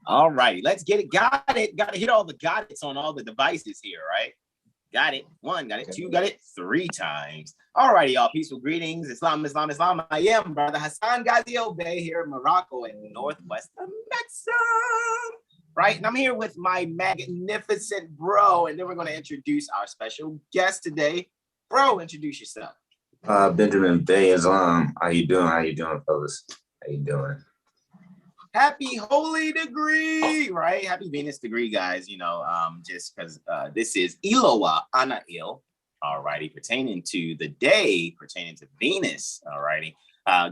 All right, let's get it. Got it. Got to hit all the got it's on all the devices here, right? Got it. One, got it. Two, got it. Three times. All righty, y'all. Peaceful greetings. Islam, Islam, Islam. I am Brother Hasan Ghaziel Bey here in Morocco and Northwest Mexico. Right, and I'm here with my magnificent bro, and then we're going to introduce our special guest today. Bro, introduce yourself. Benjamin Bey Islam. How you doing? How you doing, fellas? How you doing? Happy holy degree, right? Happy Venus degree, guys. You know, just because this is Iloa Anail, alrighty, pertaining to the day, pertaining to Venus, alrighty.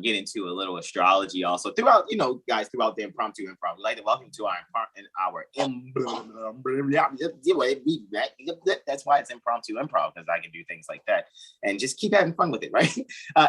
Get into a little astrology also throughout, you know, guys, throughout the impromptu improv. We'd like to welcome to that's why it's impromptu improv, because I can do things like that and just keep having fun with it, right?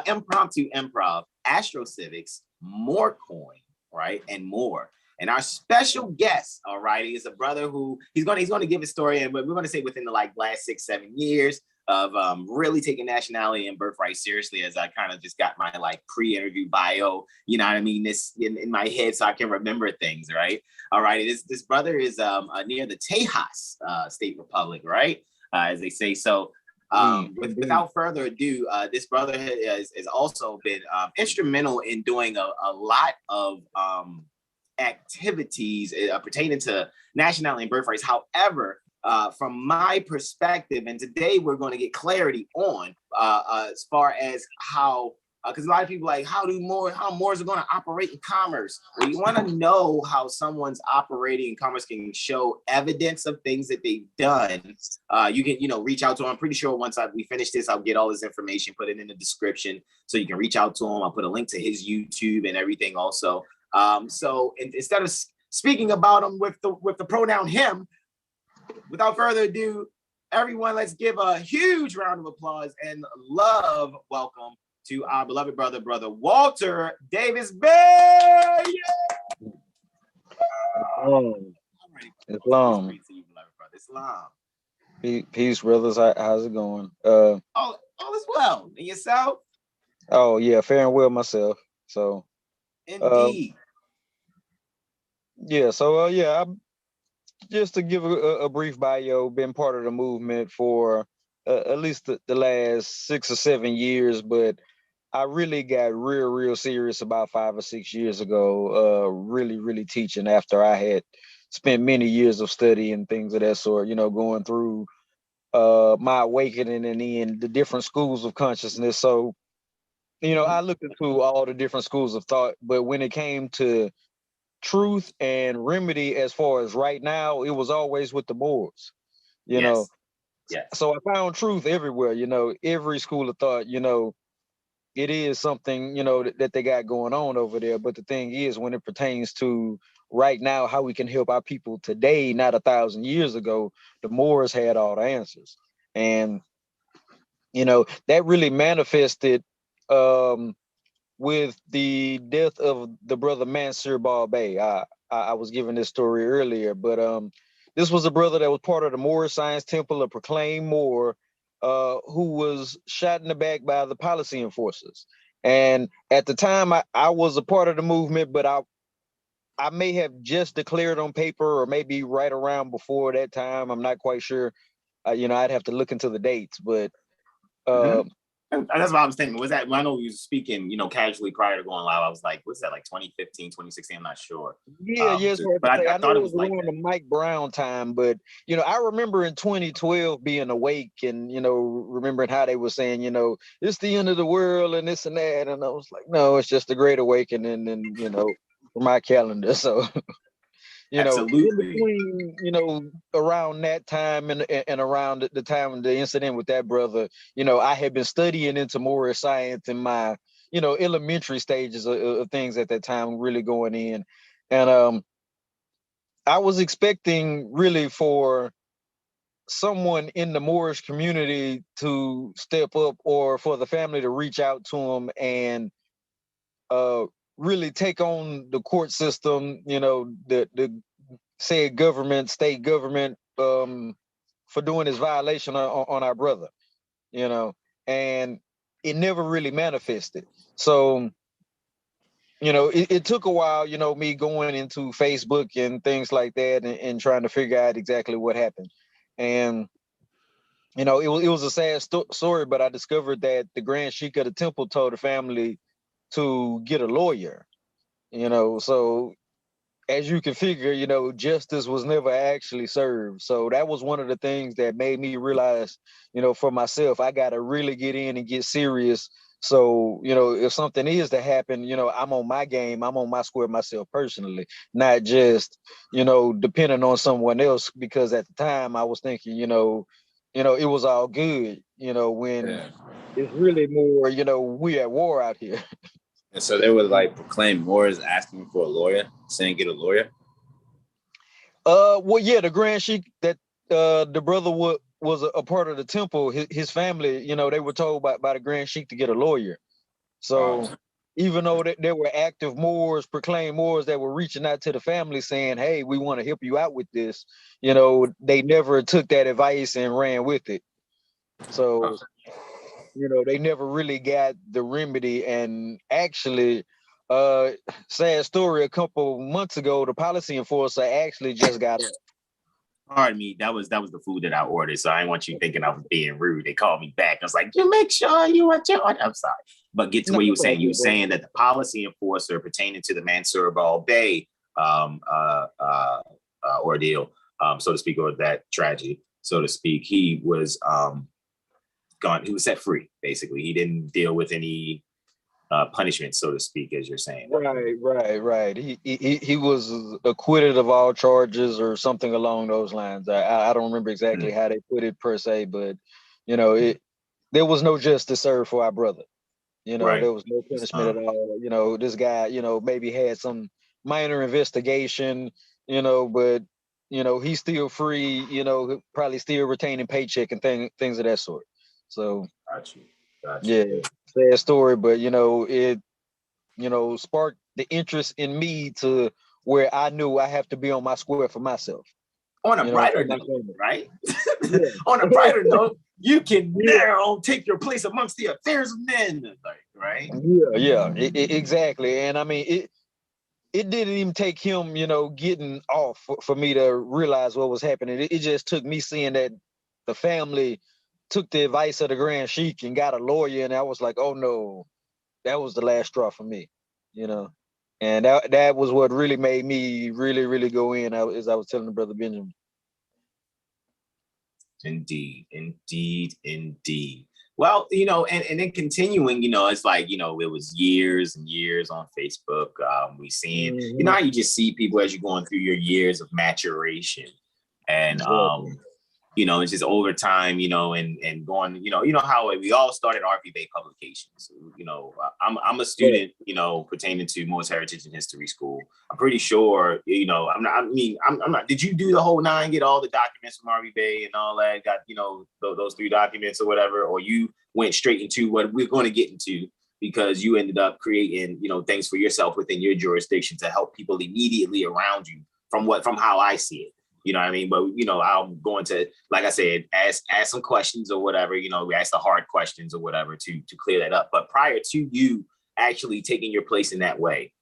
Impromptu improv, AstroCivics, MUURCOIN, right, and Moor. And our special guest, all right, is a brother who he's going to give his story, and we're going to say within the last 6-7 years of really taking nationality and birthright seriously, as I kind of just got my pre-interview bio, you know what I mean, this in my head, so I can remember things, right? All right, this brother is near the Tejas State Republic, right, as they say. So without further ado, this brother has also been instrumental in doing a lot of activities pertaining to nationality and birthrights. However, from my perspective, and today we're going to get clarity on as far as how, because a lot of people how Moors are going to operate in commerce. Well, you want to know how someone's operating in commerce can show evidence of things that they've done. You can, reach out to them. I'm pretty sure once we finish this, I'll get all this information, put it in the description, so you can reach out to him. I'll put a link to his YouTube and everything also. So instead of speaking about him with the pronoun him, without further ado, everyone, let's give a huge round of applause and love welcome to our beloved brother Walter Davis-Bey. Yeah! Islam. Islam. Peace, brothers. How's it going? All is well. And yourself? Oh yeah, fair and well myself. So indeed. Just to give a brief bio, been part of the movement for at least the last 6 or 7 years, but I really got real serious about 5 or 6 years ago, really teaching after I had spent many years of study and things of that sort, going through my awakening and in the different schools of consciousness. So, I looked into all the different schools of thought, but when it came to truth and remedy, as far as right now, it was always with the Moors, Yes. So I found truth everywhere, every school of thought, it is something, that they got going on over there. But the thing is, when it pertains to right now, how we can help our people today, not 1,000 years ago, the Moors had all the answers. And, that really manifested with the death of the brother Mansur Bey. I was given this story earlier, but this was a brother that was part of the Moor Science Temple, a proclaimed Moor, who was shot in the back by the policy enforcers. And at the time, I was a part of the movement, but I may have just declared on paper, or maybe right around before that time. I'm not quite sure. I'd have to look into the dates, but that's what I was thinking. Was that when I know you was speaking, casually prior to going live? I was like, what's that, 2015, 2016? I'm not sure. Yes, but I thought it was around the Mike Brown time. But I remember in 2012 being awake and remembering how they were saying, it's the end of the world and this and that, and I was like, no, it's just the Great Awakening, and for my calendar. So. Absolutely. In between, around that time and around the time of the incident with that brother, I had been studying into Moorish science in my, elementary stages of things at that time, really going in. And I was expecting really for someone in the Moorish community to step up, or for the family to reach out to him and really take on the court system, the said government, state government, for doing this violation on our brother, and it never really manifested. So, it took a while, me going into Facebook and things like that and trying to figure out exactly what happened. And, it was a sad story, but I discovered that the Grand Sheik of the temple told the family to get a lawyer, so as you can figure, justice was never actually served. So that was one of the things that made me realize, for myself, I got to really get in and get serious. So, if something is to happen, I'm on my game, I'm on my square myself personally, not just, depending on someone else, because at the time I was thinking, it was all good, when it's really more, we at war out here. And so they would like proclaim wars, asking for a lawyer, saying get a lawyer. Well, yeah, the Grand Sheik that the brother was a part of the temple. His family, they were told by the Grand Sheik to get a lawyer. So even though there were active Moors, proclaimed Moors that were reaching out to the family saying, "Hey, we want to help you out with this," they never took that advice and ran with it. So. They never really got the remedy. And actually, sad story, a couple months ago, the policy enforcer actually just got up. Pardon me, that was the food that I ordered, so I didn't want you thinking I was being rude. They called me back. I was like, "You make sure you want your order." I'm sorry, but get to what you were saying. You were saying that the policy enforcer pertaining to the Mansour Bey ordeal, so to speak, or that tragedy, so to speak, he was gone. He was set free. Basically, he didn't deal with any punishment, so to speak, as you're saying. Right. He was acquitted of all charges or something along those lines. I don't remember exactly how they put it per se, but there was no justice served for our brother. There was no punishment at all. This guy, maybe had some minor investigation, but he's still free. Probably still retaining paycheck and things of that sort. So, Gotcha. Yeah, sad story, but it sparked the interest in me to where I knew I have to be on my square for myself. On a brighter note, right? On a brighter note, you can now take your place amongst the affairs of men, right? Yeah, exactly. And I mean, it didn't even take him, getting off for me to realize what was happening. It just took me seeing that the family took the advice of the Grand Sheik and got a lawyer, and I was like, oh no, that was the last straw for me, and that was what really made me really go in, as I was telling the brother Benjamin. Indeed. Well, and then continuing, it's like, it was years and years on Facebook. We seen, how you just see people as you're going through your years of maturation, and it's just over time, and going, how we all started RV-Bey publications. I'm a student, pertaining to Moore's Heritage and History School. I'm pretty sure, I'm not, did you do the whole 9, get all the documents from RV-Bey and all that, got, those 3 documents or whatever, or you went straight into what we're going to get into, because you ended up creating, things for yourself within your jurisdiction to help people immediately around you from how I see it. You know what I mean? But, I'm going to, like I said, ask some questions or whatever, we ask the hard questions or whatever to clear that up. But prior to you actually taking your place in that way,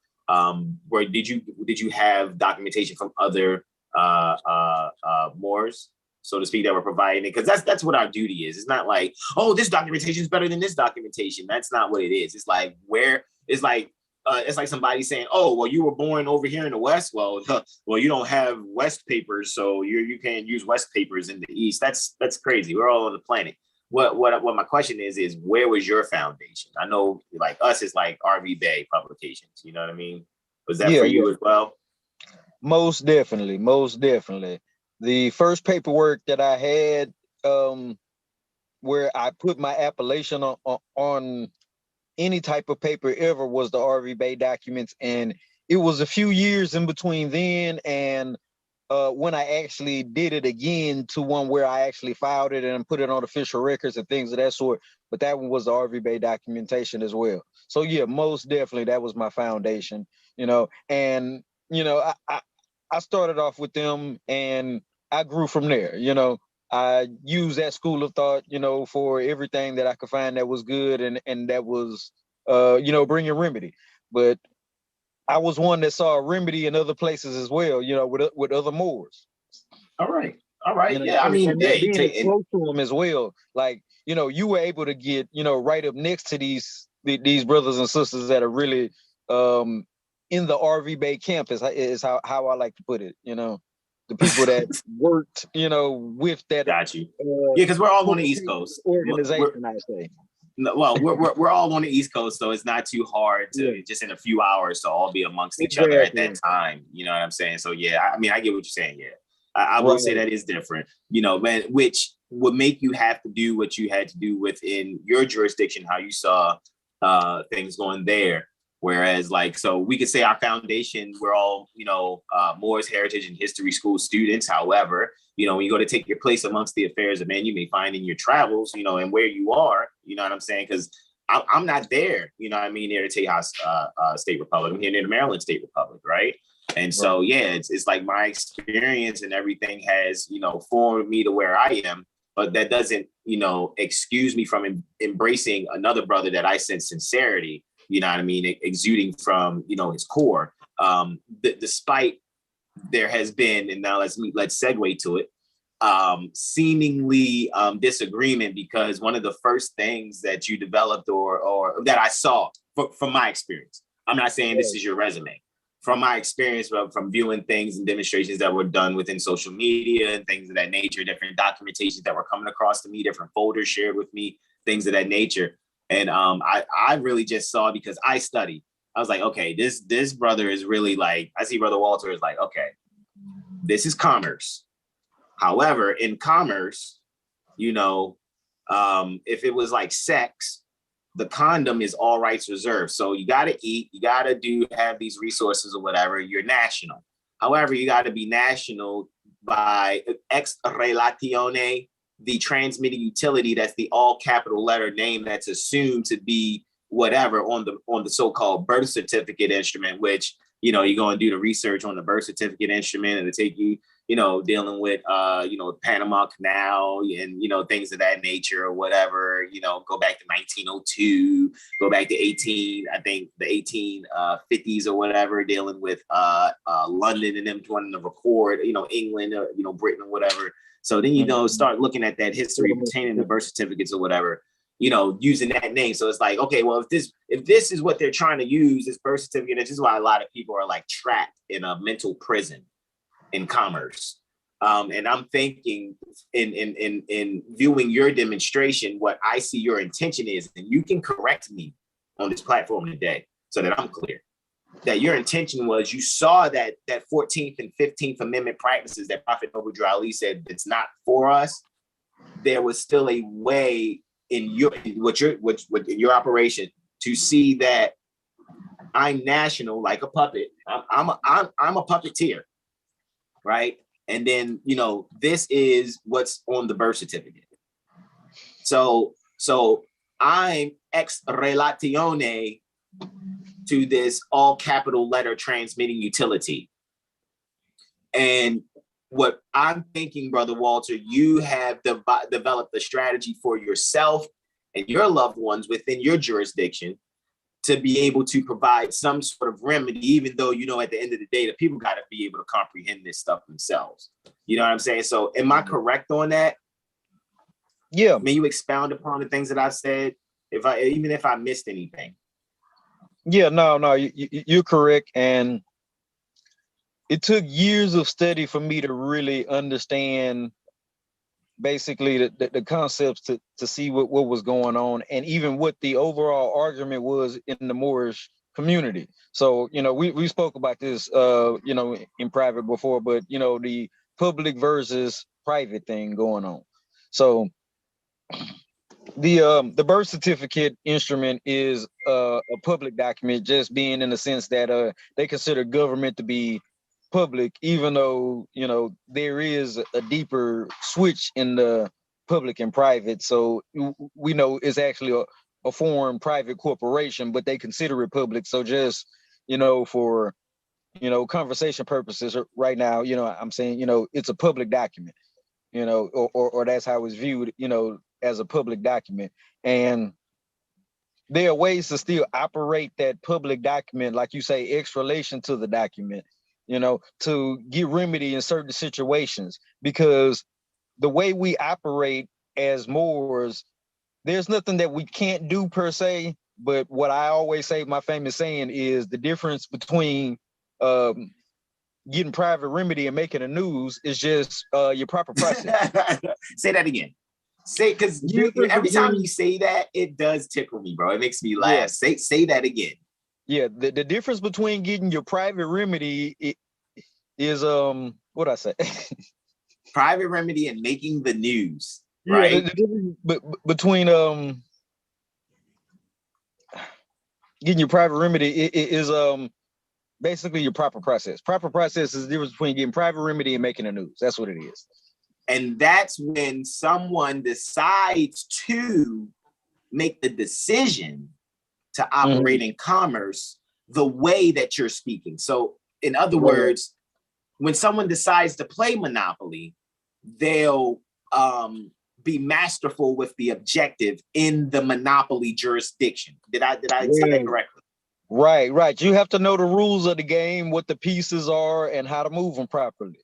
where did you have documentation from other Moors, so to speak, that were providing it? Because that's what our duty is. It's not like, oh, this documentation is better than this documentation. That's not what it is. It's like it's like somebody saying, "Oh, well, you were born over here in the West. Well, you don't have West papers, so you can't use West papers in the East." That's crazy. We're all on the planet. What my question is where was your foundation? I know, like us, is like RV-Bey publications. You know what I mean? Was that for you as well? Most definitely. The first paperwork that I had, where I put my appellation on any type of paper ever, was the RV-Bey documents, and it was a few years in between then and when I actually did it again, to one where I actually filed it and put it on official records and things of that sort. But that one was the RV-Bey documentation as well. So yeah, most definitely that was my foundation. And I started off with them and I grew from there. I used that school of thought, for everything that I could find that was good and that was, bringing remedy. But I was one that saw a remedy in other places as well, you know, with other Moors. All right. All right. You know, Yeah. I mean, and hey, being close to them as well. Like, you know, you were able to get, you know, right up next to these brothers and sisters that are really in the RV Bay campus is how I like to put it, you know. The people that worked, you know, with that. Got you. Yeah, because we're all on the East Coast. Organization, I say. Well, we're all on the East Coast, so it's not too hard to just in a few hours to all be amongst each other at that time. You know what I'm saying? So yeah, I mean, I get what you're saying. Yeah, I will say that is different. You know, man, which would make you have to do what you had to do within your jurisdiction, how you saw things going there. Whereas, like, so we could say our foundation, we're all, you know, Moors Heritage and History School students. However, you know, when you go to take your place amongst the affairs of men, you may find in your travels, you know, and where you are, you know what I'm saying? Because I'm not there, you know what I mean, near the Tejas State Republic. I'm here near the Maryland State Republic, right? And so, yeah, it's like my experience and everything has, you know, formed me to where I am. But that doesn't, you know, excuse me from embracing another brother that I sense sincerity, you know what I mean, exuding from, you know, his core. Despite there has been, and now let's segue to it, seemingly disagreement, because one of the first things that you developed or that I saw from my experience, I'm not saying this is your resume, from my experience from viewing things and demonstrations that were done within social media and things of that nature, different documentations that were coming across to me, different folders shared with me, things of that nature. And I really just saw, because I study, I was like, okay, this brother is really like, I see Brother Walter is like, okay, this is commerce. However, in commerce, you know, if it was like sex, the condom is all rights reserved. So you got to eat, you got to have these resources or whatever. You're national. However, you got to be national by ex relatione, the transmitting utility. That's the all capital letter name that's assumed to be whatever on the so-called birth certificate instrument, which, you know, you go and do the research on the birth certificate instrument and it'll take you, you know, dealing with, you know, Panama Canal and, you know, things of that nature or whatever, you know, go back to 1902, go back to the 1850s or whatever, dealing with London and them wanting to record, you know, England, or, you know, Britain or whatever. So then, you know, start looking at that history pertaining to birth certificates or whatever, you know, using that name. So it's like, okay, well, if this is what they're trying to use, this birth certificate, this is why a lot of people are like trapped in a mental prison in commerce. And I'm thinking in viewing your demonstration, what I see your intention is, and you can correct me on this platform today so that I'm clear, that your intention was you saw that 14th and 15th Amendment practices that Prophet Noble Drew Ali said it's not for us. There was still a way in your operation to see that I'm national like a puppet. I'm a puppeteer, right? And then, you know, this is what's on the birth certificate. So I'm ex relatione to this all capital letter transmitting utility. And what I'm thinking, Brother Walter, you have developed a strategy for yourself and your loved ones within your jurisdiction to be able to provide some sort of remedy, even though, you know, at the end of the day, the people got to be able to comprehend this stuff themselves. You know what I'm saying? So am I correct on that? Yeah. May you expound upon the things that I've said, even if I missed anything? Yeah, no, you're correct. And it took years of study for me to really understand basically the concepts to see what was going on, and even what the overall argument was in the Moorish community. So, you know, we spoke about this, you know, in private before, but, you know, the public versus private thing going on. So the birth certificate instrument is a public document, just being in the sense that they consider government to be public, even though, you know, there is a deeper switch in the public and private. So we know it's actually a foreign private corporation, but they consider it public. So just, you know, for, you know, conversation purposes right now, you know, I'm saying, you know, it's a public document, you know, or that's how it's viewed, you know, as a public document. And there are ways to still operate that public document, like you say, extralation to the document, you know, to get remedy in certain situations. Because the way we operate as Moors, there's nothing that we can't do per se. But what I always say, my famous saying is the difference between getting private remedy and making the news is just your proper process. Say that again. Say, because every time you say that, it does tickle me, bro. It makes me laugh. Yeah. Say that again. Yeah, the difference between getting your private remedy is what I say. Private remedy and making the news, right? Yeah, the difference between getting your private remedy is basically your proper process. Proper process is the difference between getting private remedy and making the news. That's what it is. And that's when someone decides to make the decision to operate in commerce the way that you're speaking. So in other words, when someone decides to play Monopoly, they'll be masterful with the objective in the Monopoly jurisdiction. Did I say that correctly? Right. You have to know the rules of the game, what the pieces are, and how to move them properly.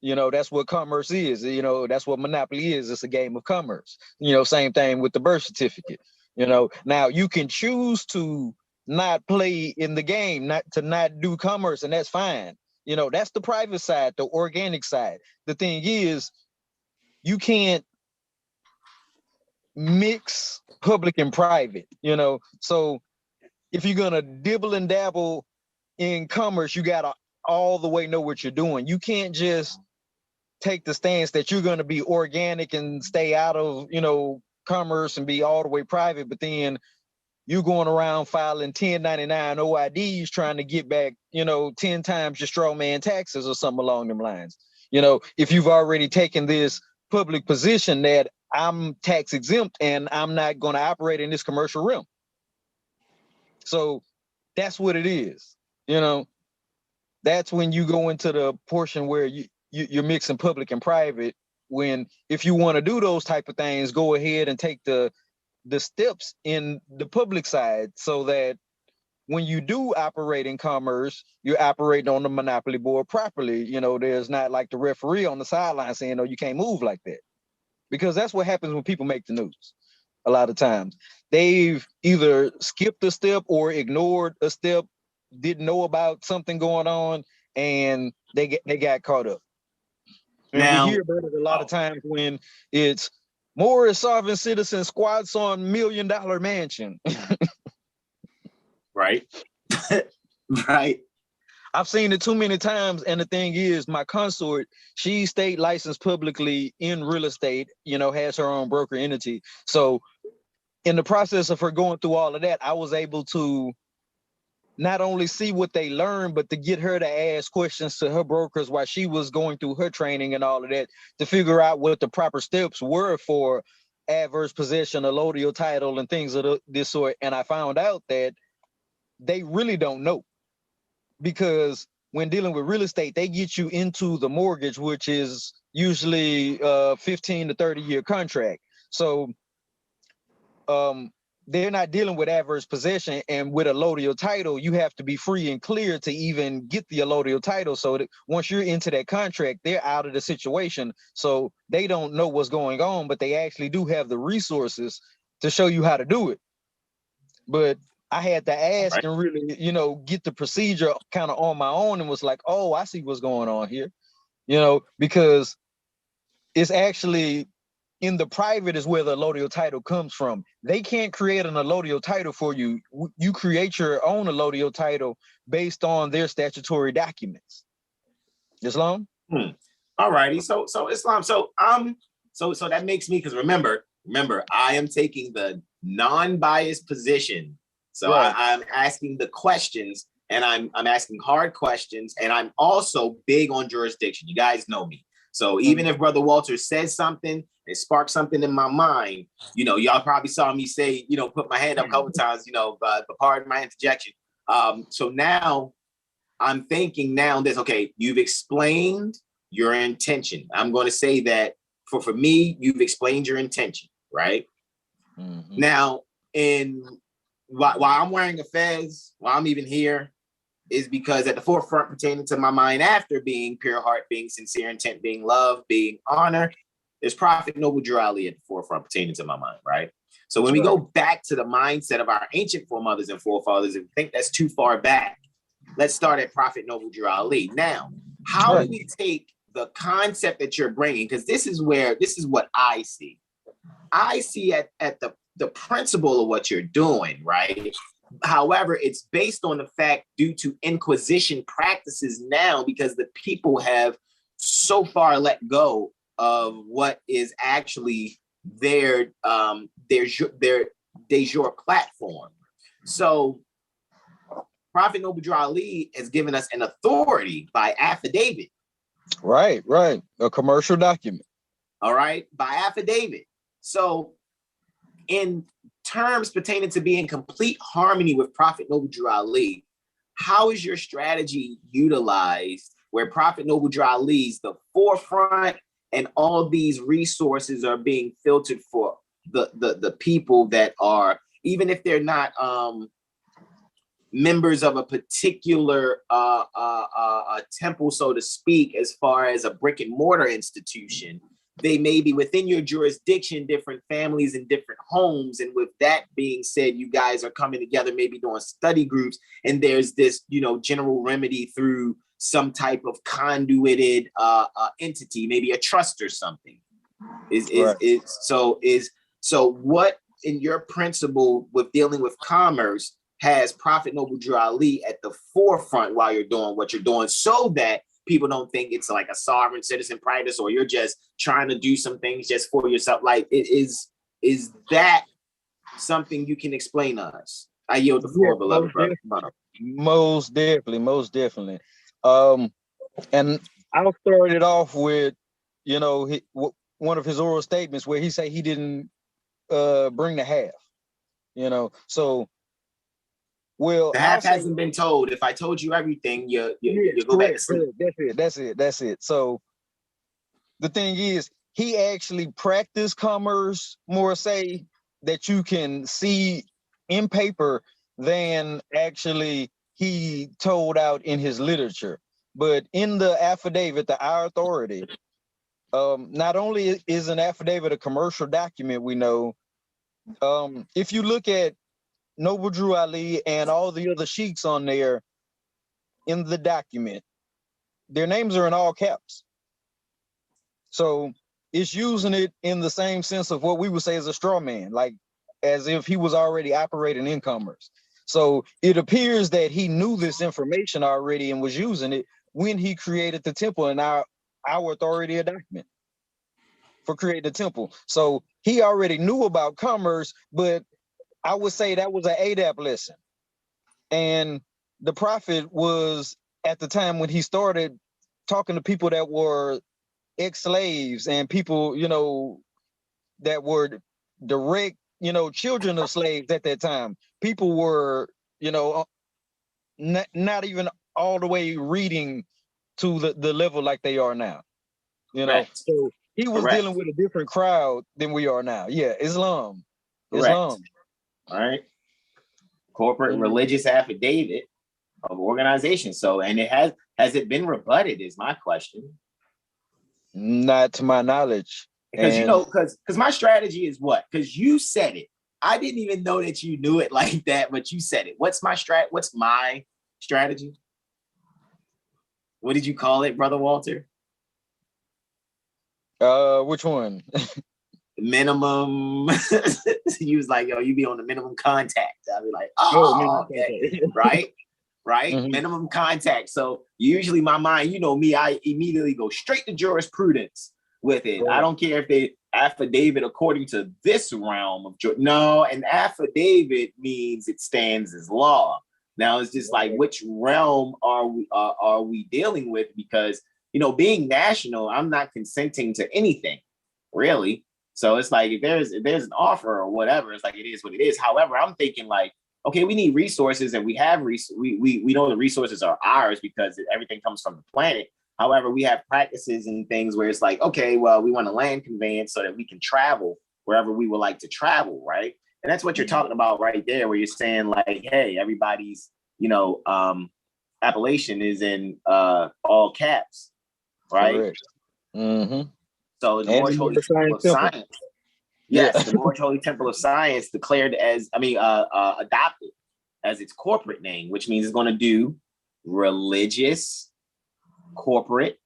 You know, that's what commerce is. You know, that's what Monopoly is. It's a game of commerce. You know, same thing with the birth certificate. You know, now you can choose to not play in the game, not do commerce, and that's fine. You know, that's the private side, the organic side. The thing is, you can't mix public and private, you know. So if you're gonna dibble and dabble in commerce, you gotta all the way know what you're doing. You can't just take the stance that you're gonna be organic and stay out of, you know, commerce and be all the way private, but then you're going around filing 1099 OIDs trying to get back, you know, 10 times your straw man taxes or something along them lines. You know, if you've already taken this public position that I'm tax exempt and I'm not going to operate in this commercial realm. So that's what it is. You know, that's when you go into the portion where you're mixing public and private. When, if you want to do those type of things, go ahead and take the steps in the public side so that when you do operate in commerce, you're operating on the monopoly board properly. You know, there's not like the referee on the sideline saying, no, you can't move like that. Because that's what happens when people make the news. A lot of times they've either skipped a step or ignored a step, didn't know about something going on, and they got caught up. And now, we hear about it a lot of times when it's Moore is solving citizen squats on $1 million mansion. Right. Right. I've seen it too many times. And the thing is, my consort, she's state licensed publicly in real estate, you know, has her own broker entity. So in the process of her going through all of that, I was able to not only see what they learned, but to get her to ask questions to her brokers while she was going through her training and all of that to figure out what the proper steps were for adverse possession, allodial title, and things of this sort. And I found out that they really don't know, because when dealing with real estate, they get you into the mortgage, which is usually 15 to 30 year contract. So they're not dealing with adverse possession, and with a allodial title, you have to be free and clear to even get the allodial title. So that once you're into that contract, they're out of the situation. So they don't know what's going on, but they actually do have the resources to show you how to do it. But I had to ask and really, you know, get the procedure kind of on my own, and was like, oh, I see what's going on here, you know, because it's actually in the private is where the allodial title comes from. They can't create an allodial title for you. You create your own allodial title based on their statutory documents. Islam? All righty. So Islam. So that makes me, because remember, I am taking the non-biased position. So I'm asking the questions, and I'm asking hard questions, and I'm also big on jurisdiction. You guys know me. So even if Brother Walter says something, it sparked something in my mind, you know, y'all probably saw me say, you know, put my hand up a couple times, you know, but pardon my interjection. So now I'm thinking now this, okay, you've explained your intention. I'm going to say that for me, you've explained your intention, right? Now, in why I'm wearing a fez, why I'm even here, is because at the forefront pertaining to my mind, after being pure heart, being sincere intent, being love, being honor, is Prophet Noble Drew Ali at the forefront pertaining to my mind, right? So when we go back to the mindset of our ancient foremothers and forefathers, if we think that's too far back, let's start at Prophet Noble Drew Ali. Now, how do we take the concept that you're bringing? Because this is what I see. I see at the principle of what you're doing, right? However, it's based on the fact due to Inquisition practices now, because the people have so far let go of what is actually their de jure platform. So Prophet Noble Drew Ali has given us an authority by affidavit. Right. A commercial document. All right, by affidavit. So in terms pertaining to being in complete harmony with Prophet Noble Drew Ali, how is your strategy utilized where Prophet Noble Drew Ali's the forefront and all these resources are being filtered for the people that are, even if they're not members of a particular temple, so to speak, as far as a brick and mortar institution, they may be within your jurisdiction, different families and different homes. And with that being said, you guys are coming together, maybe doing study groups, and there's this, general remedy through some type of conduited entity, maybe a trust or something. So what in your principle with dealing with commerce has Prophet Noble Drew Ali at the forefront while you're doing what you're doing, so that people don't think it's like a sovereign citizen practice, or you're just trying to do some things just for yourself? Like, is that something you can explain to us? I yield the floor, beloved brother. Most definitely. And I'll start it off with, one of his oral statements where he said he didn't bring the half, so. Well, the half hasn't been told. If I told you everything, you go back to sleep. That's it. So the thing is, he actually practiced commerce more, say, that you can see in paper than actually he told out in his literature. But in the affidavit, our authority, not only is an affidavit a commercial document, we know, if you look at Noble Drew Ali and all the other sheiks on there in the document, their names are in all caps. So it's using it in the same sense of what we would say is a straw man, like as if he was already operating in commerce. So it appears that he knew this information already and was using it when he created the temple, and our authority document for creating the temple. So he already knew about commerce, but I would say that was an ADAP lesson. And the prophet was, at the time when he started talking to people that were ex-slaves and people, that were direct, children of slaves at that time, people were, not even all the way reading to the level like they are now, Correct. So he was dealing with a different crowd than we are now. Yeah, Islam. All right. Corporate religious affidavit of organization. So, and it has it been rebutted is my question. Not to my knowledge. Because because my strategy is what? Because you said it. I didn't even know that you knew it like that, but you said it. What's my strategy? What did you call it, Brother Walter? Which one? Minimum. He was like, yo, you be on the minimum contact. I'll be like, oh okay. right mm-hmm. Minimum contact. So usually my mind, me, I immediately go straight to jurisprudence with it. Right. I don't care if they affidavit according to this realm of an affidavit means it stands as law. Now it's just like, which realm are we dealing with? Because being national, I'm not consenting to anything really. So it's like, if there's an offer or whatever, it's like, it is what it is. However, I'm thinking like, okay, we need resources, and we have we know the resources are ours because everything comes from the planet. However, we have practices and things where it's like, okay, well, we want a land conveyance so that we can travel wherever we would like to travel, right? And that's what you're talking about right there, where you're saying like, hey, everybody's, appellation is in all caps, right? Correct. Mm-hmm. So the Moorish Holy Temple of Science, yes, the Moorish Holy Temple of Science declared adopted as its corporate name, which means it's going to do religious corporate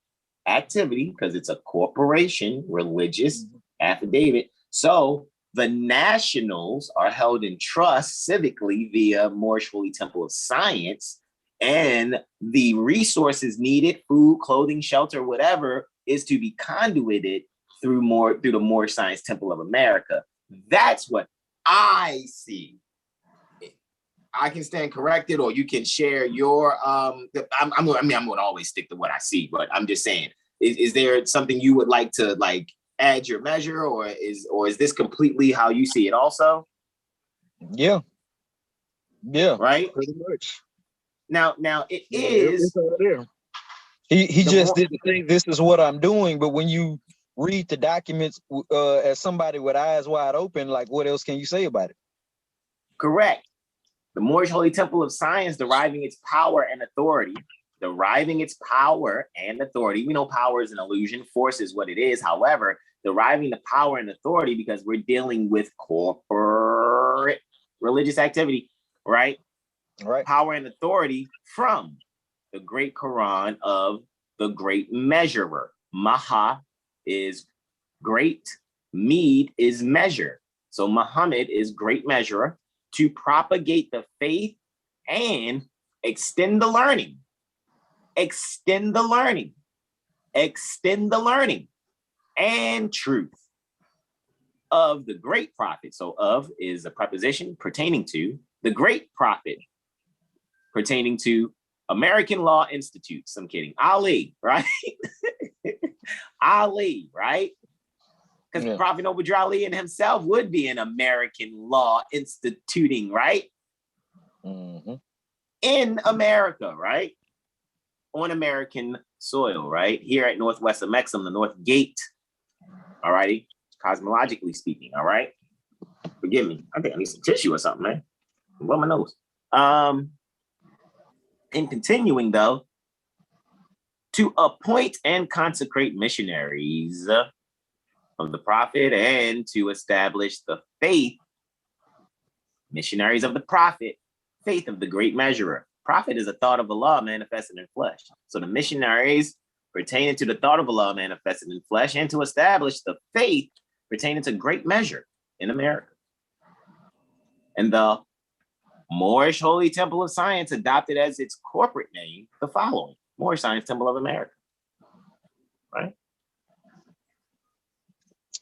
activity because it's a corporation, religious affidavit. So the nationals are held in trust civically via Moorish Holy Temple of Science, and the resources needed, food, clothing, shelter, whatever, is to be conduited through the Moorish Science Temple of America. That's what I see. I can stand corrected, or you can share your. I'm going to always stick to what I see, but I'm just saying, is there something you would like to add your measure, or is this completely how you see it also? Yeah. Right. Pretty much. Now it is. He just didn't think this is what I'm doing, but when you read the documents as somebody with eyes wide open, like what else can you say about it? Correct. The Moorish Holy Temple of Science deriving its power and authority. We know power is an illusion. Force is what it is. However, deriving the power and authority because we're dealing with corporate religious activity, right? Right. Power and authority from the great Quran of the great measurer. Maha is great. Mead is measure. So Muhammad is great measurer to propagate the faith and extend the learning and truth of the great prophet. So of is a preposition pertaining to the great prophet, pertaining to American Law Institutes. I'm kidding. Ali, right? Ali, right? Because Prophet Noble Ali and himself would be an American law instituting, right? Mm-hmm. In America, right? On American soil, right? Here at Northwest of Mexham, the North Gate. All righty. Cosmologically speaking, all right? Forgive me. I think I need some tissue or something, man. Blow my nose. In continuing, though, to appoint and consecrate missionaries of the prophet and to establish the faith, missionaries of the prophet, faith of the great measurer. Prophet is a thought of Allah manifested in flesh. So the missionaries pertaining to the thought of Allah manifested in flesh and to establish the faith pertaining to great measure in America. And the Moorish Holy Temple of Science adopted as its corporate name the following: Moorish Science Temple of America. Right?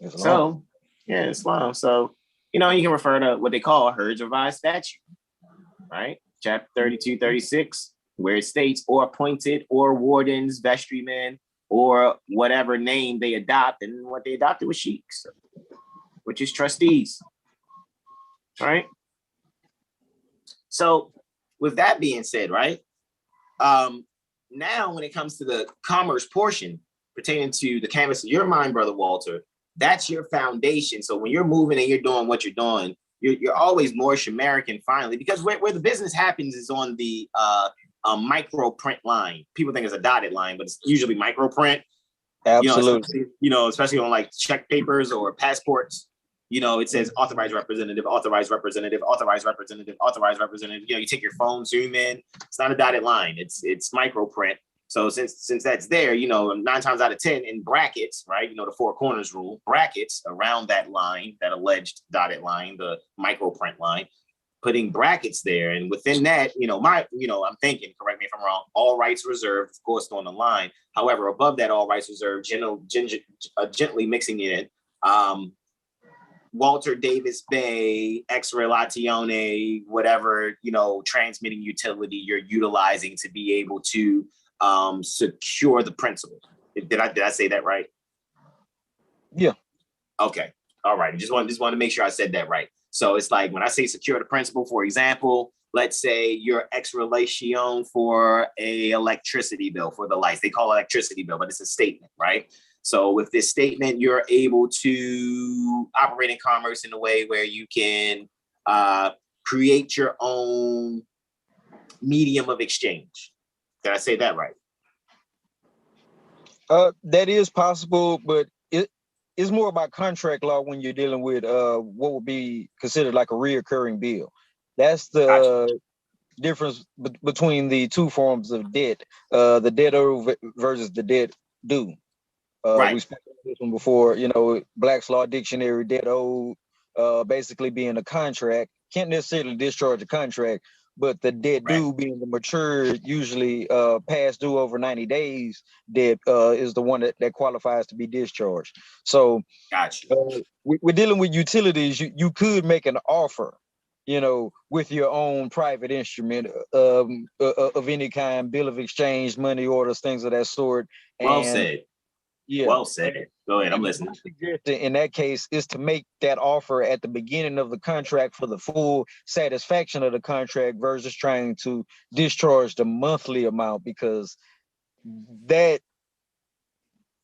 Islam. So, yeah, Islam. So, you can refer to what they call Hurd's Revised Statute, right? Chapter 32, 36, where it states, or appointed, or wardens, vestrymen, or whatever name they adopt. And what they adopted was sheiks, which is trustees, right? So, with that being said, right? Now, when it comes to the commerce portion pertaining to the canvas of your mind, Brother Walter, that's your foundation. So when you're moving and you're doing what you're doing, you're always Moorish American finally, because where the business happens is on the micro print line. People think it's a dotted line, but it's usually micro print. Absolutely. Especially on like check papers or passports. It says authorized representative, authorized representative, authorized representative, authorized representative. You take your phone, zoom in. It's not a dotted line. It's micro print. So since that's there, 9 times out of 10 in brackets, right? The four corners rule, brackets around that line, that alleged dotted line, the micro print line, putting brackets there. And within that, I'm thinking, correct me if I'm wrong, all rights reserved, of course, on the line. However, above that, all rights reserved, gently mixing it in, Walter Davis-Bey, ex relatione, whatever, transmitting utility you're utilizing to be able to secure the principal. Did I say that right? Yeah. Okay. All right. Just want to make sure I said that right. So it's like when I say secure the principal, for example, let's say you're ex relation for a electricity bill for the lights. They call it electricity bill, but it's a statement, right? So with this statement, you're able to operate in commerce in a way where you can create your own medium of exchange. Did I say that right? That is possible, but it's more about contract law when you're dealing with what would be considered like a reoccurring bill. That's the difference between the two forms of debt, the debtor versus the debt due. We spoke about this one before, Black's Law Dictionary, debt owed, basically being a contract, can't necessarily discharge a contract, but the debt due being the mature, usually past due over 90 days, debt is the one that qualifies to be discharged. So we're dealing with utilities. You could make an offer, with your own private instrument of any kind, bill of exchange, money orders, things of that sort. Well said. Yeah. Well said. Go ahead. I'm listening. In that case, is to make that offer at the beginning of the contract for the full satisfaction of the contract versus trying to discharge the monthly amount, because that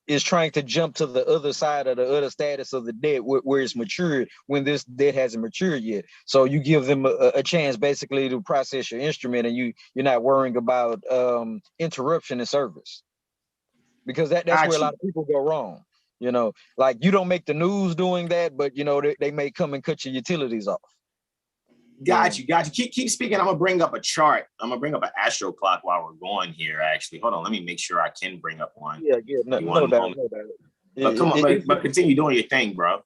is trying to jump to the other side of the other status of the debt where it's matured when this debt hasn't matured yet. So you give them a chance basically to process your instrument, and you're not worrying about interruption in service. Because that's where a lot of people go wrong. Like you don't make the news doing that, but they may come and cut your utilities off. Got you. Keep speaking. I'm gonna bring up a chart. I'm gonna bring up an astro clock while we're going here. Actually, hold on. Let me make sure I can bring up one. Yeah. No doubt. But come on, but continue doing your thing, bro.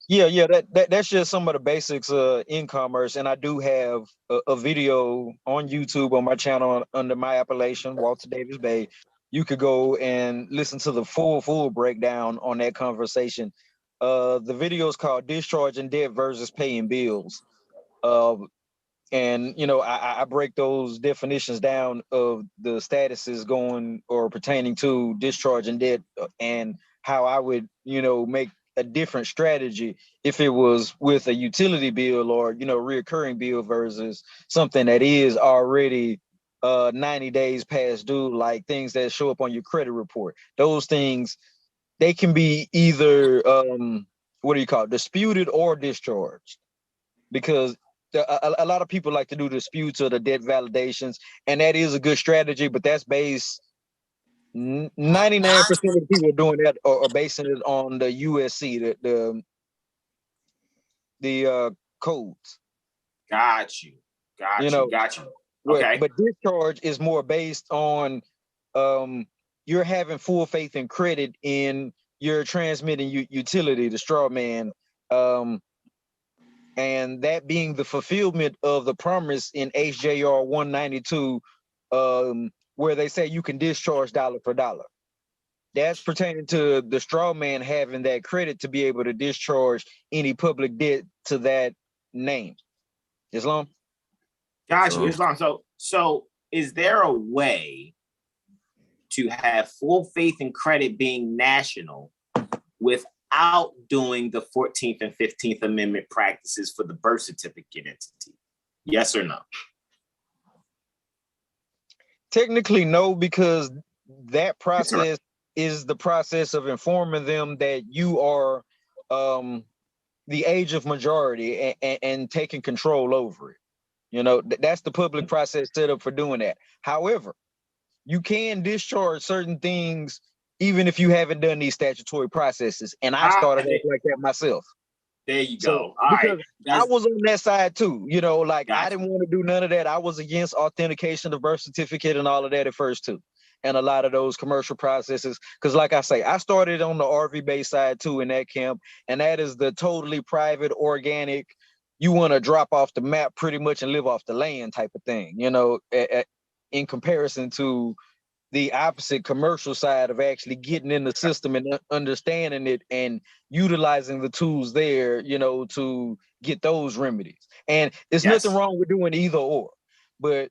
Yeah. That's just some of the basics in commerce, and I do have a video on YouTube on my channel under my appellation, Walter Davis-Bey. You could go and listen to the full breakdown on that conversation. The video is called "Discharging Debt versus Paying Bills," and I break those definitions down of the statuses going or pertaining to discharging debt, and how I would make a different strategy if it was with a utility bill or reoccurring bill versus something that is already 90 days past due, like things that show up on your credit report. Those things, they can be either disputed or discharged, because a lot of people like to do disputes or the debt validations, and that is a good strategy, but that's based 99% of the people doing that are basing it on the USC, the codes. Got you. Okay. But discharge is more based on you're having full faith and credit in your transmitting utility, the straw man, and that being the fulfillment of the promise in HJR 192, where they say you can discharge dollar for dollar. That's pertaining to the straw man having that credit to be able to discharge any public debt to that name. Islam? Got you, Islam. So is there a way to have full faith and credit being national without doing the 14th and 15th Amendment practices for the birth certificate entity? Yes or no? Technically, no, because that process is the process of informing them that you are the age of majority and taking control over it. That's the public process set up for doing that. However, you can discharge certain things even if you haven't done these statutory processes. And I started off like that myself. There you go. All right. I was on that side too. I didn't want to do none of that. I was against authentication of birth certificate and all of that at first too. And a lot of those commercial processes. Because like I say, I started on the RV-based side too in that camp. And that is the totally private, organic, you want to drop off the map pretty much and live off the land type of thing, in comparison to the opposite commercial side of actually getting in the system and understanding it and utilizing the tools there, to get those remedies. And there's nothing wrong with doing either or, but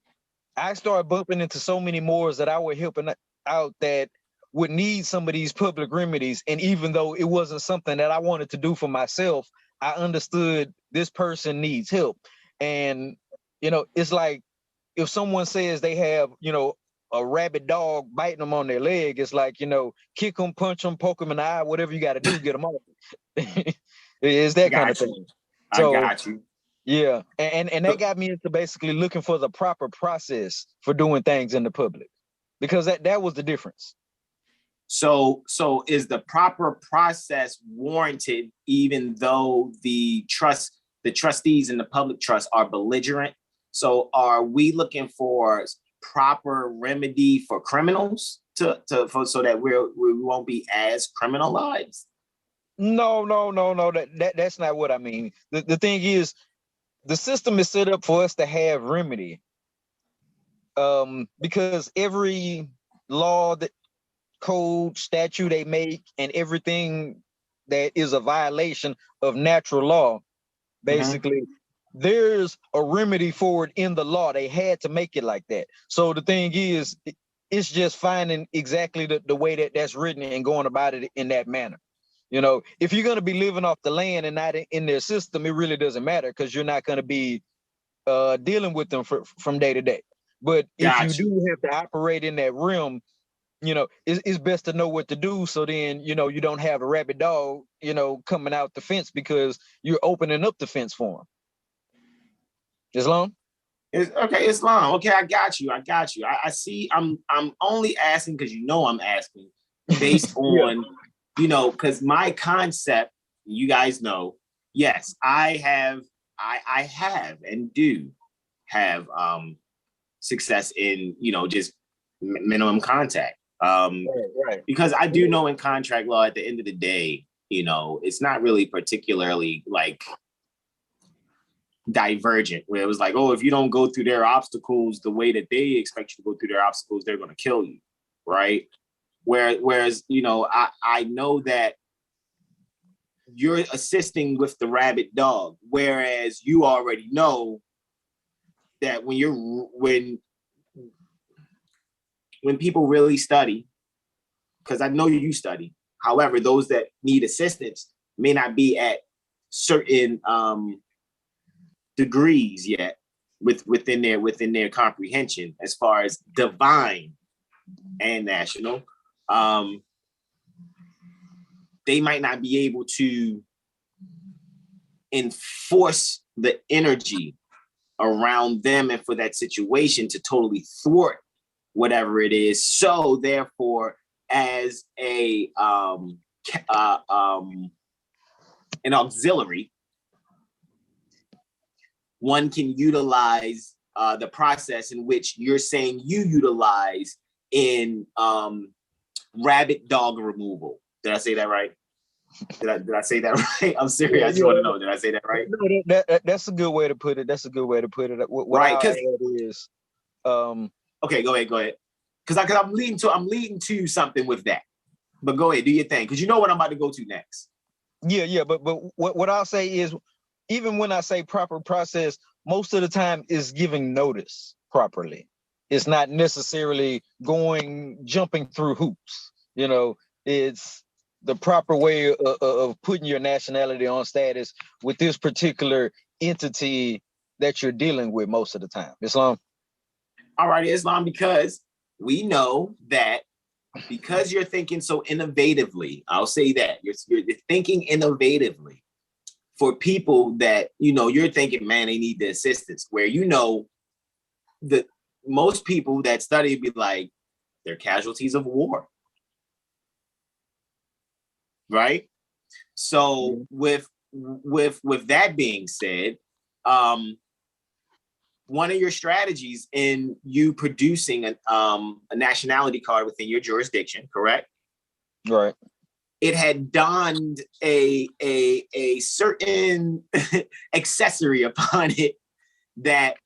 I started bumping into so many Moors that I were helping out that would need some of these public remedies. And even though it wasn't something that I wanted to do for myself, I understood this person needs help. And, it's like if someone says they have, a rabid dog biting them on their leg, it's like, kick them, punch them, poke them in the eye, whatever you got to do, get them off. It's that kind of thing. I got you. Yeah, and that got me into basically looking for the proper process for doing things in the public, because that was the difference. So is the proper process warranted, even though the trustees and the public trust are belligerent? So are we looking for proper remedy for criminals so that we won't be as criminalized? No. That's not what I mean. The thing is, the system is set up for us to have remedy. Because every law, that code, statute they make, and everything that is a violation of natural law, basically, there's a remedy for it in the law. They had to make it like that. So the thing is, it's just finding exactly the way that's written and going about it in that manner. You know, if you're going to be living off the land and not in their system, it really doesn't matter, because you're not going to be dealing with them from day to day. But if you do have to operate in that realm, you know, it's best to know what to do. So then, you know, you don't have a rabid dog, you know, coming out the fence because you're opening up the fence for them. Islam? Islam. Okay, I got you. I see. I'm only asking because I'm asking based on, because my concept, you guys know, yes, I have and do have success in, just minimum contact. Right. Because I do know in contract law, at the end of the day, it's not really particularly like divergent, where it was like, oh, if you don't go through their obstacles the way that they expect you to go through their obstacles, they're going to kill you, right? Whereas, I know that you're assisting with the rabid dog, whereas you already know that when people really study, because I know you study, however, those that need assistance may not be at certain degrees yet within their comprehension as far as divine and national. They might not be able to enforce the energy around them and for that situation to totally thwart whatever it is. So therefore, as an auxiliary, one can utilize the process in which you're saying you utilize in rabid dog removal. Did I say that right? Did I say that right? I'm serious. I just want to know. Did I say that right? No, that's a good way to put it. What right? Because is, okay, go ahead. Because I'm leading to something with that. But go ahead, do your thing. Because you know what I'm about to go to next. Yeah. But what I'll say is, even when I say proper process, most of the time is giving notice properly. It's not necessarily jumping through hoops. It's the proper way of putting your nationality on status with this particular entity that you're dealing with most of the time. Islam? All right, Islam, because we know that because you're thinking so innovatively, I'll say that, you're thinking innovatively for people that, you're thinking, man, they need the assistance, where that most people that study be like, they're casualties of war. Right? So with that being said, one of your strategies in you producing a nationality card within your jurisdiction, correct? Right. It had donned a certain accessory upon it that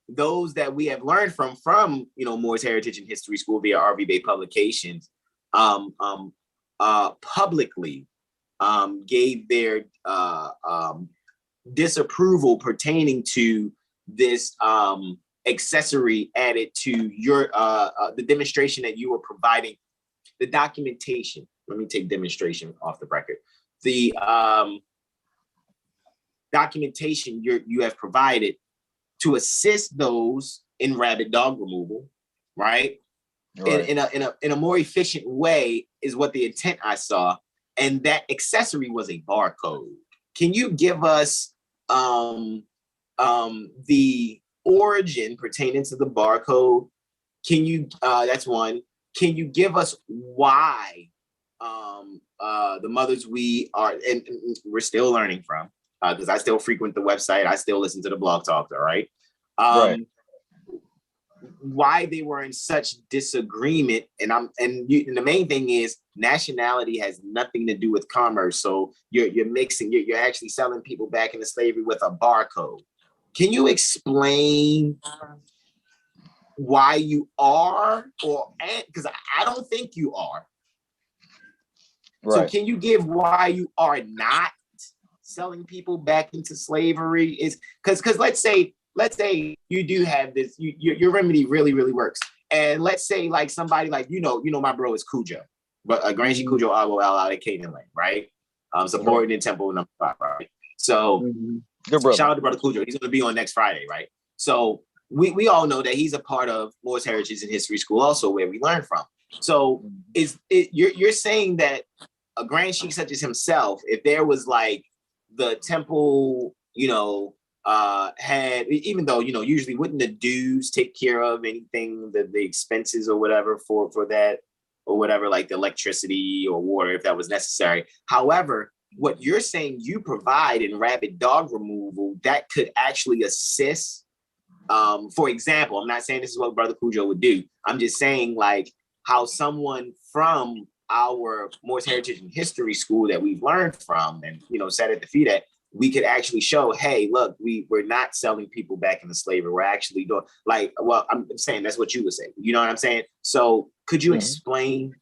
those that we have learned from Moor's Heritage and History School via RV Bay Publications publicly gave their disapproval pertaining to this accessory added to your the demonstration that you were providing, the documentation. Let me take demonstration off the record. The documentation you have provided to assist those in rabid dog removal, right? In a more efficient way is what the intent I saw, and that accessory was a barcode. Can you give us the origin pertaining to the barcode. Can you, that's one. Can you give us why the mothers we are, and we're still learning from, because I still frequent the website, I still listen to the blog talks, all right? Right. Why they were in such disagreement, and the main thing is nationality has nothing to do with commerce. So you're mixing, you're actually selling people back into slavery with a barcode. Can you explain why you are, or because I don't think you are. Right. So can you give why you are not selling people back into slavery? Is because let's say you do have this, your remedy really works, and let's say like somebody like my bro is Cujo, but Granji Cujo Agbo out at Canaan Land, right? Supporting in Temple number 5, right? So shout out to Brother Cujo. He's going to be on next Friday, right? So we all know that he's a part of Moor's Heritage and History School, also where we learn from. So you're saying that a Grand Sheik such as himself, if there was like the temple, had, even though usually wouldn't the dues take care of anything, the expenses or whatever for that, or whatever, like the electricity or water if that was necessary. However, what you're saying you provide in rabid dog removal that could actually assist. For example, I'm not saying this is what Brother Cujo would do. I'm just saying like how someone from our Moor's Heritage and History School that we've learned from and sat at the feet at, we could actually show, hey, look, we're not selling people back into slavery. We're actually doing I'm saying that's what you would say. You know what I'm saying? So could you explain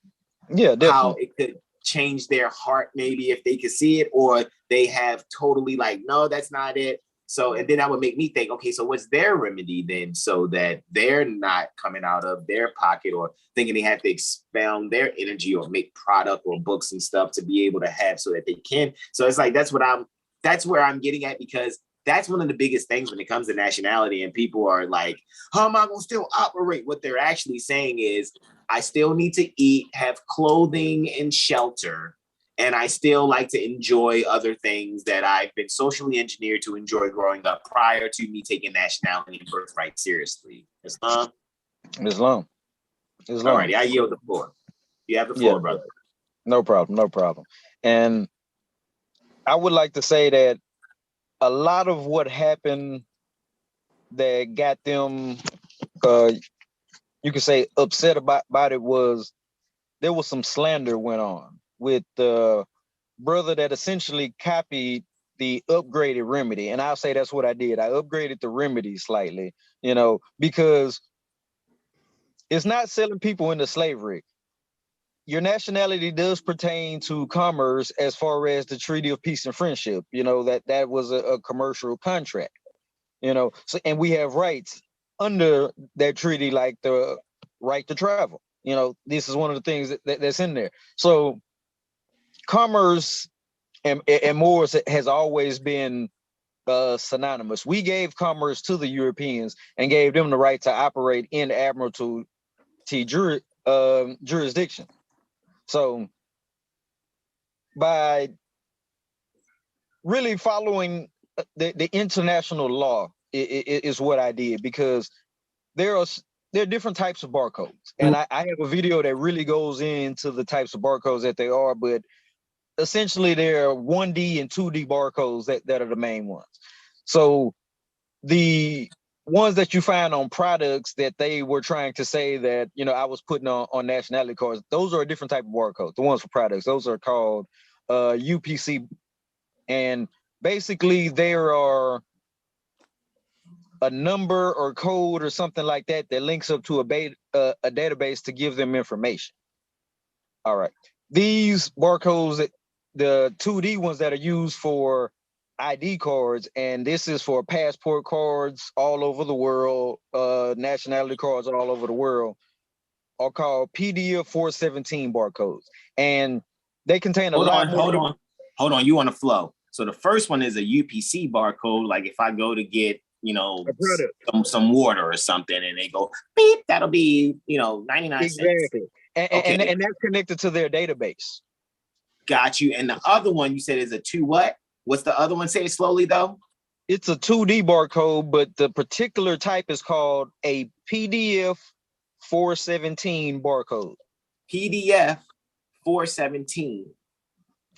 how it could change their heart, maybe if they could see it, or they have totally like, no, that's not it. So, and then that would make me think, okay, so what's their remedy then, so that they're not coming out of their pocket or thinking they have to expound their energy or make product or books and stuff to be able to have so that they can. So it's like, that's where I'm getting at, because that's one of the biggest things when it comes to nationality, and people are like, how am I going to still operate? What they're actually saying is, I still need to eat, have clothing and shelter, and I still like to enjoy other things that I've been socially engineered to enjoy growing up prior to me taking nationality and birthright seriously. Islam. All righty, I yield the floor. You have the floor, brother. No problem. And I would like to say that a lot of what happened that got them, you could say, upset about it was there was some slander went on with the brother that essentially copied the upgraded remedy. And I'll say that's what I did. I upgraded the remedy slightly, because it's not selling people into slavery. Your nationality does pertain to commerce as far as the Treaty of Peace and Friendship, that was a commercial contract, so, and we have rights under that treaty, like the right to travel. This is one of the things that's in there. So commerce and Moors has always been synonymous. We gave commerce to the Europeans and gave them the right to operate in admiralty jurisdiction. So by really following the international law is what I did, because there are different types of barcodes. And I have a video that really goes into the types of barcodes that they are, but essentially there are 1D and 2D barcodes that are the main ones. So the ones that you find on products that they were trying to say that, I was putting on nationality cards, those are a different type of barcode. The ones for products, those are called UPC. And basically there are a number or code or something like that links up to a database to give them information. All right. These barcodes, the 2D ones that are used for ID cards, and this is for passport cards all over the world, nationality cards all over the world, are called PDF 417 barcodes. And they contain Hold on, you on the flow. So the first one is a UPC barcode, like if I go to get some water or something and they go beep, that'll be 99 cents. Exactly. And that's connected to their database. Got you. And the other one you said is a 2 what? What's the other one? Say it slowly though. It's a 2D barcode, but the particular type is called a PDF 417 barcode. PDF 417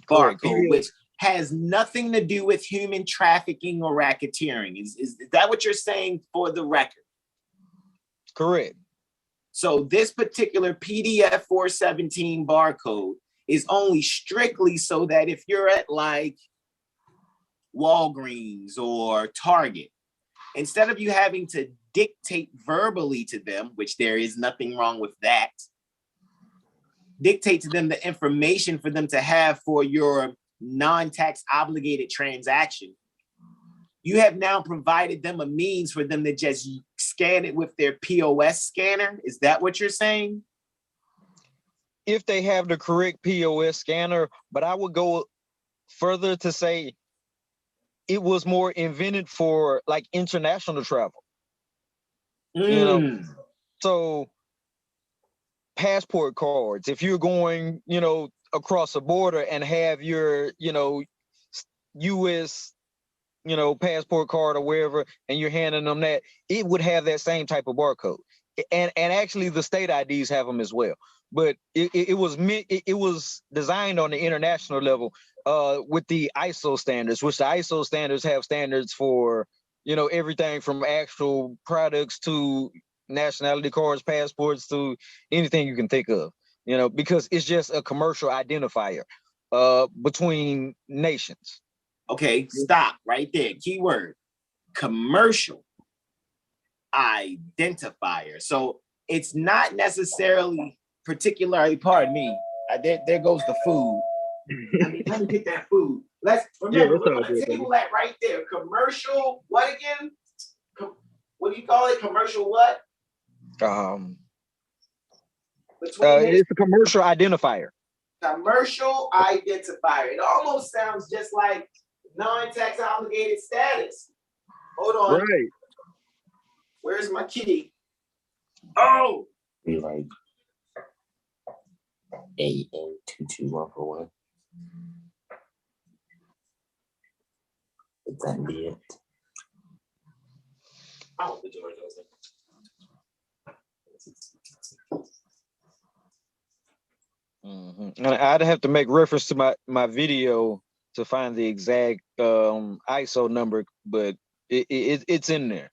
Correct. barcode, which has nothing to do with human trafficking or racketeering. Is that what you're saying for the record? Correct. So this particular PDF 417 barcode is only strictly so that if you're at like Walgreens or Target, instead of you having to dictate verbally to them, which there is nothing wrong with that, dictate to them the information for them to have for your non-tax obligated transaction, you have now provided them a means for them to just scan it with their POS scanner. Is that what you're saying? If they have the correct POS scanner, but I would go further to say it was more invented for like international travel. You know, so passport cards, if you're going, you know, across a border and have your, you know, US, you know, passport card or wherever, and you're handing them that, it would have that same type of barcode. And actually the state IDs have them as well. But it was designed on the international level with the ISO standards, which the ISO standards have standards for, you know, everything from actual products to nationality cards, passports, to anything you can think of, you know, because it's just a commercial identifier between nations. Okay, stop right there. Keyword, commercial identifier. So it's not necessarily particularly, pardon me, there goes the food. I mean, let me get that food. Let's remember, we're going to table that right there. Commercial, what again? What do you call it? Commercial what? It's a commercial identifier. Commercial identifier. It almost sounds just like non-tax obligated status. Hold on. Right. Where's my key? Oh. Be like AN22141. Would that be it? Oh, the door goes in. And I'd have to make reference to my video to find the exact ISO number, but it's in there.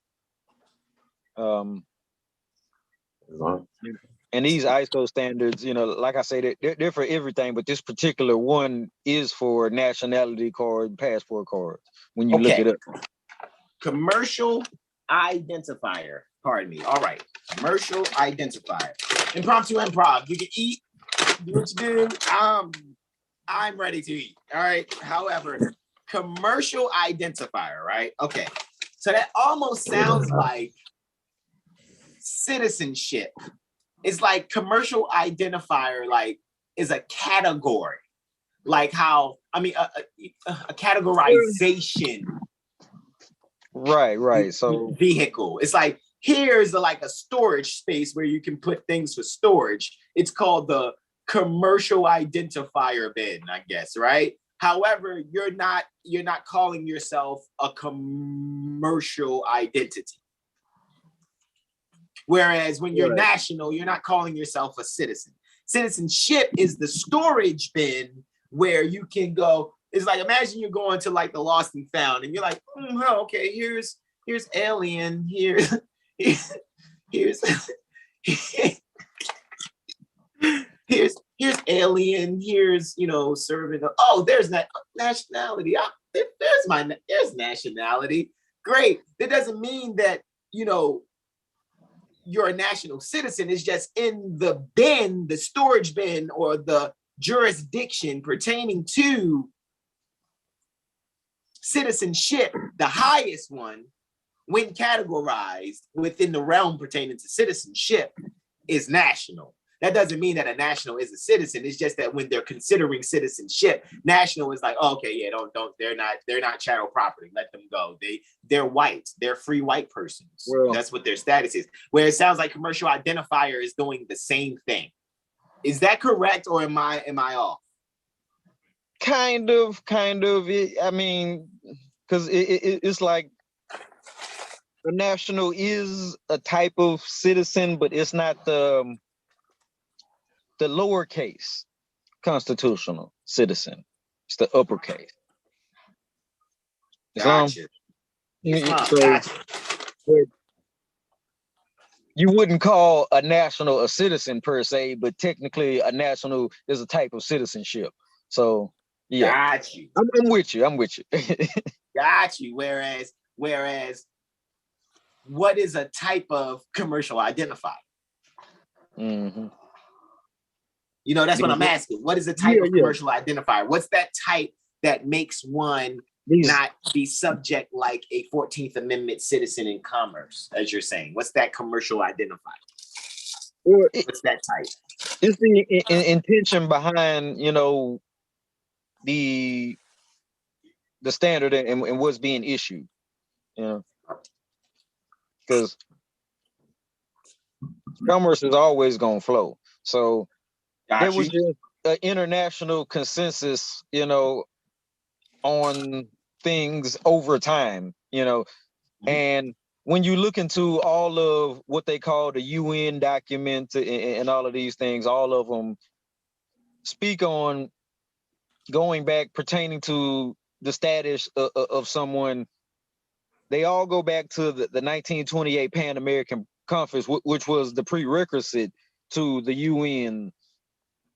And these ISO standards, you know, like I said, they're for everything, but this particular one is for nationality card, passport cards. When you look it up, commercial identifier. Pardon me. All right, commercial identifier. Impromptu improv. You can eat. Do what you do. I'm ready to eat. All right. However, commercial identifier, right? Okay. So that almost sounds like citizenship. It's like commercial identifier, like, is a category, like how, I mean, a categorization. Right. So vehicle. It's like, here's like a storage space where you can put things for storage. It's called the commercial identifier bin, I guess, right? However, you're not calling yourself a commercial identity. Whereas when you're national, you're not calling yourself a citizen. Citizenship is the storage bin where you can go. It's like, imagine you're going to like the Lost and Found, and you're like, okay, here's alien, here's alien, here's, you know, serving. Oh, there's that nationality. There's nationality. Great. That doesn't mean that, you know, you're a national citizen. It's just in the bin, the storage bin, or the jurisdiction pertaining to citizenship, the highest one, when categorized within the realm pertaining to citizenship, is national. That doesn't mean that a national is a citizen. It's just that when they're considering citizenship, national is like, oh, okay, yeah, don't, they're not chattel property. Let them go. They're white. They're free white persons. Well, that's what their status is. Where it sounds like commercial identifier is doing the same thing. Is that correct, or am I off? Kind of. I mean, because it's like a national is a type of citizen, but it's not the lowercase constitutional citizen. It's the uppercase. Gotcha. Gotcha. You wouldn't call a national a citizen per se, but technically a national is a type of citizenship. So yeah, got you. I'm with you. I'm with you. Got you. Whereas, what is a type of commercial identifier? Mm-hmm. You know, that's what I'm asking. What is a type of commercial identifier? What's that type that makes one not be subject like a 14th Amendment citizen in commerce, as you're saying? What's that commercial identifier? What's that type? It's the intention behind, you know, the standard and what's being issued, you know, because commerce is always going to flow. So there was just an international consensus, you know, on things over time, you know, and when you look into all of what they call the UN documents and all of these things, all of them speak on going back pertaining to the status of someone. They all go back to the 1928 Pan American Conference, which was the prerequisite to the UN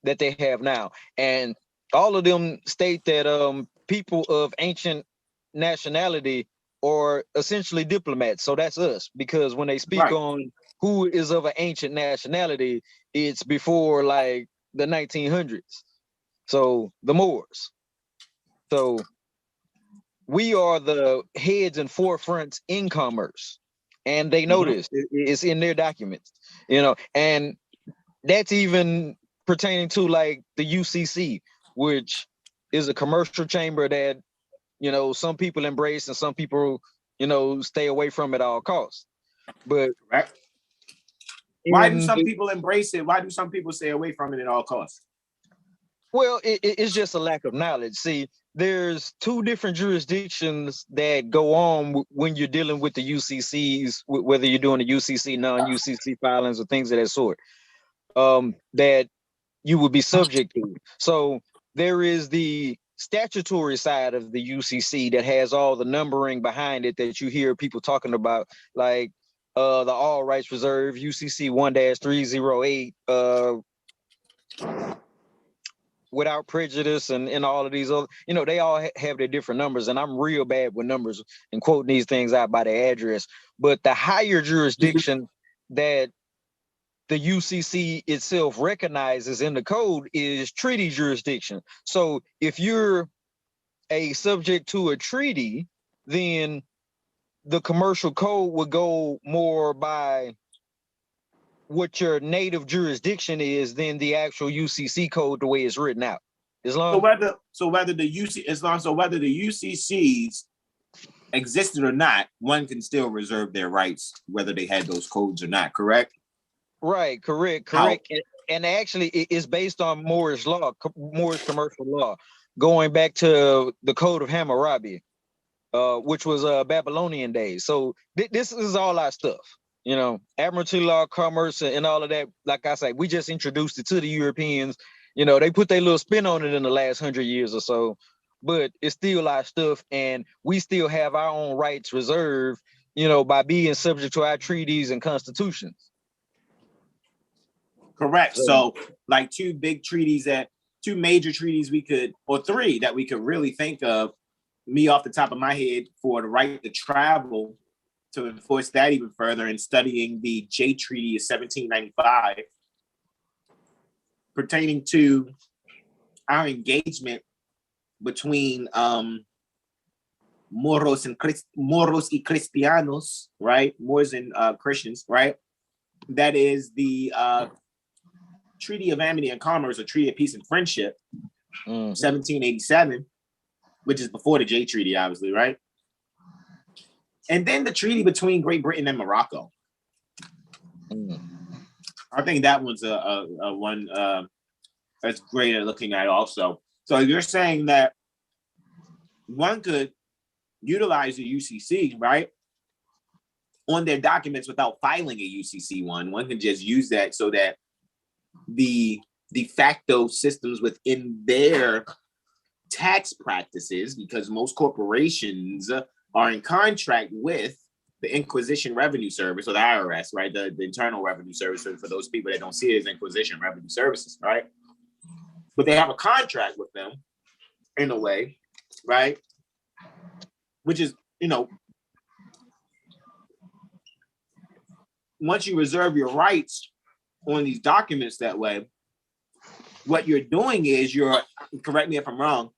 that they have now. And all of them state that people of ancient nationality are essentially diplomats. So that's us, because when they speak on who is of an ancient nationality, it's before like the 1900s. So the Moors. So we are the heads and forefronts in commerce, and they know this. It's in their documents, you know, and that's even pertaining to like the UCC, which is a commercial chamber that, you know, some people embrace and some people, you know, stay away from at all costs. But why do some people embrace it? Why do some people stay away from it at all costs? Well, it's just a lack of knowledge. See, there's two different jurisdictions that go on when you're dealing with the UCCs, whether you're doing the UCC, non-UCC filings or things of that sort, that you would be subject to. So there is the statutory side of the UCC that has all the numbering behind it that you hear people talking about, like the All Rights Reserve, UCC 1-308, Without Prejudice, and all of these other, you know, they all have their different numbers, and I'm real bad with numbers and quoting these things out by their address. But the higher jurisdiction that the UCC itself recognizes in the code is treaty jurisdiction. So if you're a subject to a treaty, then the commercial code would go more by what your native jurisdiction is than the actual UCC code the way it's written out. So whether the UCCs existed or not, one can still reserve their rights whether they had those codes or not. Correct? Right. Correct. And actually, it's based on Moorish law, Moorish commercial law, going back to the Code of Hammurabi, which was Babylonian days. So this is all our stuff. You know, Admiralty law, commerce, and all of that. Like I say, we just introduced it to the Europeans. You know, they put their little spin on it in the last 100 years or so, but it's still our stuff, and we still have our own rights reserved, you know, by being subject to our treaties and constitutions. Correct. So like two major treaties we could, or three that we could really think of, me off the top of my head, for the right to travel, to enforce that even further, and studying the J Treaty of 1795 pertaining to our engagement between Moros y Cristianos, right? Moors and Christians, right? That is the Treaty of Amity and Commerce, or Treaty of Peace and Friendship, 1787, which is before the J Treaty, obviously, right? And then the treaty between Great Britain and Morocco. I think that one's a one that's great at looking at also. So you're saying that one could utilize the UCC, right, on their documents without filing a UCC one can just use that so that the de facto systems within their tax practices, because most corporations are in contract with the Inquisition Revenue Service, or the IRS, right? The Internal Revenue Service, for those people that don't see it as Inquisition Revenue Services, right? But they have a contract with them in a way, right? Which is, you know, once you reserve your rights on these documents that way, what you're doing is you're, correct me if I'm wrong,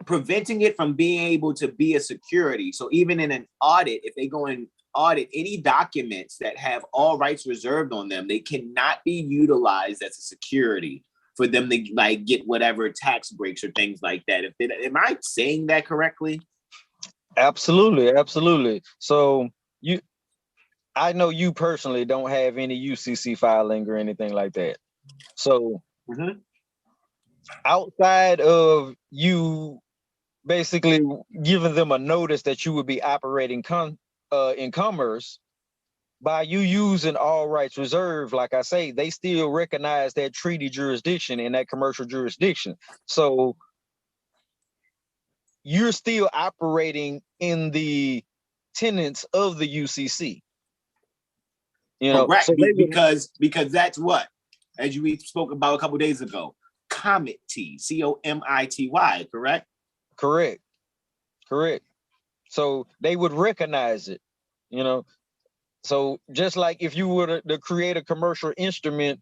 preventing it from being able to be a security. So even in an audit, if they go and audit any documents that have all rights reserved on them, they cannot be utilized as a security for them to like get whatever tax breaks or things like that. Am I saying that correctly? Absolutely, absolutely. So I know you personally don't have any UCC filing or anything like that. So outside of you basically giving them a notice that you would be operating in commerce, by you using all rights reserved, like I say, they still recognize that treaty jurisdiction and that commercial jurisdiction. So you're still operating in the tenets of the UCC. You know, correct, so because that's what, as we spoke about a couple of days ago, comity, COMITY, correct? Correct. So they would recognize it, you know. So just like if you were to create a commercial instrument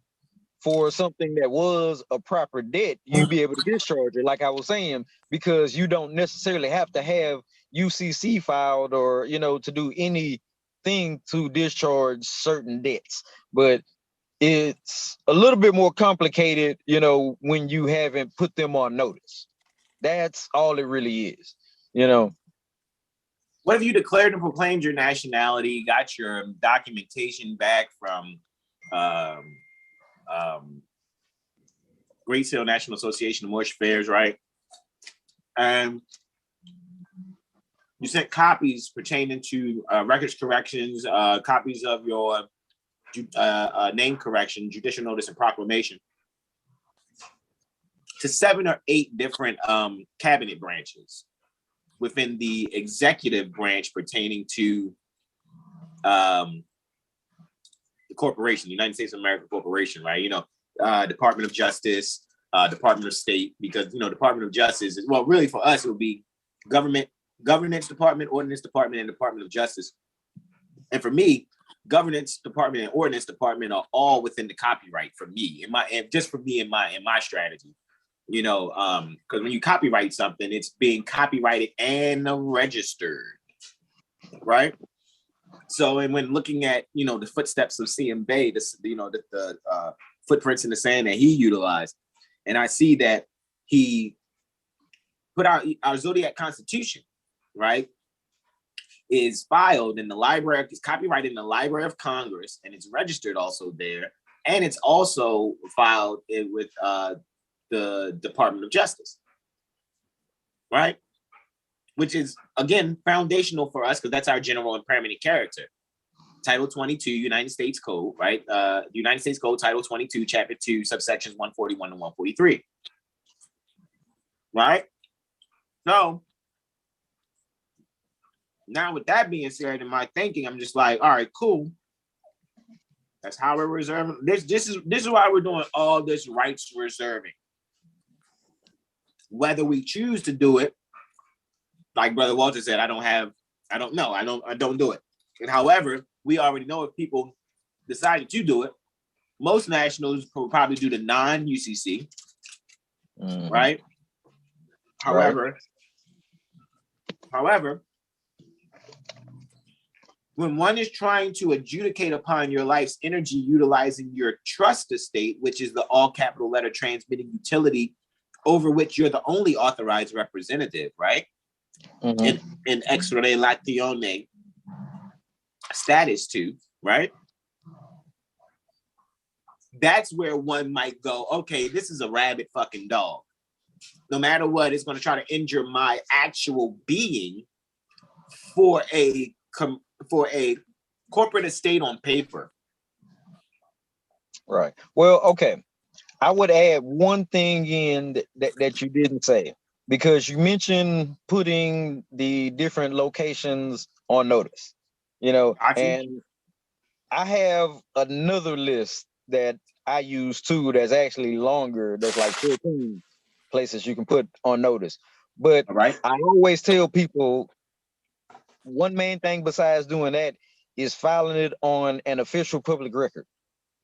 for something that was a proper debt, you'd be able to discharge it, like I was saying, because you don't necessarily have to have UCC filed or, you know, to do anything to discharge certain debts. But it's a little bit more complicated, you know, when you haven't put them on notice. That's all it really is, you know. What if you declared and proclaimed your nationality, got your documentation back from Great Seal National Association of Moorish Affairs, right? And you sent copies pertaining to records corrections, copies of your name correction, judicial notice, and proclamation to 7 or 8 different cabinet branches within the executive branch pertaining to the corporation, the United States of America Corporation, right? You know, Department of Justice, Department of State, because, you know, Department of Justice is, well, really for us, it would be Governance Department, Ordinance Department, and Department of Justice. And for me, Governance Department and Ordinance Department are all within the copyright for me, just for me in my strategy. You know, because when you copyright something, it's being copyrighted and registered, right? So, and when looking at, you know, the footsteps of CM Bey, you know, the footprints in the sand that he utilized, and I see that he put out our Zodiac Constitution, right, is filed in the library, is copyrighted in the Library of Congress, and it's registered also there, and it's also filed with the Department of Justice, right? Which is, again, foundational for us because that's our general and permanent character. Title 22, United States Code, right? United States Code, Title 22, Chapter 2, subsections 141 and 143, right? So now with that being said, in my thinking, I'm just like, all right, cool. That's how we're reserving. This is why we're doing all this rights reserving. Whether we choose to do it, like Brother Walter said, I don't do it. And however, we already know if people decided to do it, most nationals will probably do the non-UCC, right? However, when one is trying to adjudicate upon your life's energy utilizing your trust estate, which is the all capital letter transmitting utility over which you're the only authorized representative, right? In ex relatione status to, right? That's where one might go, okay, this is a rabid fucking dog. no matter what, it's going to try to injure my actual being for a corporate estate on paper. Right. Well, okay. I would add one thing in that you didn't say, because you mentioned putting the different locations on notice, and I have another list that I use too that's actually longer. That's like 14 places you can put on notice. But I always tell people one main thing besides doing that is filing it on an official public record.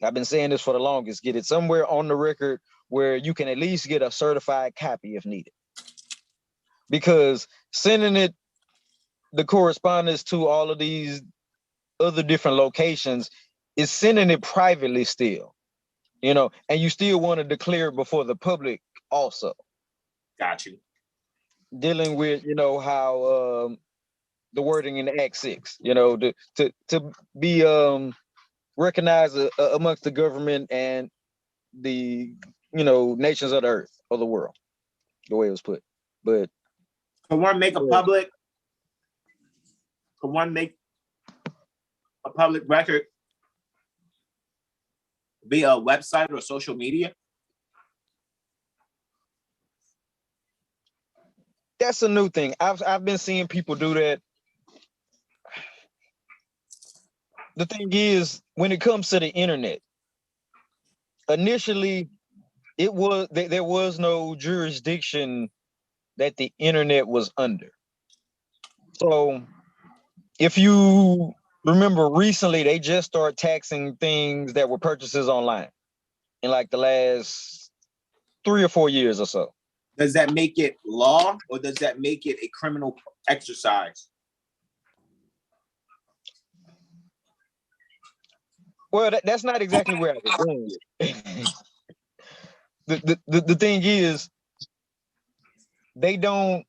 I've been saying this for the longest. Get it somewhere on the record where you can at least get a certified copy if needed. Because sending it, the correspondence to all of these other different locations is sending it privately still, and you still want to declare it before the public also. Got you. Dealing with, how the wording in Act 6, to be recognized amongst the government and the nations of the earth or the world, the way it was put. But can one make a public record via a website or social media? That's a new thing. I've been seeing people do that. The thing is, when it comes to the internet, initially there was no jurisdiction that the internet was under. So if you remember recently, they just started taxing things that were purchases online in like the last 3 or 4 years or so. Does that make it law, or does that make it a criminal exercise? Well, that's not exactly where I was going with it. The thing is, they don't.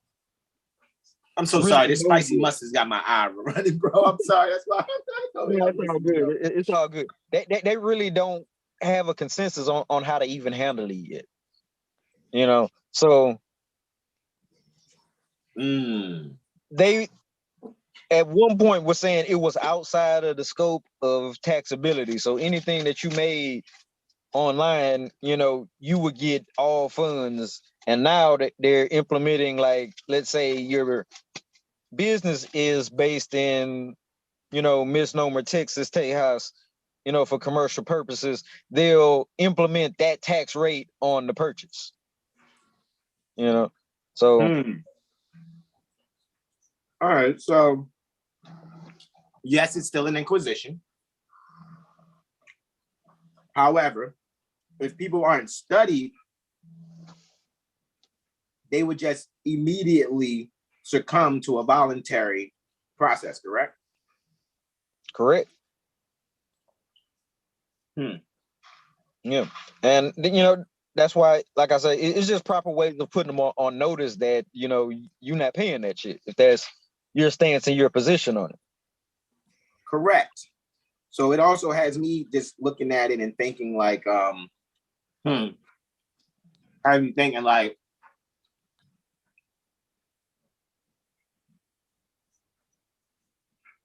I'm so sorry. This spicy mustard's got my eye running, bro. I'm sorry. That's why. No, it's all good. It's all good. They really don't have a consensus on how to even handle it yet. So they at one point were saying it was outside of the scope of taxability. So anything that you made online, you would get all funds. And now that they're implementing, like, let's say your business is based in, Misnomer, Texas, Tejas, for commercial purposes, they'll implement that tax rate on the purchase. So. All right. So, yes, it's still an inquisition. However, if people aren't studied, they would just immediately succumb to a voluntary process, correct? Correct. Yeah. And, that's why, like I say, it's just proper ways of putting them on notice that, you're not paying that shit, if that's your stance and your position on it. Correct. So it also has me just looking at it and thinking like, I'm thinking like,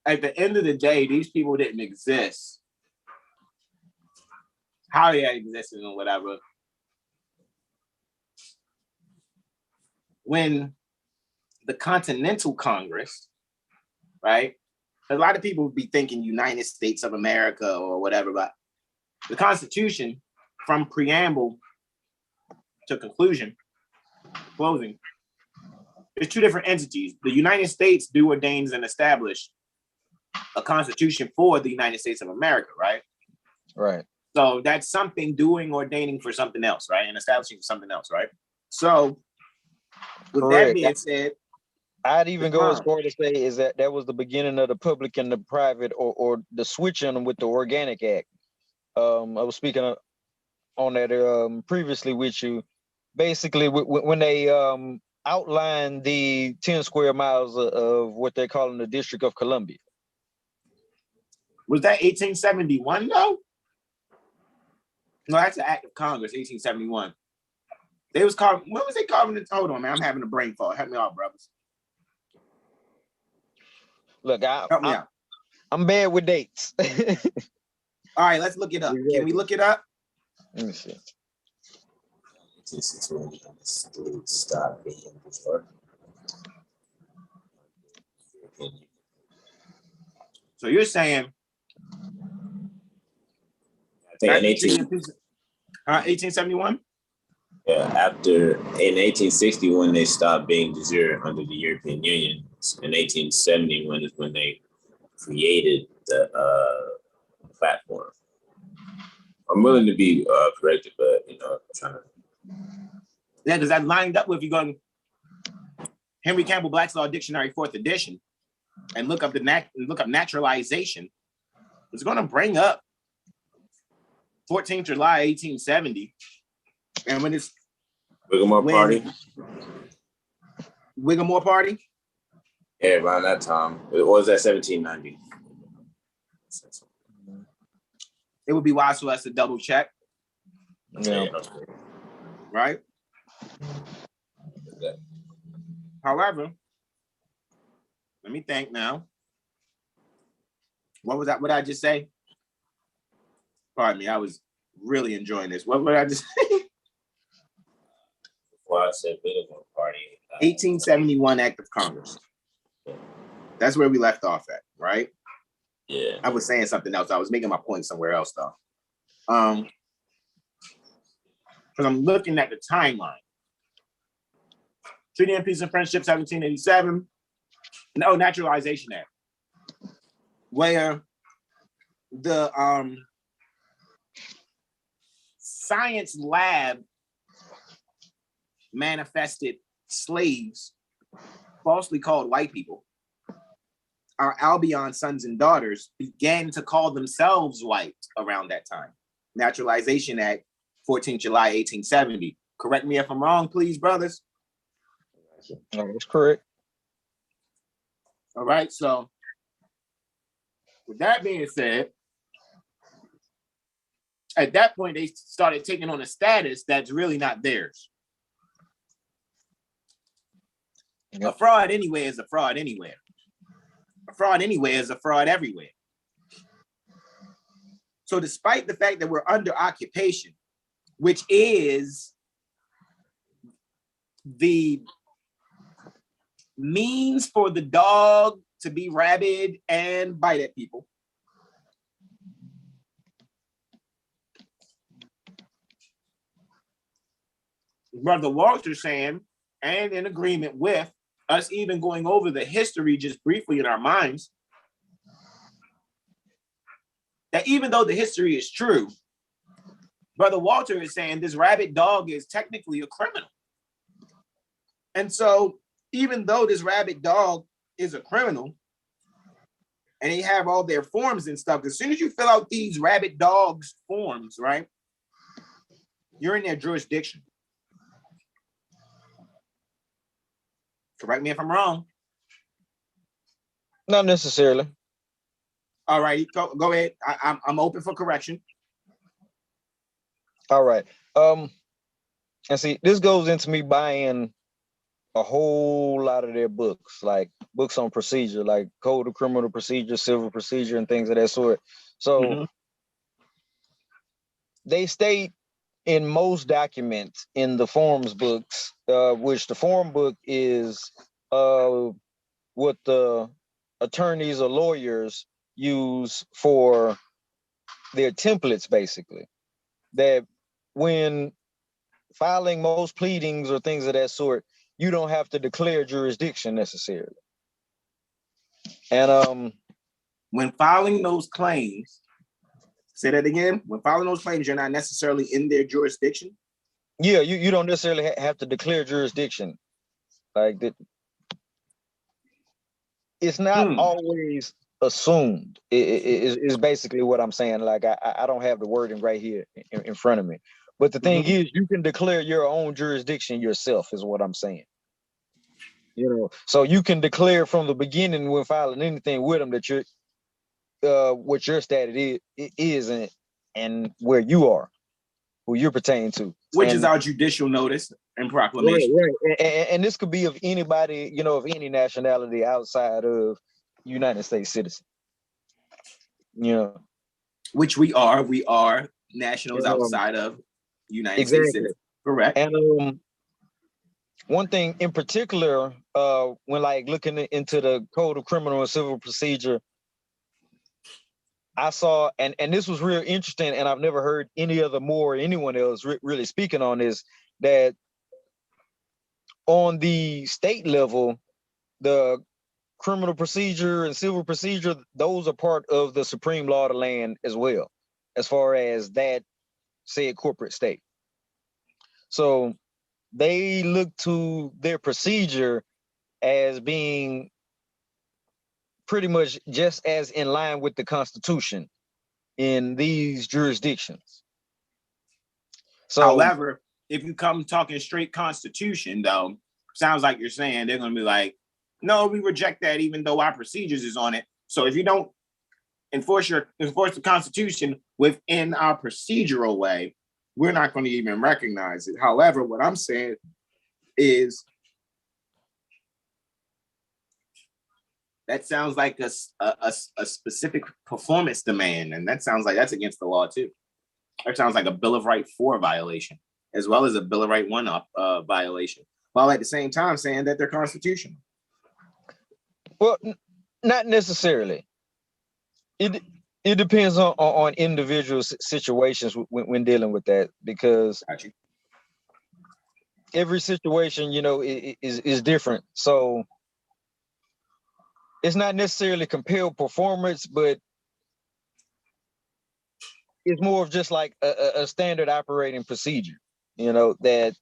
at the end of the day, these people didn't exist. How they existed or whatever. When the Continental Congress, right? A lot of people would be thinking United States of America or whatever, but the Constitution, from preamble to closing, there's two different entities. The United States do ordains and establish a constitution for the United States of America, right? Right. So that's something doing, ordaining for something else, right? And establishing for something else, right? So with that being said, I'd even go as far to say is that was the beginning of the public and the private, or the switching with the Organic Act. I was speaking on that previously with you. Basically, when they outlined the 10 square miles of what they're calling the District of Columbia. Was that 1871 though? No, that's the Act of Congress, 1871. They was carving. What was they carving? Hold on, man. I'm having a brain fog. Help me out, brothers. Look, Help me out. I'm bad with dates. All right, let's look it up. Can we look it up? Let me see. Stop being before. So you're saying I think in 1871? Yeah, after in 1860 when they stopped being de jure under the European Union. In 1871 is when they created the platform. I'm willing to be corrected, but I'm trying to. Yeah, because that lined up with you going Henry Campbell Black's Law Dictionary 4th edition and look up naturalization. It's going to bring up 14th July 1870, and when it's Whittemore Party. Whittemore Party. Yeah, around that time. It was at 1790. It would be wise for us to double check. Yeah. Right? Yeah. However, let me think now. What was that? What did I just say? Pardon me, I was really enjoying this. What did I just say? Before I said Whittemore Party. 1871 Act of Congress. That's where we left off at, right? Yeah. I was saying something else. I was making my point somewhere else, though. Because I'm looking at the timeline. Treaty on Peace and Friendship, 1787. No, Naturalization Act, where the science lab manifested slaves, falsely called white people. Our Albion sons and daughters began to call themselves white around that time. Naturalization Act, 14th July, 1870. Correct me if I'm wrong, please, brothers. No, that's correct. All right, so with that being said, at that point, they started taking on a status that's really not theirs. Yep. A fraud anyway is a fraud anywhere. A fraud anywhere is a fraud everywhere. So despite the fact that we're under occupation, which is the means for the dog to be rabid and bite at people, Brother Walter saying, and in agreement with us even going over the history just briefly in our minds, that even though the history is true, Brother Walter is saying this rabid dog is technically a criminal. And so even though this rabid dog is a criminal and they have all their forms and stuff, as soon as you fill out these rabid dogs forms, right, you're in their jurisdiction. Correct me if I'm wrong. Not necessarily. All right, go ahead. I'm open for correction. All right. And see, this goes into me buying a whole lot of their books, like books on procedure, like Code of Criminal Procedure, Civil Procedure, and things of that sort. So they state in most documents in the forms books, which the form book is what the attorneys or lawyers use for their templates, basically, that when filing most pleadings or things of that sort, you don't have to declare jurisdiction necessarily. And when filing those claims, say that again. When filing those claims, you're not necessarily in their jurisdiction. Yeah, you don't necessarily have to declare jurisdiction. Like that, it's not always assumed. Is basically what I'm saying. Like I don't have the wording right here in front of me. But the thing is, you can declare your own jurisdiction yourself, is what I'm saying. You know, so you can declare from the beginning when filing anything with them that you're what your status is and where you are. who you're pertaining to. Which is our judicial notice and proclamation. Right. And this could be of anybody, you know, of any nationality outside of United States citizen. You know. Which we are. We are nationals outside of United States citizens. Correct. And one thing in particular, when like looking into the Code of Criminal and Civil Procedure, I saw, and this was real interesting, and I've never heard any other Moor or anyone else really speaking on this, that on the state level, the criminal procedure and civil procedure, those are part of the supreme law of the land as well, as far as that said corporate state. So they look to their procedure as being pretty much just as in line with the Constitution in these jurisdictions. So, however, if you come talking straight Constitution, though, sounds like you're saying they're going to be like, no, we reject that, even though our procedures is on it. So if you don't enforce the Constitution within our procedural way, we're not going to even recognize it. However, what I'm saying is that sounds like a specific performance demand, and that sounds like that's against the law too. That sounds like a Bill of Right 4 violation, as well as a Bill of Right 1 violation, while at the same time saying that they're constitutional. Well, not necessarily. It depends on individual situations when dealing with that, because every situation, you know, is different. So it's not necessarily compelled performance, but it's more of just like a standard operating procedure, you know, that.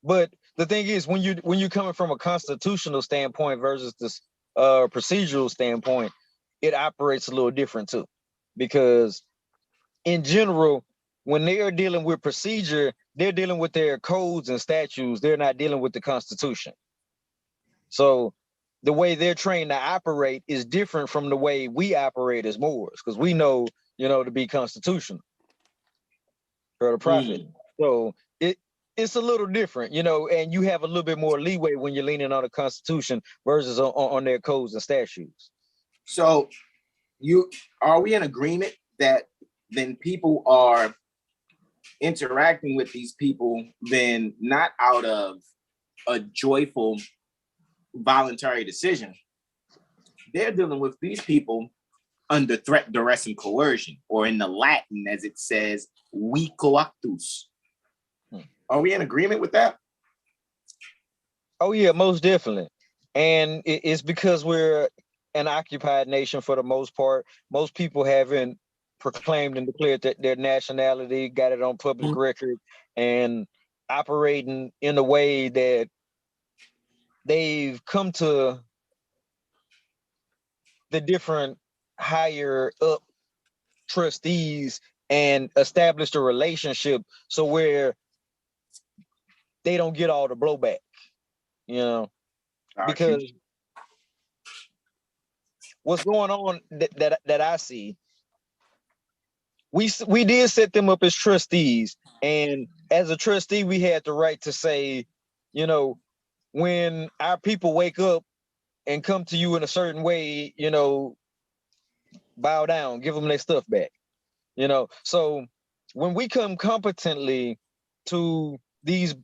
But the thing is, when you're coming from a constitutional standpoint versus this procedural standpoint, it operates a little different too, because in general, when they are dealing with procedure, they're dealing with their codes and statutes. They're not dealing with the Constitution. So the way they're trained to operate is different from the way we operate as Moors, because we know, you know, to be constitutional for the prophet. So it's a little different, you know, and you have a little bit more leeway when you're leaning on the Constitution versus on their codes and statutes. So are we in agreement that then people are interacting with these people then not out of a joyful voluntary decision? They're dealing with these people under threat, duress, and coercion, or in the Latin, as it says, vico actus. Are we in agreement with that? Oh yeah, most definitely. And it's because we're an occupied nation for the most part. Most people haven't proclaimed and declared that their nationality, got it on public record, and operating in a way that they've come to the different higher up trustees and established a relationship so where they don't get all the blowback, you know, because what's going on that I see, we did set them up as trustees, and as a trustee, we had the right to say, you know, when our people wake up and come to you in a certain way, you know, bow down, give them their stuff back, you know. So when we come competently to these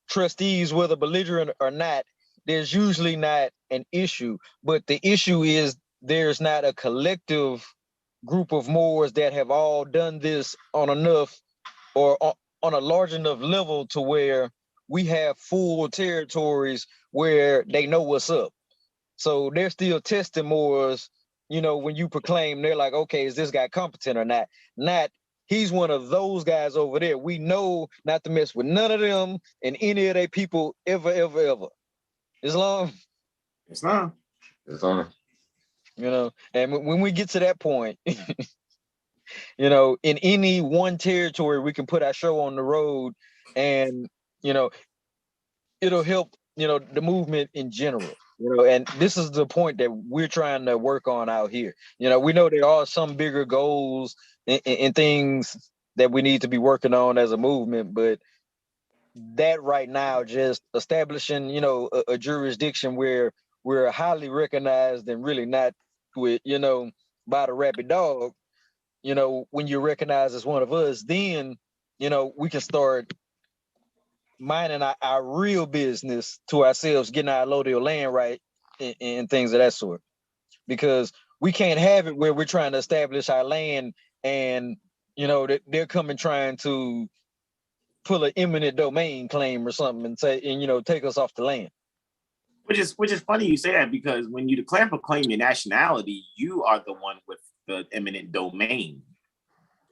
trustees, whether belligerent or not, there's usually not an issue. But the issue is there's not a collective group of Moors that have all done this on enough or on a large enough level to where we have full territories where they know what's up. So they're still testing Moors, you know, when you proclaim, they're like, okay, is this guy competent or not? Not, he's one of those guys over there. We know not to mess with none of them and any of their people ever, ever, ever. Islam. Islam. You know, and when we get to that point, you know, in any one territory, we can put our show on the road and, you know, it'll help, you know, the movement in general. You know, and this is the point that we're trying to work on out here. You know, we know there are some bigger goals and things that we need to be working on as a movement. But that right now, just establishing, you know, a jurisdiction where we're highly recognized and really not with, you know, by the rabid dog, you know, when you're recognized as one of us, then, you know, we can start minding our real business to ourselves, getting our allodial land right and things of that sort. Because we can't have it where we're trying to establish our land and, you know, they're coming trying to pull an eminent domain claim or something and say, and, you know, take us off the land. Which is funny you say that, because when you declare and proclaim your nationality, you are the one with the eminent domain.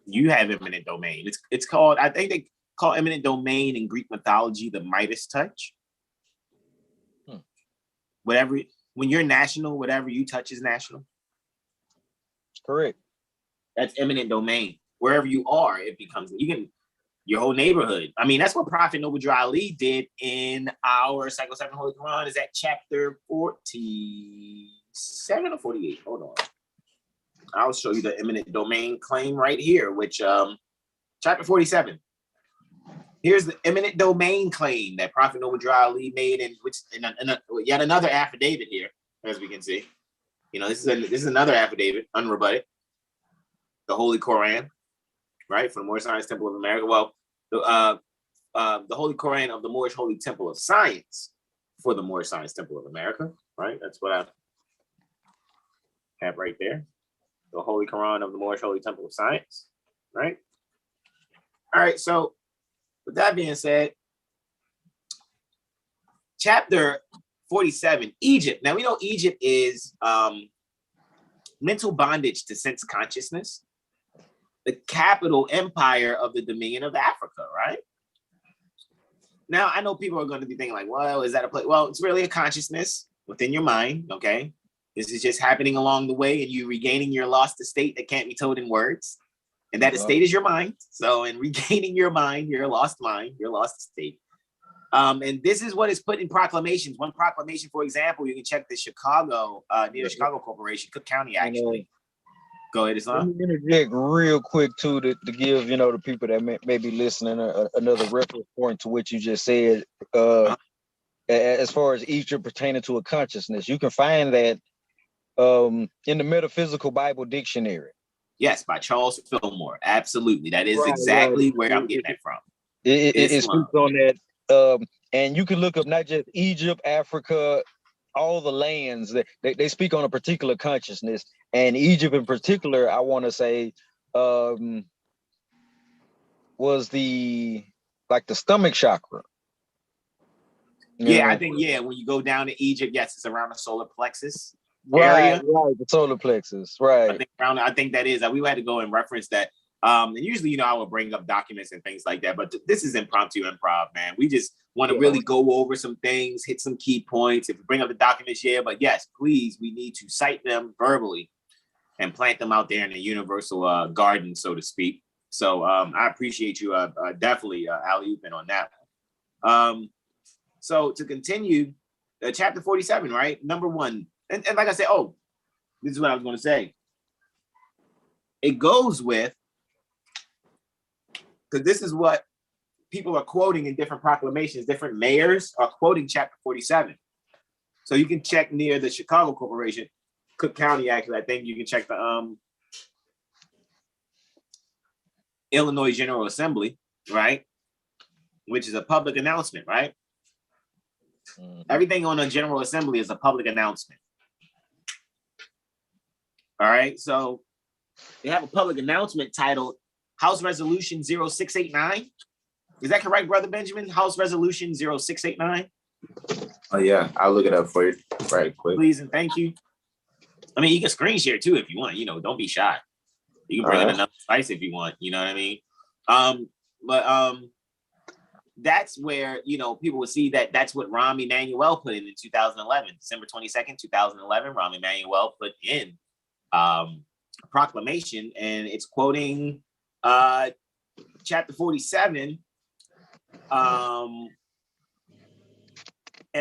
You have eminent domain. It's called, I think they call eminent domain in Greek mythology the Midas touch. Whatever, when you're national, whatever you touch is national. Correct. That's eminent domain. Wherever you are, it becomes, you can, your whole neighborhood. I mean, that's what Prophet Noble Drew Ali did in our Cycle 7 Holy Quran. Is that chapter 47 or 48? Hold on. I'll show you the eminent domain claim right here, which chapter 47. Here's the eminent domain claim that Prophet Noble Drew Ali made, in which yet another affidavit here, as we can see. You know, this is another affidavit, unrebutted. The Holy Quran, right, for the Moorish Science Temple of America. Well, the Holy Quran of the Moorish Holy Temple of Science for the Moorish Science Temple of America, right? That's what I have right there. The Holy Quran of the Moorish Holy Temple of Science, right? All right, so with that being said, chapter 47, Egypt. Now we know Egypt is mental bondage to sense consciousness, the capital empire of the Dominion of Africa, right? Now, I know people are going to be thinking like, well, is that a place? Well, it's really a consciousness within your mind, okay? This is just happening along the way and you regaining your lost estate that can't be told in words. And that estate is your mind. So in regaining your mind, your lost estate. And this is what is put in proclamations. One proclamation, for example, you can check the Chicago, near the Chicago Corporation, Cook County, actually. Go ahead, Islam. Let me interject real quick too to give, you know, the people that may be listening another reference point to what you just said. As far as Egypt pertaining to a consciousness, you can find that in the Metaphysical Bible Dictionary. Yes, by Charles Fillmore. Absolutely, that is exactly where I'm getting that from. It speaks on that, and you can look up not just Egypt, Africa, all the lands that they speak on a particular consciousness, and Egypt in particular, I want to say, was the stomach chakra. Yeah, I think when you go down to Egypt, yes, it's around the solar plexus area. Right, the solar plexus, right. I think that is. We had to go and reference that. And usually, you know, I will bring up documents and things like that, but this is impromptu improv, man. We just want to really go over some things, hit some key points. If we bring up the documents, but yes, please, we need to cite them verbally and plant them out there in the universal garden, so to speak. So I appreciate you definitely alley-ooping on that. So to continue, chapter 47, right? Number 1. And like I said, this is what I was going to say. It goes with, because this is what people are quoting in different proclamations. Different mayors are quoting chapter 47. So you can check near the Chicago Corporation, Cook County, actually. I think you can check the Illinois General Assembly, right? Which is a public announcement, right? Everything on a General Assembly is a public announcement. All right, so they have a public announcement titled House Resolution 0689. Is that correct, Brother Benjamin? House Resolution 0689? Oh, yeah, I'll look it up for you right quick. Please and thank you. I mean, you can screen share too if you want. You know, don't be shy. You can bring in another device if you want. You know what I mean? But that's where, you know, people will see that that's what Rahm Emanuel put in 2011. December 22nd, 2011, Rahm Emanuel put in a proclamation, and it's quoting chapter 47. And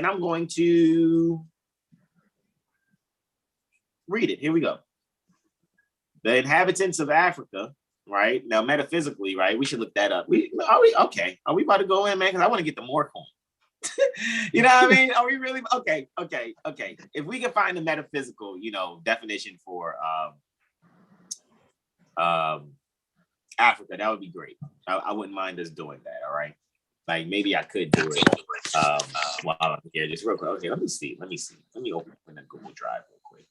I'm going to read it. Here we go. The inhabitants of Africa right? Now, metaphysically, right? We should look that up. Are we okay? Are we about to go in, man? Because I want to get the more coin. You know what I mean? Are we really okay? If we can find the metaphysical, definition for Africa, that would be great. I wouldn't mind us doing that. All right. Like maybe I could do it while I'm here, just real quick. Okay, let me see. Let me open the Google Drive real quick.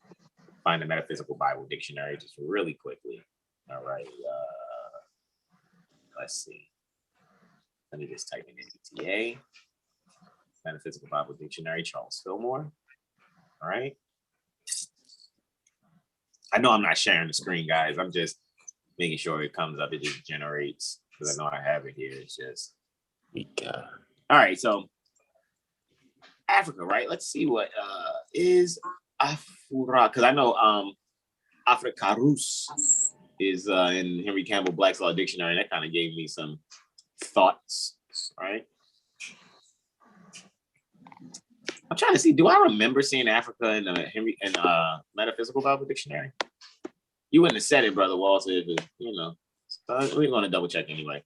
Find the Metaphysical Bible Dictionary just really quickly. All right. Let's see. Let me just type in NDTA. Metaphysical Bible Dictionary, Charles Fillmore. All right. I know I'm not sharing the screen, guys. I'm just making sure it comes up. It just generates because I know I have it here. It's just. All right, so Africa, right? Let's see what is Afura, because I know Africarus is in Henry Campbell Black's Law Dictionary, and that kind of gave me some thoughts, right? I'm trying to see, do I remember seeing Africa in Henry and Metaphysical Bible Dictionary? You wouldn't have said it, Brother Walter, if it, so we're going to double check anyway.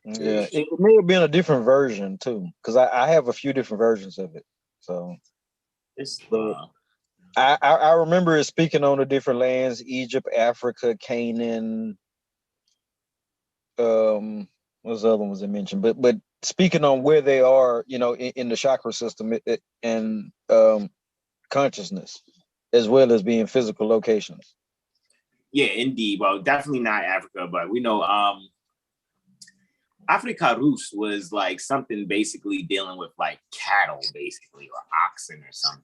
Yeah, it may have been a different version too, because I have a few different versions of it. So I remember it speaking on the different lands: Egypt, Africa, Canaan. What was the other ones I mentioned? But speaking on where they are, in the chakra system and consciousness, as well as being physical locations. Yeah, indeed. Well, definitely not Africa, but we know Africarus was like something basically dealing with like cattle, basically, or oxen or something.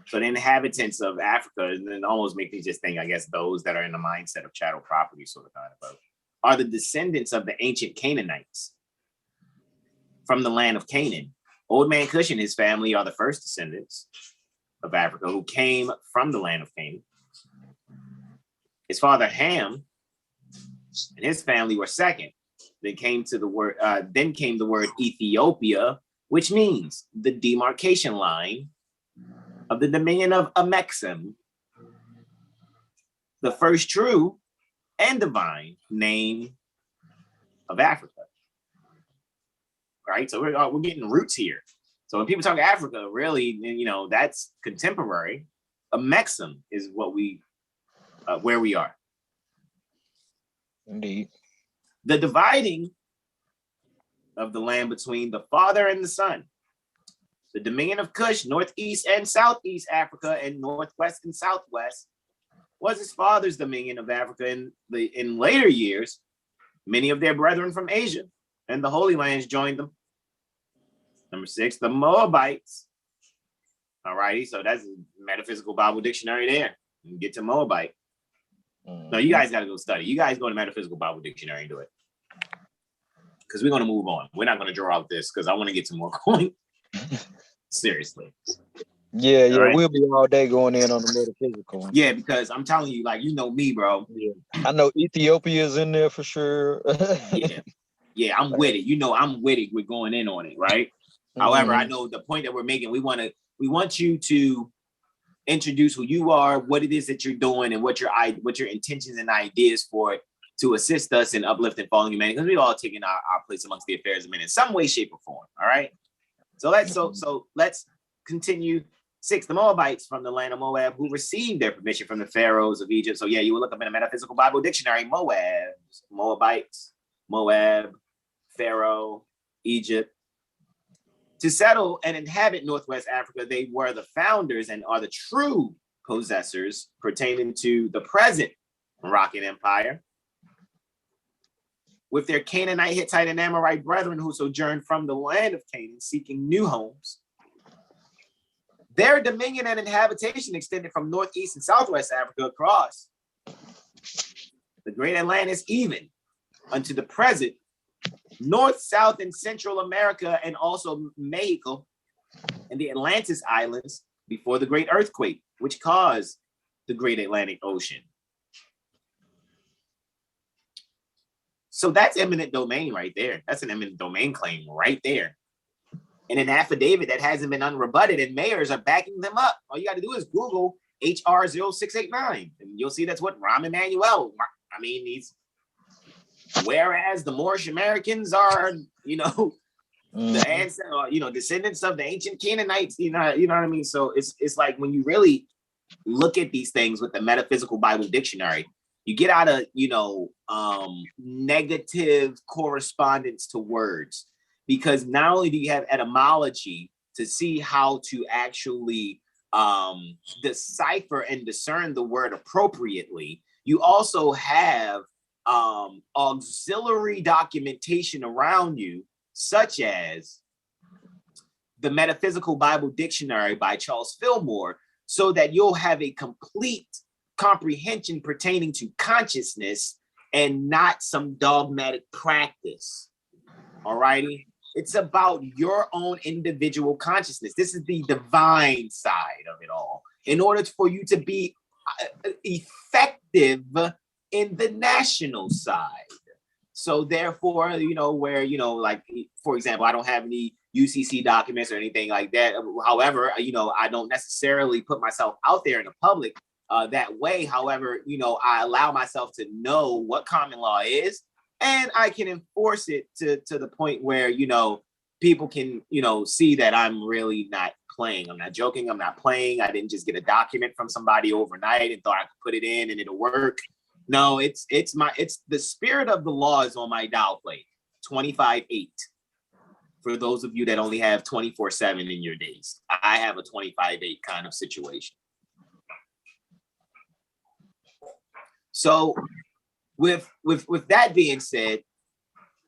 So the inhabitants of Africa, and then almost make me just think, I guess, those that are in the mindset of chattel property, sort of kind of, are the descendants of the ancient Canaanites from the land of Canaan. Old Man Cush and his family are the first descendants of Africa who came from the land of Canaan. His father Ham and his family were second. Then came the word Ethiopia, which means the demarcation line of the dominion of Amexem, the first true and divine name of Africa. Right, so we're getting roots here. So when people talk Africa, really, that's contemporary. Amexem is what where we are. Indeed. The dividing of the land between the Father and the Son, the dominion of Cush, northeast and southeast Africa, and northwest and southwest, was his father's dominion of Africa. In later years, many of their brethren from Asia and the Holy Lands joined them. Number 6, the Moabites. All righty, so that's a Metaphysical Bible Dictionary there. You can get to Moabite. No, you guys got to go study. You guys go to Metaphysical Bible Dictionary and do it. Because we're going to move on. We're not going to draw out this because I want to get to more coin. Seriously. Yeah, right? We'll be all day going in on the metaphysical. Yeah, because I'm telling you, like, me, bro. Yeah. I know Ethiopia is in there for sure. Yeah, I'm with it. I'm with it. We're going in on it, right? However, I know the point that we're making, we want you to introduce who you are, what it is that you're doing, and what your intentions and ideas for it to assist us in uplifting and falling humanity, because we've all taken our place amongst the affairs of men in some way, shape, or form. All right. So let's continue. 6, the Moabites from the land of Moab, who received their permission from the pharaohs of Egypt. So yeah, you will look up in a Metaphysical Bible Dictionary, Moabites, Moab, Pharaoh, Egypt. To settle and inhabit Northwest Africa, they were the founders and are the true possessors pertaining to the present Moroccan Empire, with their Canaanite, Hittite, and Amorite brethren who sojourned from the land of Canaan seeking new homes. Their dominion and inhabitation extended from Northeast and Southwest Africa across the Great Atlantis, even unto the present North, South, and Central America, and also Mexico and the Atlantis Islands before the Great Earthquake, which caused the Great Atlantic Ocean. So that's eminent domain right there. That's an eminent domain claim right there. And an affidavit that hasn't been unrebutted, and mayors are backing them up. All you got to do is Google HR0689. And you'll see that's what Rahm Emanuel, I mean, he's, whereas the Moorish Americans are, you know, the ancestors, you know, descendants of the ancient Canaanites, you know what I mean? So it's like when you really look at these things with the Metaphysical Bible Dictionary, you get out of, you know, negative correspondence to words, because not only do you have etymology to see how to actually decipher and discern the word appropriately, you also have auxiliary documentation around you, such as the Metaphysical Bible Dictionary by Charles Fillmore, so that you'll have a complete comprehension pertaining to consciousness and not some dogmatic practice. All righty? It's about your own individual consciousness. This is the divine side of it all. In order for you to be effective in the national side. So therefore, you know, where, you know, like, for example, I don't have any UCC documents or anything like that. However, you know, I don't necessarily put myself out there in the public that way. However, you know, I allow myself to know what common law is, and I can enforce it to the point where, you know, people can, you know, see that I'm really not playing. I'm not joking. I'm not playing. I didn't just get a document from somebody overnight and thought I could put it in and it'll work. No, it's the spirit of the law is on my dial plate, 25/8. For those of you that only have 24/7 in your days, I have a 25/8 kind of situation. So with that being said,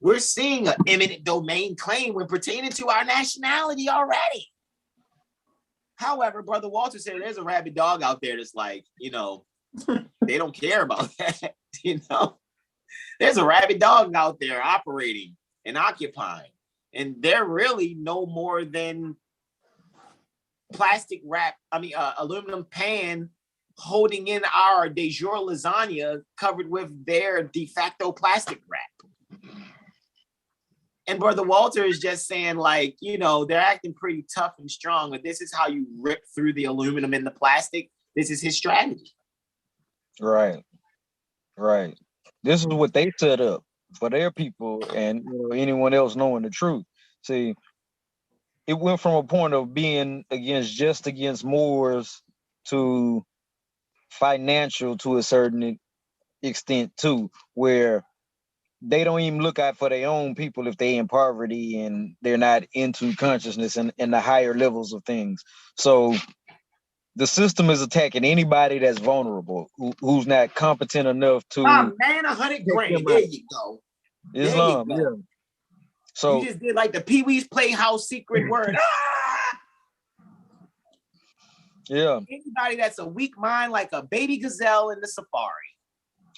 we're seeing an eminent domain claim when pertaining to our nationality already. However, Brother Walter said there's a rabid dog out there that's like, you know, they don't care about that, you know. There's a rabid dog out there operating and occupying, and they're really no more than plastic wrap, aluminum pan holding in our de jour lasagna covered with their de facto plastic wrap. And Brother Walter is just saying, like, you know, they're acting pretty tough and strong, but this is how you rip through the aluminum and the plastic. This is his strategy. Right. This is what they set up for their people, and, you know, anyone else knowing the truth. See, it went from a point of being against Moors to financial to a certain extent too, where they don't even look out for their own people if they're in poverty and they're not into consciousness and the higher levels of things. So the system is attacking anybody that's vulnerable, who's not competent enough to. Oh man, 100 grand. There you go. Islam, yeah. So you just did like the Pee Wee's Playhouse secret word. Yeah. Anybody that's a weak mind, like a baby gazelle in the safari.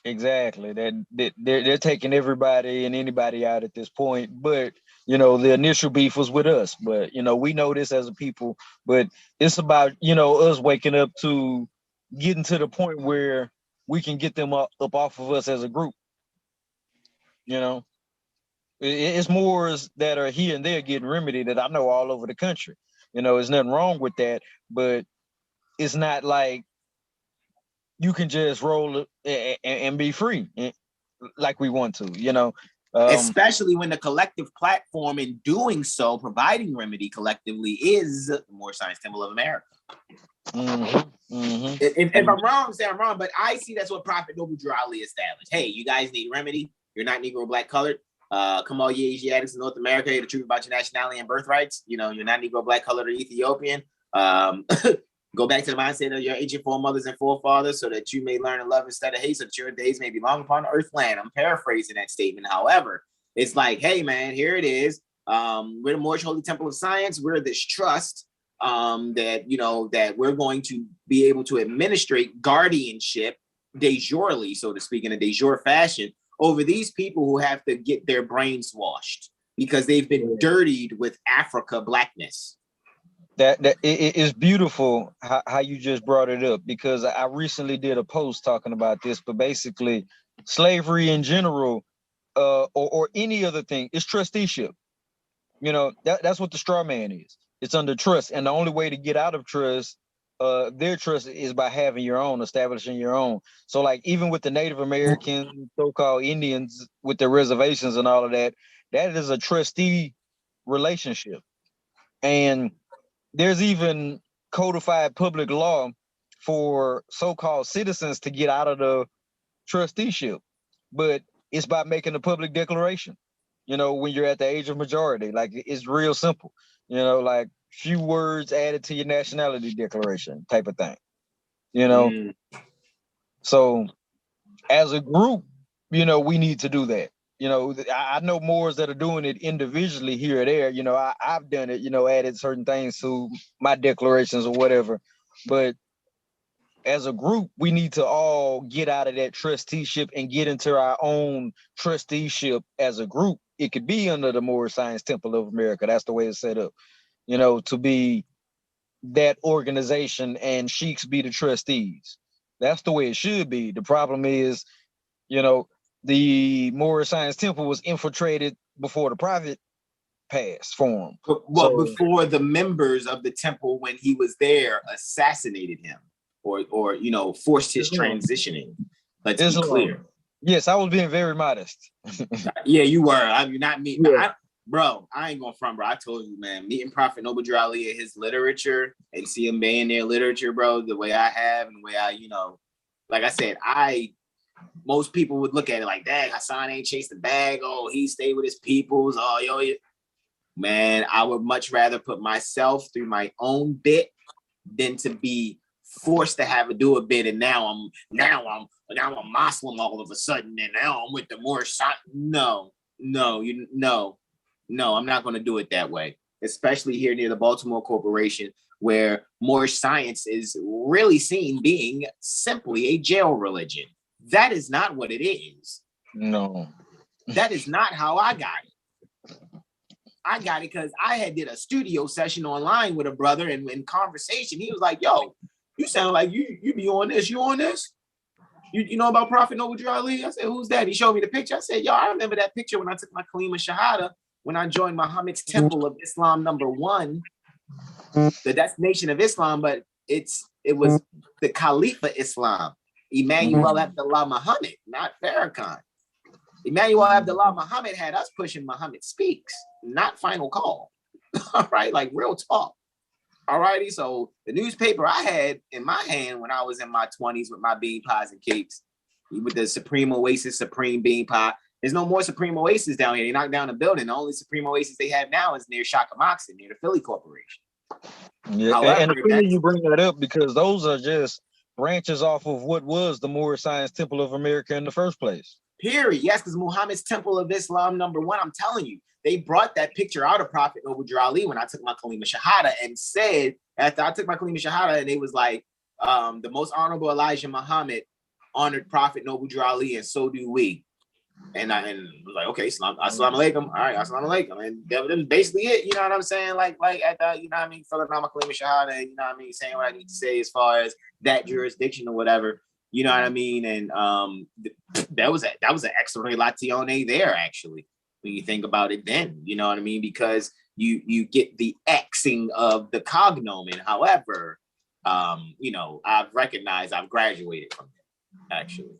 Exactly. They're taking everybody and anybody out at this point. But, you know, the initial beef was with us. But, you know, we know this as a people. But it's about, you know, us waking up to getting to the point where we can get them up off of us as a group. You know, it's Moors that are here and there getting remedy that I know all over the country. You know, there's nothing wrong with that. But it's not like you can just roll and be free like we want to, you know. Especially when the collective platform in doing so, providing remedy collectively, is the Moor Science Temple of America. If I'm wrong, say I'm wrong, but I see that's what Prophet Noble Drew Ali established. Hey, you guys need remedy. You're not Negro, Black, colored. Come on, you Asiatics in North America, the truth about your nationality and birthrights. You know, you're not Negro, Black, colored, or Ethiopian. Go back to the mindset of your ancient foremothers and forefathers so that you may learn to love instead of hate, so that your days may be long upon the earth land. I'm paraphrasing that statement. However, it's like, hey, man, here it is. We're the Moorish Holy Temple of Science. We're this trust that, you know, that we're going to be able to administrate guardianship de jurely, so to speak, in a de jure fashion over these people who have to get their brains washed because they've been dirtied with Africa blackness. That it is beautiful how you just brought it up, because I recently did a post talking about this, but basically slavery in general, or any other thing, is trusteeship. You know, that's what the straw man is. It's under trust. And the only way to get out of trust their trust is by having your own, establishing your own. So like even with the Native American so-called Indians with their reservations and all of that, that is a trustee relationship. And there's even codified public law for so-called citizens to get out of the trusteeship, but it's by making a public declaration, you know, when you're at the age of majority. Like, it's real simple, you know, like few words added to your nationality declaration type of thing, you know. So as a group, you know, we need to do that. You know, I know Moors that are doing it individually here or there. You know, I've done it, you know, added certain things to my declarations or whatever. But as a group, we need to all get out of that trusteeship and get into our own trusteeship as a group. It could be under the Moorish Science Temple of America. That's the way it's set up, you know, to be that organization and sheiks be the trustees. That's the way it should be. The problem is, you know, the Moorish Science Temple was infiltrated before the private passed form. Well, before the members of the temple, when he was there, assassinated him or you know, forced his transitioning. Let's be clear. Yes, I was being very modest. Yeah, you were. I mean, not me. Yeah. Bro, I ain't going front, bro. I told you, man, meeting Prophet Noble Drew Ali and his literature and see him being their literature, bro, the way I have and the way I, you know, like I said, most people would look at it like, dang, Hasan ain't chased the bag. Oh, he stayed with his peoples. Oh, yo, man, I would much rather put myself through my own bit than to be forced to have to do a bit. And now I'm a Muslim all of a sudden, and now I'm with the Moorish side. No, I'm not going to do it that way. Especially here near the Baltimore Corporation, where Moorish science is really seen being simply a jail religion. That is not what it is. No. That is not how I got it. I got it because I had did a studio session online with a brother, and in conversation, he was like, yo, you sound like you be on this. You on this? You know about Prophet Noble Drew Ali? I said, who's that? He showed me the picture. I said, yo, I remember that picture when I took my Kalima Shahada, when I joined Muhammad's Temple of Islam #1, the destination of Islam, but it was the Khalifa Islam, Emmanuel Abdullah Muhammad, not Farrakhan. Emmanuel Abdullah Muhammad had us pushing Muhammad Speaks, not Final Call. All right, like real talk. All righty, so the newspaper I had in my hand when I was in my 20s with my bean pies and cakes, with the Supreme Oasis, Supreme Bean Pie. There's no more Supreme Oasis down here. They knocked down the building. The only Supreme Oasis they have now is near Shaka Moxon, near the Philly Corporation. Yeah, however, and the you bring that up because those are just branches off of what was the Moorish Science Temple of America in the first place. Period. Yes, because Muhammad's Temple of Islam #1, I'm telling you, they brought that picture out of Prophet Noble Drew Ali when I took my Kalima Shahada and said, after I took my Kalima Shahada, and it was like, the most honorable Elijah Muhammad honored Prophet Noble Drew Ali, and so do we. And I was like, okay, assalamu alaikum. All right, assalamu alaikum. And that was basically it. You know what I'm saying? Like at the, you know what I mean, filling out my Kalima Shahada, and you know what I mean, saying what I need to say as far as that jurisdiction or whatever. You know what I mean? And that was an extra relatione there, actually, when you think about it then, you know what I mean? Because you get the Xing of the cognomen. However, you know, I've graduated from it, actually.